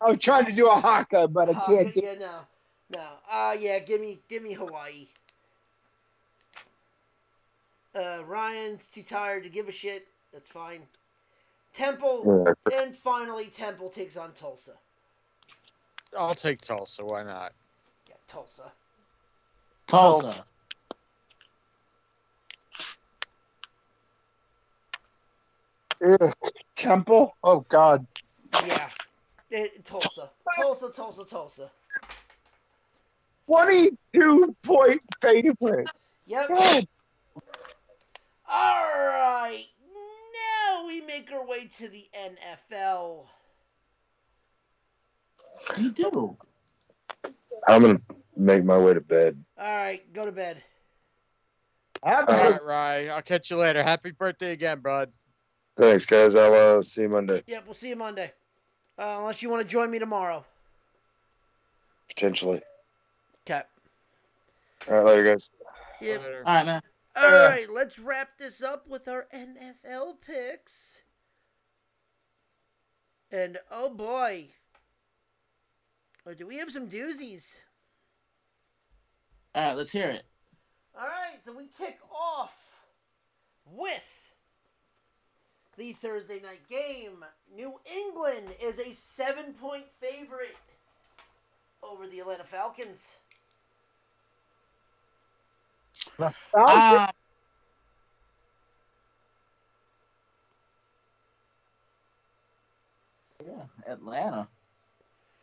I was trying to do a haka, but I can't do it. No. Give me Hawaii. Ryan's too tired to give a shit. That's fine. Temple, and finally Temple takes on Tulsa. I'll take Tulsa. Why not? Yeah, Tulsa. Ugh. Temple? Oh, God. Yeah. Tulsa. Tulsa. 22-point favorite. Yep. God. All right. Now we make our way to the NFL. You do. I'm going to make my way to bed. All right. Go to bed. All right, Rye. I'll catch you later. Happy birthday again, bud. Thanks, guys. I'll see you Monday. Yep, we'll see you Monday. Unless you want to join me tomorrow. Potentially. Okay. All right, later, guys. Yep. All right, man. All right, let's wrap this up with our NFL picks. And oh boy, do we have some doozies? All right, let's hear it. All right, so we kick off with the Thursday night game. New England is a 7-point favorite over the Atlanta Falcons. The Yeah, Atlanta.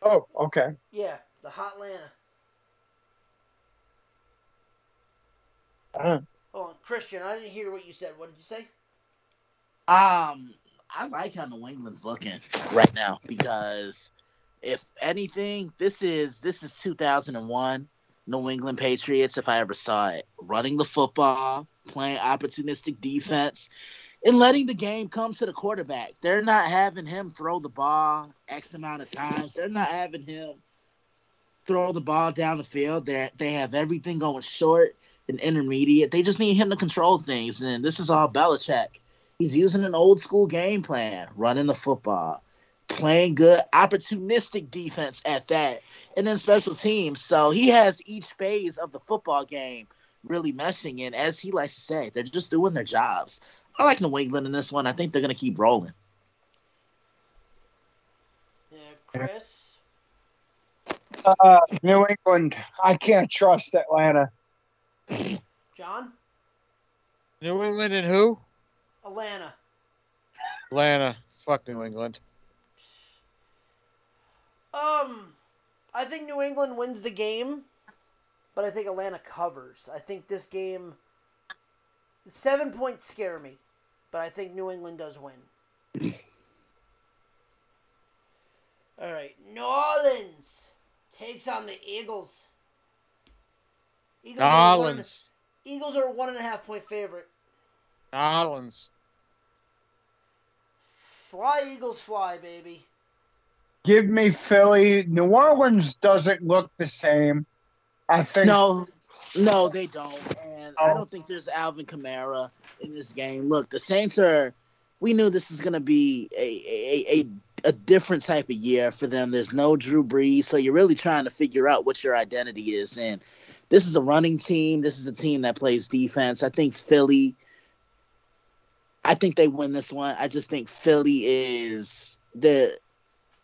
Oh, okay. Yeah, the Hot Atlanta. Oh, Christian, I didn't hear what you said. What did you say? I like how New England's looking right now because if anything, this is 2001 New England Patriots if I ever saw it. Running the football, playing opportunistic defense, and letting the game come to the quarterback. They're not having him throw the ball X amount of times. They're not having him throw the ball down the field. They have everything going short and intermediate. They just need him to control things, and this is all Belichick. He's using an old school game plan, running the football, playing good, opportunistic defense at that, and then special teams. So he has each phase of the football game really meshing in. As he likes to say, they're just doing their jobs. I like New England in this one. I think they're going to keep rolling. Yeah, Chris? New England. I can't trust Atlanta. John? New England and who? Atlanta. Atlanta. Fuck New England. I think New England wins the game, but I think Atlanta covers. I think this game, 7 points scare me, but I think New England does win. All right, New Orleans takes on the Eagles. Eagles are a 1.5 point favorite. New Orleans. Fly, Eagles, fly, baby. Give me Philly. New Orleans doesn't look the same. I think. No, they don't. And I don't think there's Alvin Kamara in this game. Look, the Saints we knew this is going to be a different type of year for them. There's no Drew Brees, so you're really trying to figure out what your identity is. And this is a running team. This is a team that plays defense. I think Philly, they win this one. I just think Philly is they're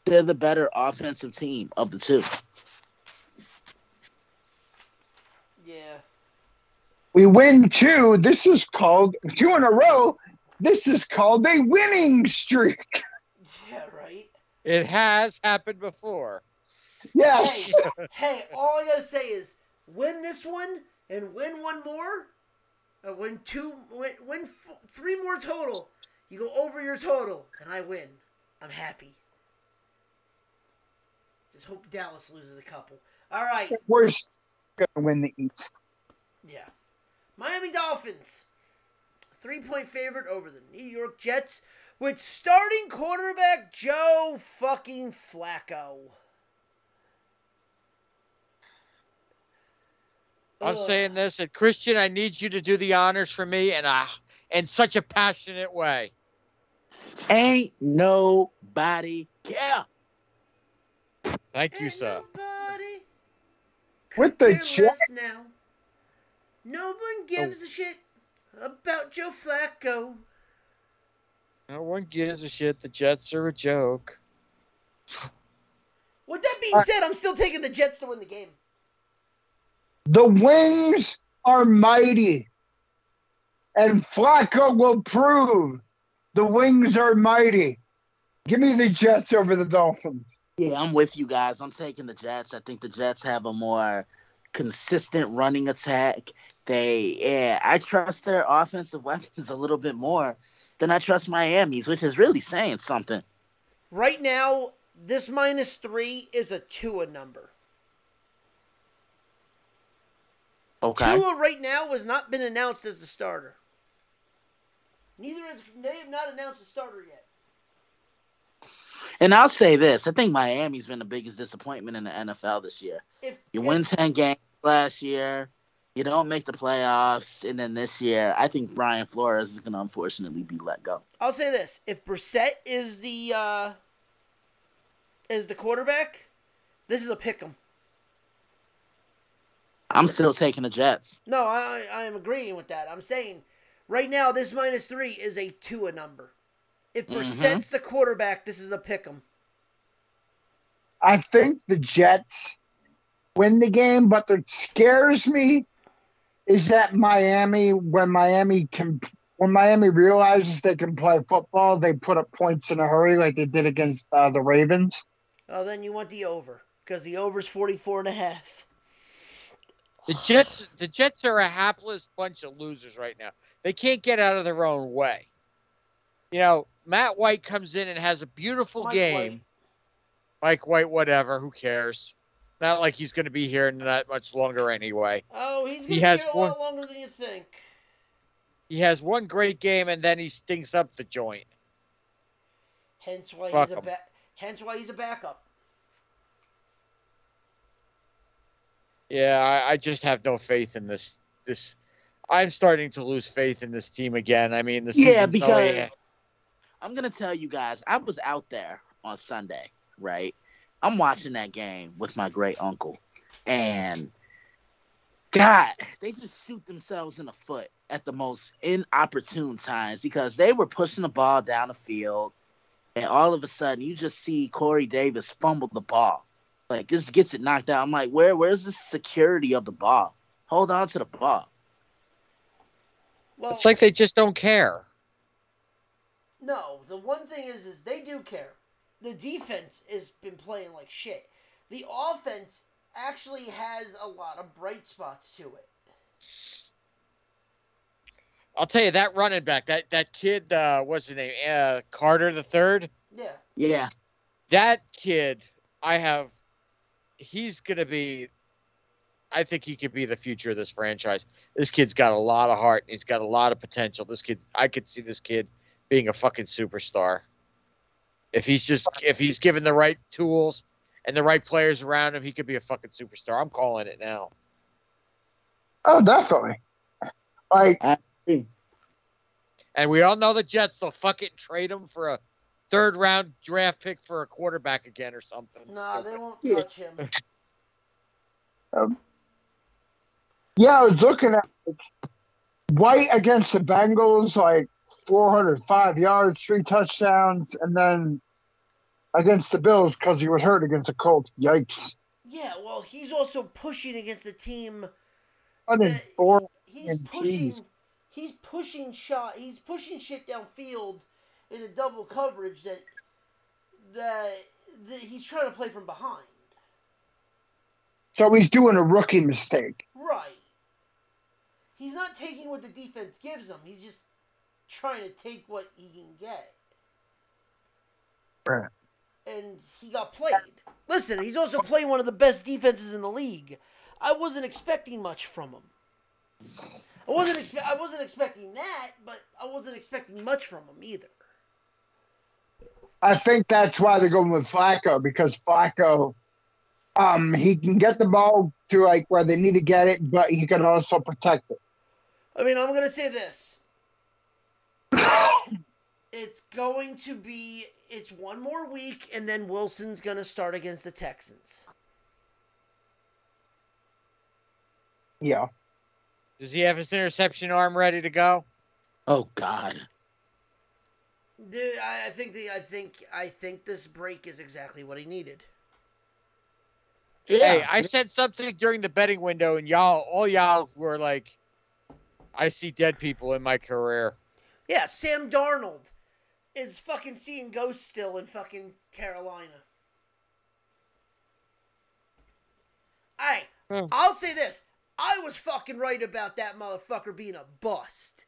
the better offensive team of the two. Yeah. We win 2. This is called 2 in a row. This is called a winning streak. Yeah, right. It has happened before. Yes. Hey, all I gotta say is win this one and win one more. Win 3 more total. You go over your total, and I win. I'm happy. Just hope Dallas loses a couple. All right. We're going to win the East. Yeah. Miami Dolphins, 3-point favorite over the New York Jets with starting quarterback Joe fucking Flacco. I'm saying this, and Christian, I need you to do the honors for me in such a passionate way. Ain't nobody care. Thank you, sir. Nobody With the Jets now. No one gives a shit about Joe Flacco. No one gives a shit. The Jets are a joke. With that being said, I'm still taking the Jets to win the game. The Wings are mighty, and Flacco will prove The Wings are mighty. Give me the Jets over the Dolphins. Yeah, I'm with you guys. I'm taking the Jets. I think the Jets have a more consistent running attack. I trust their offensive weapons a little bit more than I trust Miami's, which is really saying something. Right now, this -3 is a Tua number. Okay. Tua right now has not been announced as the starter. They have not announced a starter yet. And I'll say this. I think Miami's been the biggest disappointment in the NFL this year. You win 10 games last year. You don't make the playoffs. And then this year, I think Brian Flores is going to unfortunately be let go. I'll say this. If Brissett is the quarterback, this is a pick 'em. I'm still taking the Jets. No, I am agreeing with that. I'm saying right now this -3 is a Tua number. If Brissett's the quarterback, this is a pick 'em. I think the Jets win the game, but what scares me is that when Miami realizes they can play football, they put up points in a hurry like they did against the Ravens. Oh, then you want the over because the over's 44.5. The Jets are a hapless bunch of losers right now. They can't get out of their own way. You know, Matt White comes in and has a beautiful game. Mike White, whatever. Who cares? Not like he's going to be here that much longer anyway. Oh, he's going to be here a lot longer than you think. He has one great game, and then he stinks up the joint. Hence why he's a backup. Yeah, I just have no faith in this. I'm starting to lose faith in this team again. I mean, because I'm going to tell you guys, I was out there on Sunday, right? I'm watching that game with my great uncle. And, God, they just shoot themselves in the foot at the most inopportune times because they were pushing the ball down the field. And all of a sudden, you just see Corey Davis fumble the ball. Like, just gets it knocked out. I'm like, where's the security of the ball? Hold on to the ball. Well, it's like they just don't care. No, the one thing is they do care. The defense has been playing like shit. The offense actually has a lot of bright spots to it. I'll tell you, that running back, that kid, what's his name? Carter the third? Yeah. Yeah. That kid, he's going to be, I think he could be the future of this franchise. This kid's got a lot of heart. He's got a lot of potential. I could see this kid being a fucking superstar. If he's given the right tools and the right players around him, he could be a fucking superstar. I'm calling it now. Oh, definitely. And we all know the Jets, they'll fucking trade him for a third-round draft pick for a quarterback again or something. No, they won't touch him. I was looking at White against the Bengals, 405 yards, 3 touchdowns, and then against the Bills because he was hurt against the Colts. Yikes. Yeah, well, he's also pushing against a team. He's pushing shit downfield in a double coverage that he's trying to play from behind. So he's doing a rookie mistake. Right. He's not taking what the defense gives him. He's just trying to take what he can get. Right. And he got played. Listen, he's also playing one of the best defenses in the league. I wasn't expecting much from him. I wasn't expecting that, but I wasn't expecting much from him either. I think that's why they're going with Flacco, because Flacco, he can get the ball to where they need to get it, but he can also protect it. I mean, I'm going to say this. It's one more week, and then Wilson's going to start against the Texans. Yeah. Does he have his interception arm ready to go? Oh God. Dude, I think this break is exactly what he needed. Yeah. Hey, I said something during the betting window, and all y'all were like, I see dead people in my career. Yeah, Sam Darnold. is fucking seeing ghosts still in fucking Carolina. Alright, I'll say this. I was fucking right about that motherfucker being a bust.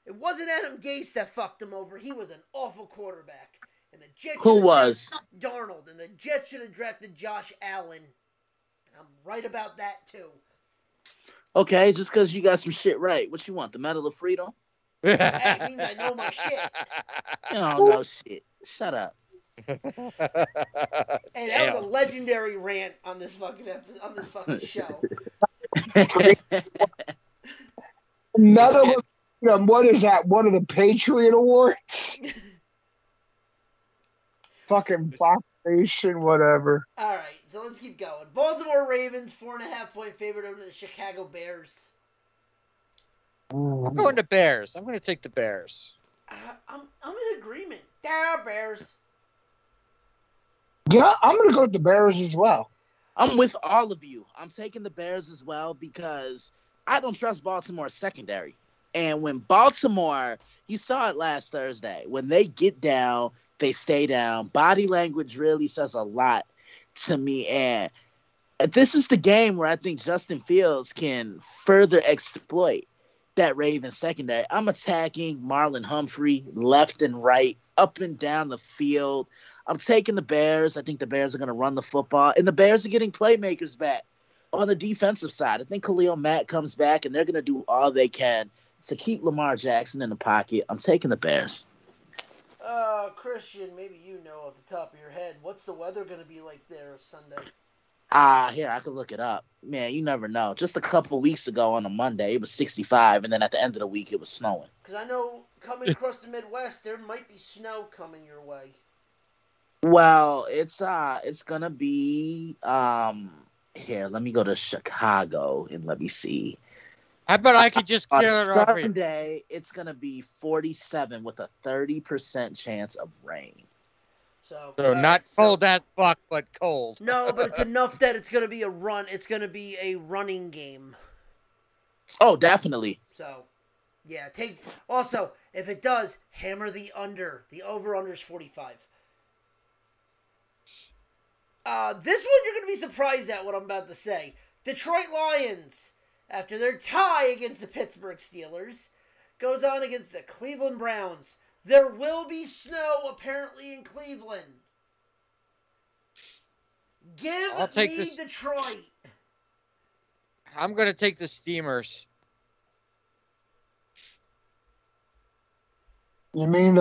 It wasn't Adam Gase that fucked him over. He was an awful quarterback. And the Jets Who was? Darnold. And the Jets should have drafted Josh Allen. And I'm right about that, too. Okay, just because you got some shit right. What you want, the Medal of Freedom? Hey, it means I know my shit. You don't know shit. Shut up. Hey, that was a legendary rant on this fucking show. Another one, what is that? One of the Patriot Awards? Fucking Fox Nation, whatever. All right, so let's keep going. Baltimore Ravens 4.5-point favorite over the Chicago Bears. I'm going to Bears. I'm going to take the Bears. I'm in agreement. Yeah, Bears. Yeah, I'm going to go with the Bears as well. I'm with all of you. I'm taking the Bears as well because I don't trust Baltimore's secondary. And when Baltimore, you saw it last Thursday, when they get down, they stay down. Body language really says a lot to me. And this is the game where I think Justin Fields can further exploit that Ravens secondary. I'm attacking Marlon Humphrey left and right, up and down the field. I'm taking the Bears. I think the Bears are going to run the football, and the Bears are getting playmakers back on the defensive side. I think Khalil Mack comes back, and they're going to do all they can to keep Lamar Jackson in the pocket. I'm taking the Bears. Christian, maybe you know off the top of your head, what's the weather going to be like there Sunday? Here, I could look it up. Man, you never know. Just a couple weeks ago on a Monday, it was 65, and then at the end of the week, it was snowing. Because I know coming across the Midwest, there might be snow coming your way. Well, it's gonna be here. Let me go to Chicago and let me see. How about I could just clear On it off? Sunday, it's gonna be 47 with a 30% chance of rain. So not cold as fuck, but cold. No, but it's enough that it's gonna be a run. It's gonna be a running game. Oh, definitely. So, yeah. Also, if it does, hammer the under. The over/under is 45. This one you're going to be surprised at what I'm about to say. Detroit Lions, after their tie against the Pittsburgh Steelers, goes on against the Cleveland Browns. There will be snow, apparently, in Cleveland. Give me Detroit. I'm going to take the Steamers. You mean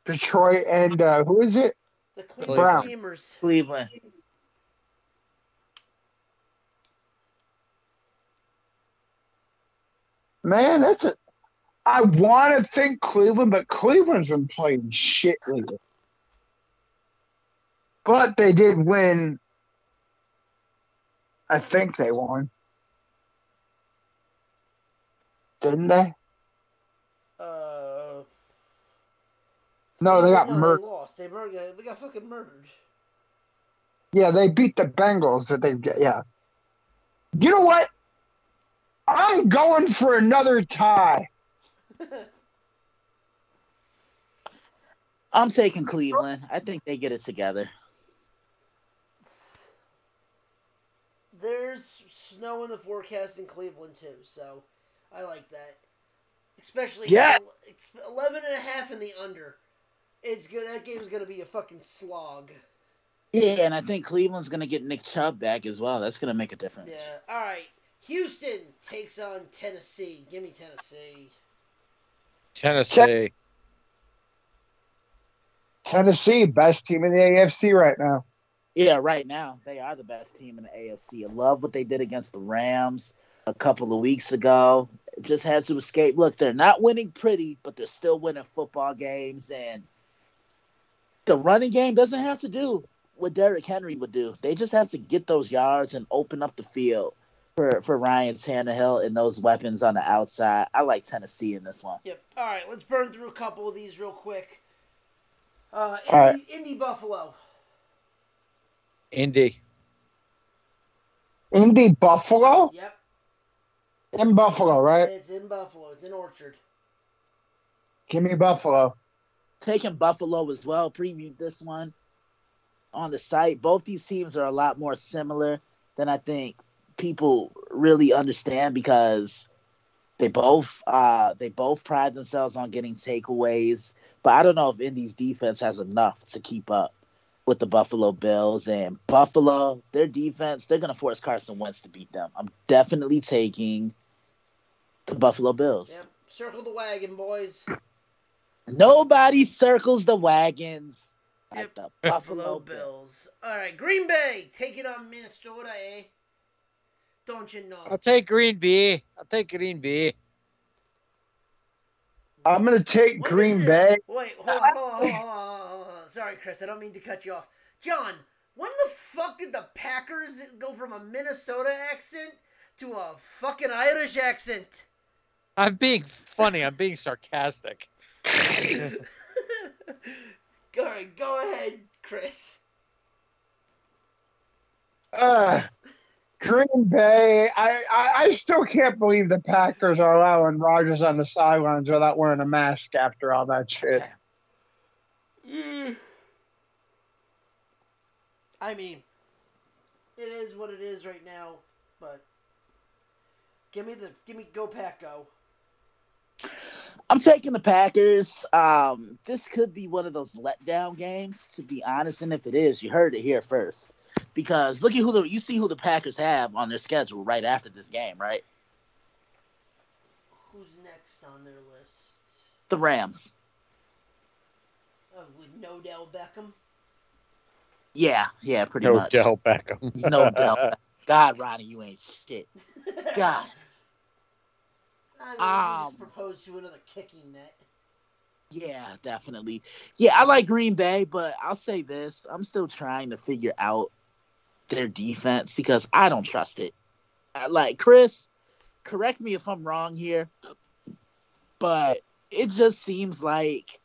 Detroit and who is it? The Cleveland Steamers. Cleveland. Man, I want to think Cleveland, but Cleveland's been playing shit lately. But they did win. I think they won. Didn't they? No, they got murdered. They lost. They got fucking murdered. Yeah, they beat the Bengals. Yeah. You know what? I'm going for another tie. I'm taking Cleveland. I think they get it together. There's snow in the forecast in Cleveland, too, so I like that. Especially 11.5 in the under. It's good. That game's going to be a fucking slog. Yeah, and I think Cleveland's going to get Nick Chubb back as well. That's going to make a difference. Yeah. All right. Houston takes on Tennessee. Give me Tennessee. Tennessee, best team in the AFC right now. Yeah, right now. They are the best team in the AFC. I love what they did against the Rams a couple of weeks ago. Just had to escape. Look, they're not winning pretty, but they're still winning football games. And the running game doesn't have to do what Derrick Henry would do. They just have to get those yards and open up the field for Ryan Tannehill and those weapons on the outside. I like Tennessee in this one. Yep. All right, let's burn through a couple of these real quick. Indy Buffalo. Indy Buffalo? Yep. In Buffalo, right? It's in Buffalo. It's in Orchard. Give me Buffalo. Taking Buffalo as well. Previewed this one on the site. Both these teams are a lot more similar than I think people really understand because they both pride themselves on getting takeaways. But I don't know if Indy's defense has enough to keep up with the Buffalo Bills. And Buffalo, their defense, they're going to force Carson Wentz to beat them. I'm definitely taking the Buffalo Bills. Yep. Circle the wagon, boys. Nobody circles the wagons like the Buffalo Bills. All right, Green Bay taking on Minnesota, eh? Don't you know? I'll take Green Bay. I'm going to take Green Bay. Wait, hold on. Sorry, Chris, I don't mean to cut you off. John, when the fuck did the Packers go from a Minnesota accent to a fucking Irish accent? I'm being funny. I'm being sarcastic. All right, go ahead, Chris. Green Bay. I still can't believe the Packers are allowing Rodgers on the sidelines without wearing a mask after all that shit. I mean, it is what it is right now, but give me go Pack go. I'm taking the Packers. This could be one of those letdown games, to be honest, and if it is, you heard it here first. Because look at you see who the Packers have on their schedule right after this game, right? Who's next on their list? The Rams. With no Odell Beckham? Yeah, pretty much. No Odell Beckham. No Odell Beckham. God, Ronnie, you ain't shit. God. I mean, proposed to another kicking net. Yeah, definitely. Yeah, I like Green Bay, but I'll say this. I'm still trying to figure out their defense because I don't trust it. Like, Chris, correct me if I'm wrong here, but it just seems like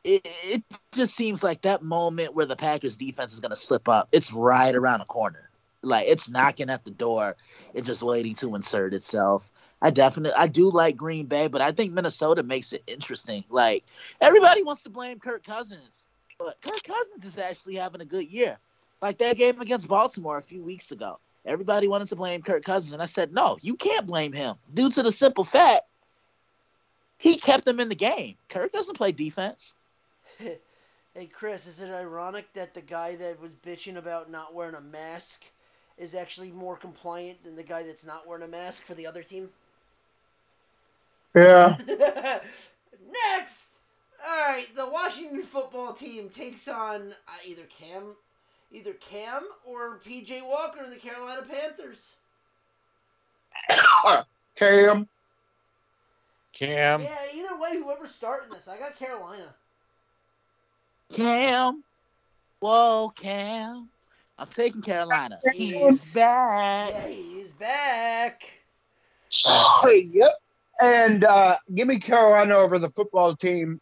it just seems like that moment where the Packers defense is going to slip up, it's right around the corner. Like, it's knocking at the door. It's just waiting to insert itself. I do like Green Bay, but I think Minnesota makes it interesting. Like, everybody wants to blame Kirk Cousins, but Kirk Cousins is actually having a good year. Like that game against Baltimore a few weeks ago. Everybody wanted to blame Kirk Cousins, and I said, no, you can't blame him. Due to the simple fact, he kept them in the game. Kirk doesn't play defense. Hey, Chris, is it ironic that the guy that was bitching about not wearing a mask is actually more compliant than the guy that's not wearing a mask for the other team? Yeah. Next! All right, the Washington football team takes on either Cam or P.J. Walker in the Carolina Panthers. Cam. Yeah, either way, whoever's starting this, I got Carolina. Cam. Whoa, Cam. I'm taking Carolina. He's back. Yeah, he's back. Yep. And give me Carolina over the football team.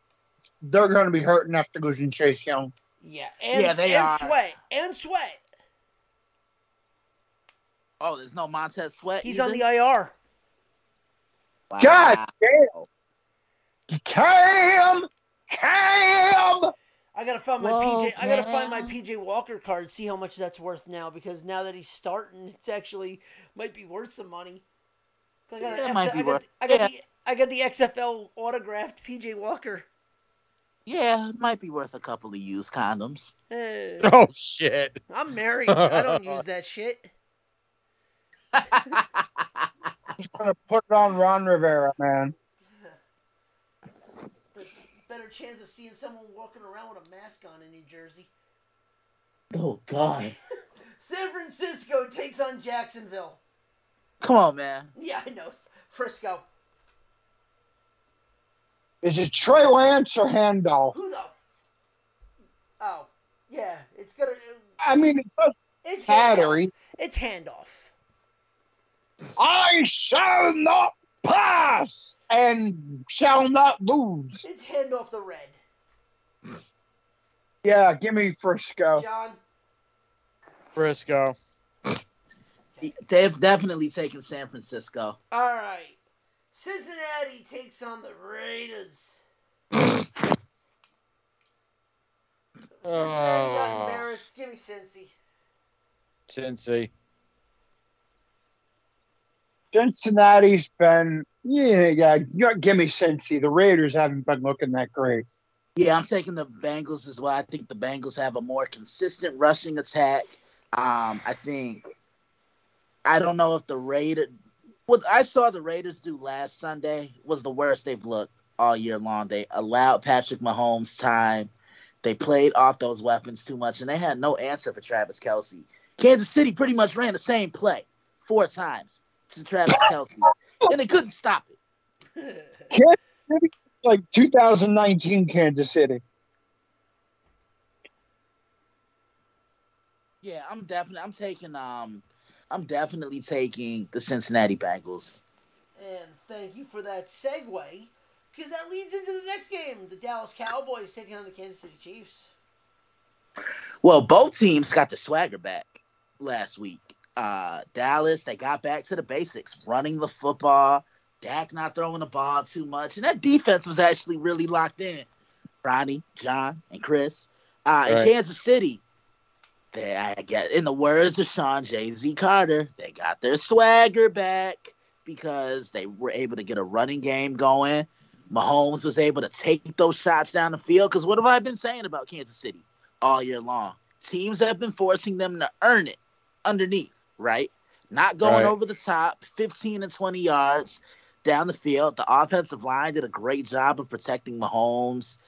They're going to be hurting after losing Chase Young. Yeah, they are. Sweat. Oh, there's no Montez Sweat. He's on the IR. Wow. God damn. Cam. I gotta find my PJ. I gotta find my PJ Walker card. See how much that's worth now, because now that he's starting, it's actually might be worth some money. I got the XFL autographed PJ Walker. Yeah, it might be worth a couple of used condoms. Oh shit! I'm married. I don't use that shit. He's gonna put it on Ron Rivera, man. Better chance of seeing someone walking around with a mask on in New Jersey. Oh, God. San Francisco takes on Jacksonville. Come on, man. Yeah, I know. Frisco. Is it Trey Lance or Handoff? Who the? Oh, yeah. It's gonna. I mean, it's Hattery. It's handoff. I shall not pass and shall not lose. It's handoff the red. Yeah, give me Frisco. John. Frisco. They've definitely taken San Francisco. All right. Cincinnati takes on the Raiders. Cincinnati got embarrassed. Give me Cincy. Cincy. Cincinnati's been, give me Cincy. The Raiders haven't been looking that great. Yeah, I'm taking the Bengals as well. I think the Bengals have a more consistent rushing attack. I don't know if the Raiders, what I saw the Raiders do last Sunday was the worst they've looked all year long. They allowed Patrick Mahomes time. They played off those weapons too much, and they had no answer for Travis Kelce. Kansas City pretty much ran the same play 4 times to Travis Kelce, and they couldn't stop it. Kansas City, like 2019 Kansas City. Yeah, I'm definitely taking the Cincinnati Bengals. And thank you for that segue, because that leads into the next game. The Dallas Cowboys taking on the Kansas City Chiefs. Well, both teams got the swagger back last week. Dallas, they got back to the basics, running the football, Dak not throwing the ball too much, and that defense was actually really locked in. Ronnie, John, and Chris. In Kansas City, in the words of Sean Jay-Z Carter, they got their swagger back because they were able to get a running game going. Mahomes was able to take those shots down the field, because what have I been saying about Kansas City all year long? Teams have been forcing them to earn it underneath, right? Not going over the top, 15 and 20 yards down the field. The offensive line did a great job of protecting Mahomes.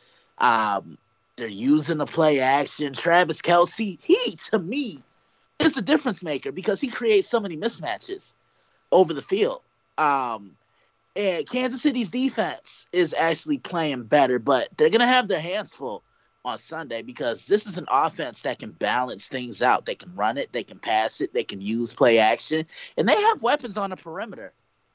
They're using the play action. Travis Kelce, he, to me, is the difference maker because he creates so many mismatches over the field. And Kansas City's defense is actually playing better, but they're going to have their hands full on Sunday because this is an offense that can balance things out. They can run it, they can pass it, they can use play action, and they have weapons on the perimeter.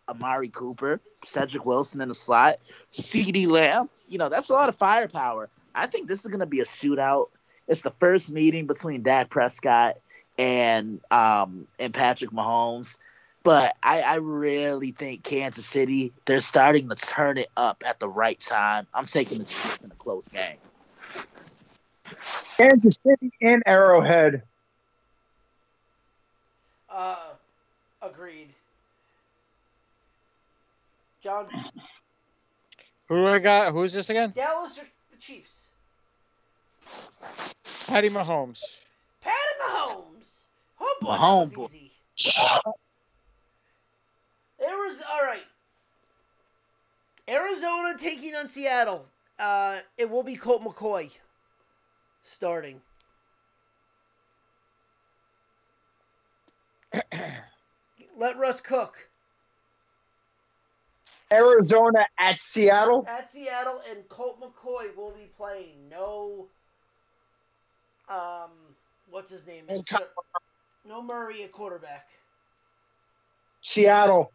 Amari Cooper, Cedric Wilson in the slot, CeeDee Lamb. That's a lot of firepower. I think this is going to be a shootout. It's the first meeting between Dak Prescott and Patrick Mahomes. But I really think Kansas City, they're starting to turn it up at the right time. I'm taking the Chiefs in a close game. Kansas City and Arrowhead. Agreed. John? Who do I got? Who is this again? Dallas or the Chiefs? Patty Mahomes. Patty Mahomes! Oh, boy, Mahomes. that was easy. All right. Arizona taking on Seattle. It will be Colt McCoy starting. Let Russ cook. Arizona at Seattle? At Seattle, and Colt McCoy will be playing. No, what's his name? No Murray at quarterback. Seattle.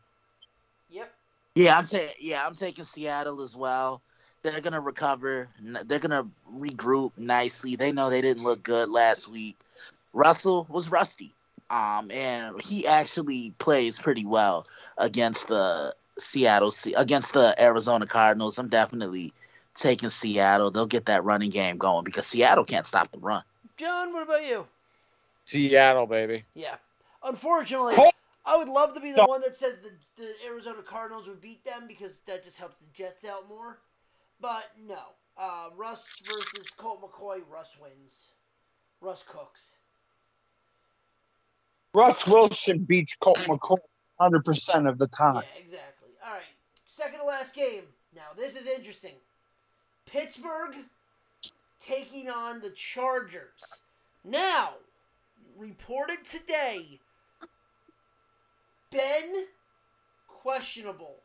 Yep. Yeah, I'm taking Seattle as well. They're gonna recover. They're gonna regroup nicely. They know they didn't look good last week. Russell was rusty, and he actually plays pretty well against the Arizona Cardinals. I'm definitely taking Seattle. They'll get that running game going because Seattle can't stop the run. John, what about you? Seattle, baby. Yeah. Unfortunately, I would love to be the one that says the Arizona Cardinals would beat them because that just helps the Jets out more. But no. Russ versus Colt McCoy. Russ wins. Russ cooks. Russ Wilson beats Colt McCoy 100% of the time. Yeah, exactly. All right. Second to last game. Now, this is interesting. Pittsburgh taking on the Chargers. Now, reported today, Ben questionable.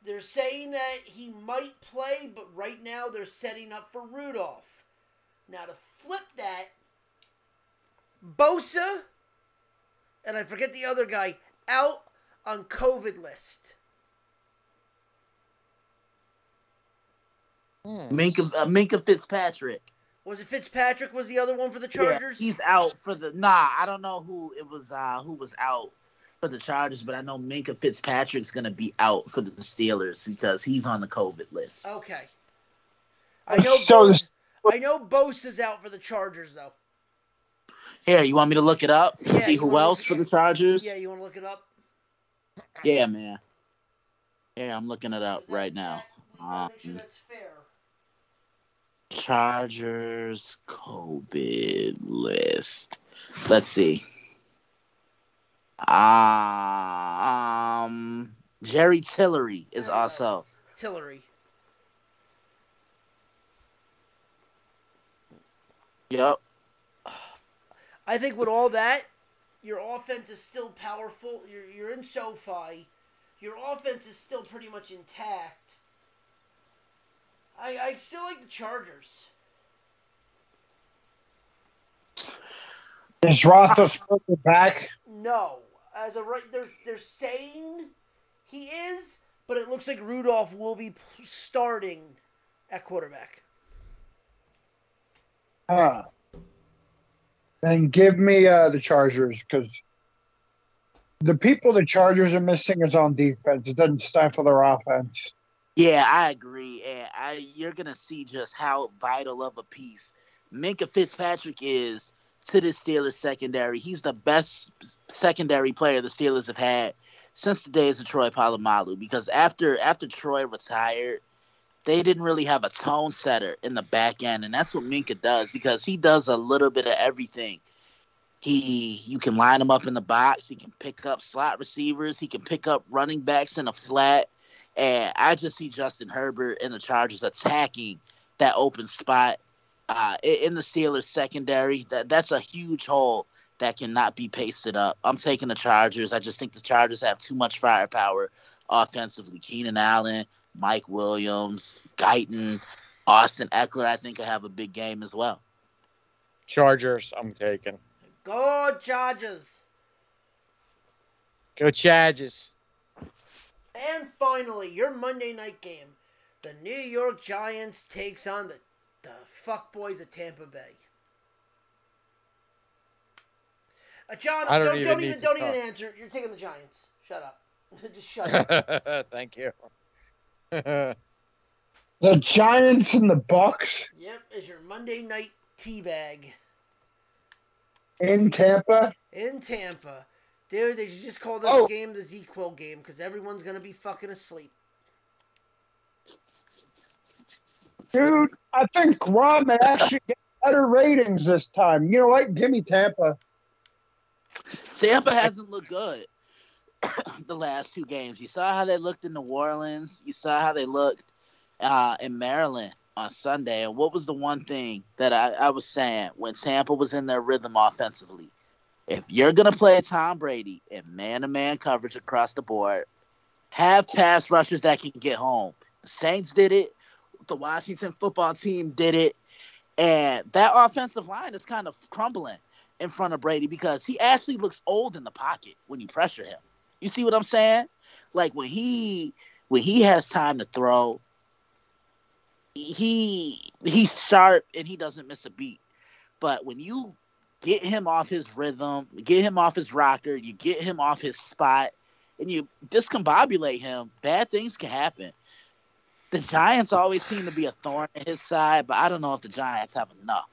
They're saying that he might play, but right now they're setting up for Rudolph. Now, to flip that, Bosa, and I forget the other guy, out on COVID list. Minka Fitzpatrick. Was it Fitzpatrick was the other one for the Chargers? Yeah, he's out for the I don't know who it was who was out. for the Chargers, but I know Minka Fitzpatrick's going to be out for the Steelers because he's on the COVID list. Okay. I know Bosa's out for the Chargers, though. Here, you want me to look it up to see who else for the Chargers? Yeah, you want to look it up? Yeah, man. Yeah, I'm looking it up right now. Make sure that's fair. Chargers COVID list. Let's see. Jerry Tillery is also. Tillery. Yep. I think with all that, your offense is still powerful. You're in SoFi. Your offense is still pretty much intact. I still like the Chargers. Is Roethlisberger back? No. As of right, they're saying he is, but it looks like Rudolph will be starting at quarterback. Then give me the Chargers, because the people the Chargers are missing is on defense. It doesn't stand for their offense. Yeah, I agree. And you're going to see just how vital of a piece Minka Fitzpatrick is to the Steelers secondary. He's the best secondary player the Steelers have had since the days of Troy Polamalu, because after Troy retired, they didn't really have a tone setter in the back end, and that's what Minka does, because he does a little bit of everything. You can line him up in the box. He can pick up slot receivers. He can pick up running backs in a flat. And I just see Justin Herbert and the Chargers attacking that open spot in the Steelers secondary. That's a huge hole that cannot be pasted up. I'm taking the Chargers. I just think the Chargers have too much firepower offensively. Keenan Allen, Mike Williams, Guyton, Austin Eckler, I think, will have a big game as well. Chargers, I'm taking. Go Chargers. Go Chargers. And finally, your Monday night game. The New York Giants takes on the fuckboys of Tampa Bay. John, don't even answer. You're taking the Giants. Shut up. Just shut up. Thank you. The Giants and the Bucks. Yep, is your Monday night teabag. In Tampa? In Tampa. Dude, they should just call this game the Z-Quill game, because everyone's going to be fucking asleep. Dude, I think Grom may actually get better ratings this time. You know what? Give me Tampa. Tampa hasn't looked good the last two games. You saw how they looked in New Orleans. You saw how they looked in Maryland on Sunday. And what was the one thing that I was saying when Tampa was in their rhythm offensively? If you're going to play Tom Brady in man-to-man coverage across the board, have pass rushers that can get home. The Saints did it. The Washington football team did it. And that offensive line is kind of crumbling in front of Brady because he actually looks old in the pocket when you pressure him. You see what I'm saying? Like when he has time to throw, he's sharp and he doesn't miss a beat. But when you get him off his rhythm, get him off his rocker, you get him off his spot, and you discombobulate him, bad things can happen. The Giants always seem to be a thorn in his side, but I don't know if the Giants have enough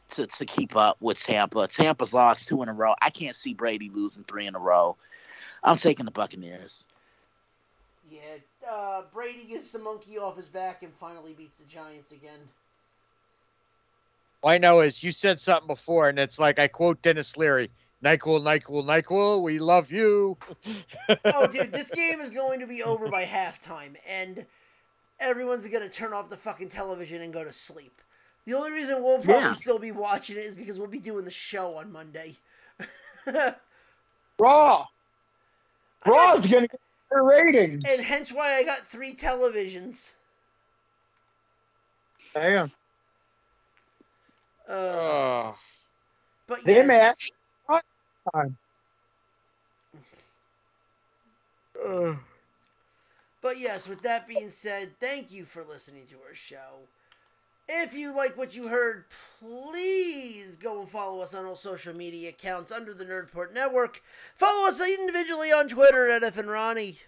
to keep up with Tampa. Tampa's lost 2 in a row. I can't see Brady losing 3 in a row. I'm taking the Buccaneers. Yeah, Brady gets the monkey off his back and finally beats the Giants again. All I know is you said something before, and it's like I quote Dennis Leary, NyQuil, NyQuil, NyQuil, we love you. Oh, dude, this game is going to be over by halftime, and everyone's going to turn off the fucking television and go to sleep. The only reason we'll probably still be watching it is because we'll be doing the show on Monday. Raw's going to get better ratings. And hence why I got 3 televisions. Damn. But they may yes. actually But yes, with that being said, thank you for listening to our show. If you like what you heard, please go and follow us on all social media accounts under the Nerdport Network. Follow us individually on Twitter at F and Ronnie.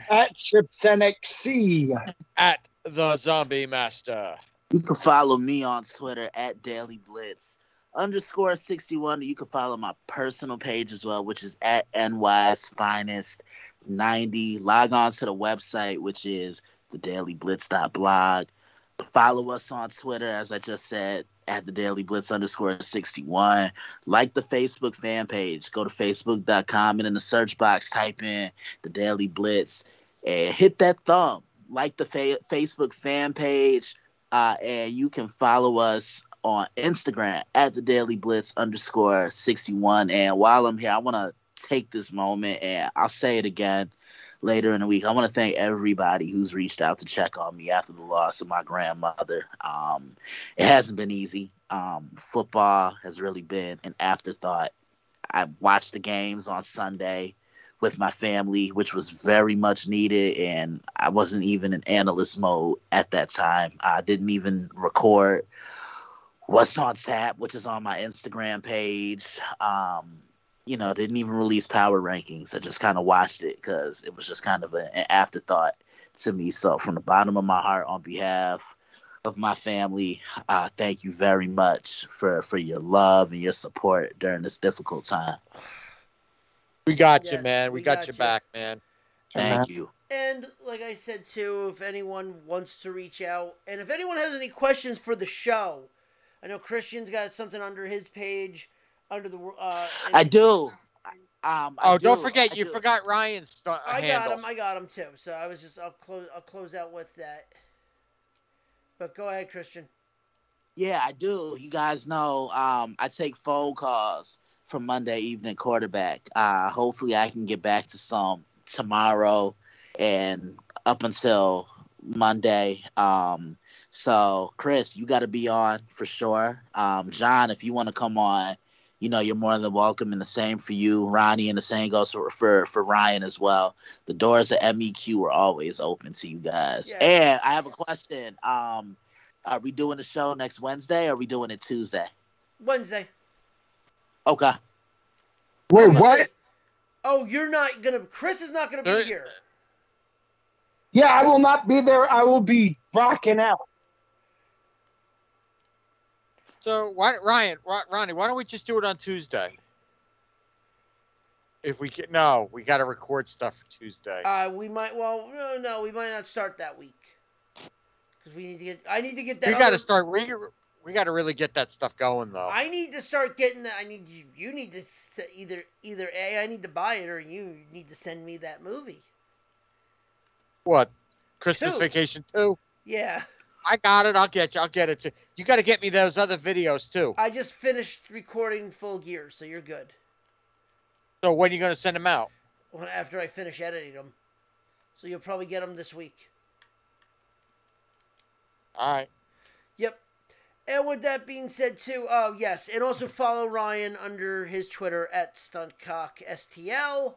At ChipSenexC. At the Zombie Master. You can follow me on Twitter at Daily Blitz _61. You can follow my personal page as well, which is at NY's Finest 90. Log on to the website, which is thedailyblitz.blog. Follow us on Twitter, as I just said, at the Daily Blitz _61. Like the Facebook fan page. Go to facebook.com and in the search box type in the Daily Blitz and hit that thumb. Like the Facebook fan page, and you can follow us on Instagram at the Daily Blitz _61. And while I'm here, I want to take this moment, and I'll say it again later in the week. I want to thank everybody who's reached out to check on me after the loss of my grandmother. It hasn't been easy. Football has really been an afterthought. I watched the games on Sunday with my family, which was very much needed, and I wasn't even in analyst mode at that time. I didn't even record What's on Tap, which is on my Instagram page. Didn't even release power rankings. I just kind of watched it because it was just kind of an afterthought to me. So from the bottom of my heart, on behalf of my family, thank you very much for your love and your support during this difficult time. We got you, man. We got you back, man. Thank you. And like I said, too, if anyone wants to reach out, and if anyone has any questions for the show, I know Christian's got something under his page, under the... I do. Don't forget, you forgot Ryan's handle. I got him, too. So I'll close out with that. But go ahead, Christian. Yeah, I do. You guys know I take phone calls from Monday Evening Quarterback. Hopefully I can get back to some tomorrow and up until Monday. So Chris, you got to be on for sure. John, if you want to come on, you're more than welcome, and the same for you, Ronnie, and the same goes for Ryan as well. The doors at MEQ are always open to you guys. Yes. And I have a question. Are we doing the show next Wednesday, or are we doing it Tuesday? Wednesday. Okay. Wait, what? Oh, you're not gonna. Chris is not gonna be here. Yeah, I will not be there. I will be rocking out. So, Ronnie, why don't we just do it on Tuesday? If we can, no, we got to record stuff for Tuesday. We might. Well, no, we might not start that week because we need to get. I need to get that. We got to start. We got to really get that stuff going, though. I need to start getting that. I need you. You need to either I need to buy it, or you need to send me that movie. What? Christmas Vacation 2? Yeah. I got it. I'll get it too. You got to get me those other videos too. I just finished recording Full Gear, so you're good. So when are you going to send them out? Well, after I finish editing them. So you'll probably get them this week. All right. Yep. And with that being said too, oh yes, and also follow Ryan under his Twitter at StuntcockSTL.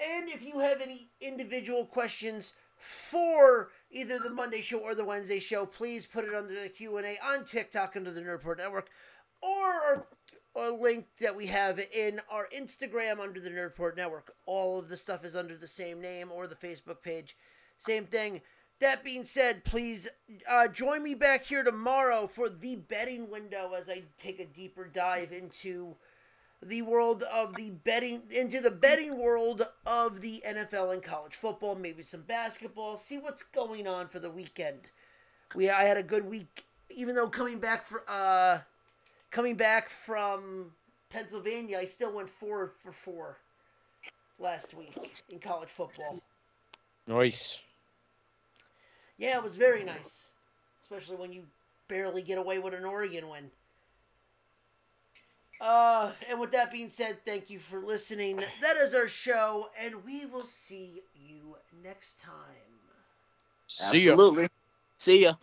And if you have any individual questions for either the Monday show or the Wednesday show, please put it under the Q&A on TikTok under the Nerdport Network, or a link that we have in our Instagram under the Nerdport Network. All of the stuff is under the same name, or the Facebook page. Same thing. That being said, please join me back here tomorrow for the betting window as I take a deeper dive into the world of the betting world of the NFL and college football, maybe some basketball, see what's going on for the weekend. I had a good week, even though coming back from Pennsylvania, I still went 4 for 4 last week in college football. Nice. Yeah, it was very nice, especially when you barely get away with an Oregon win. And with that being said, thank you for listening. That is our show, and we will see you next time. Absolutely. See ya.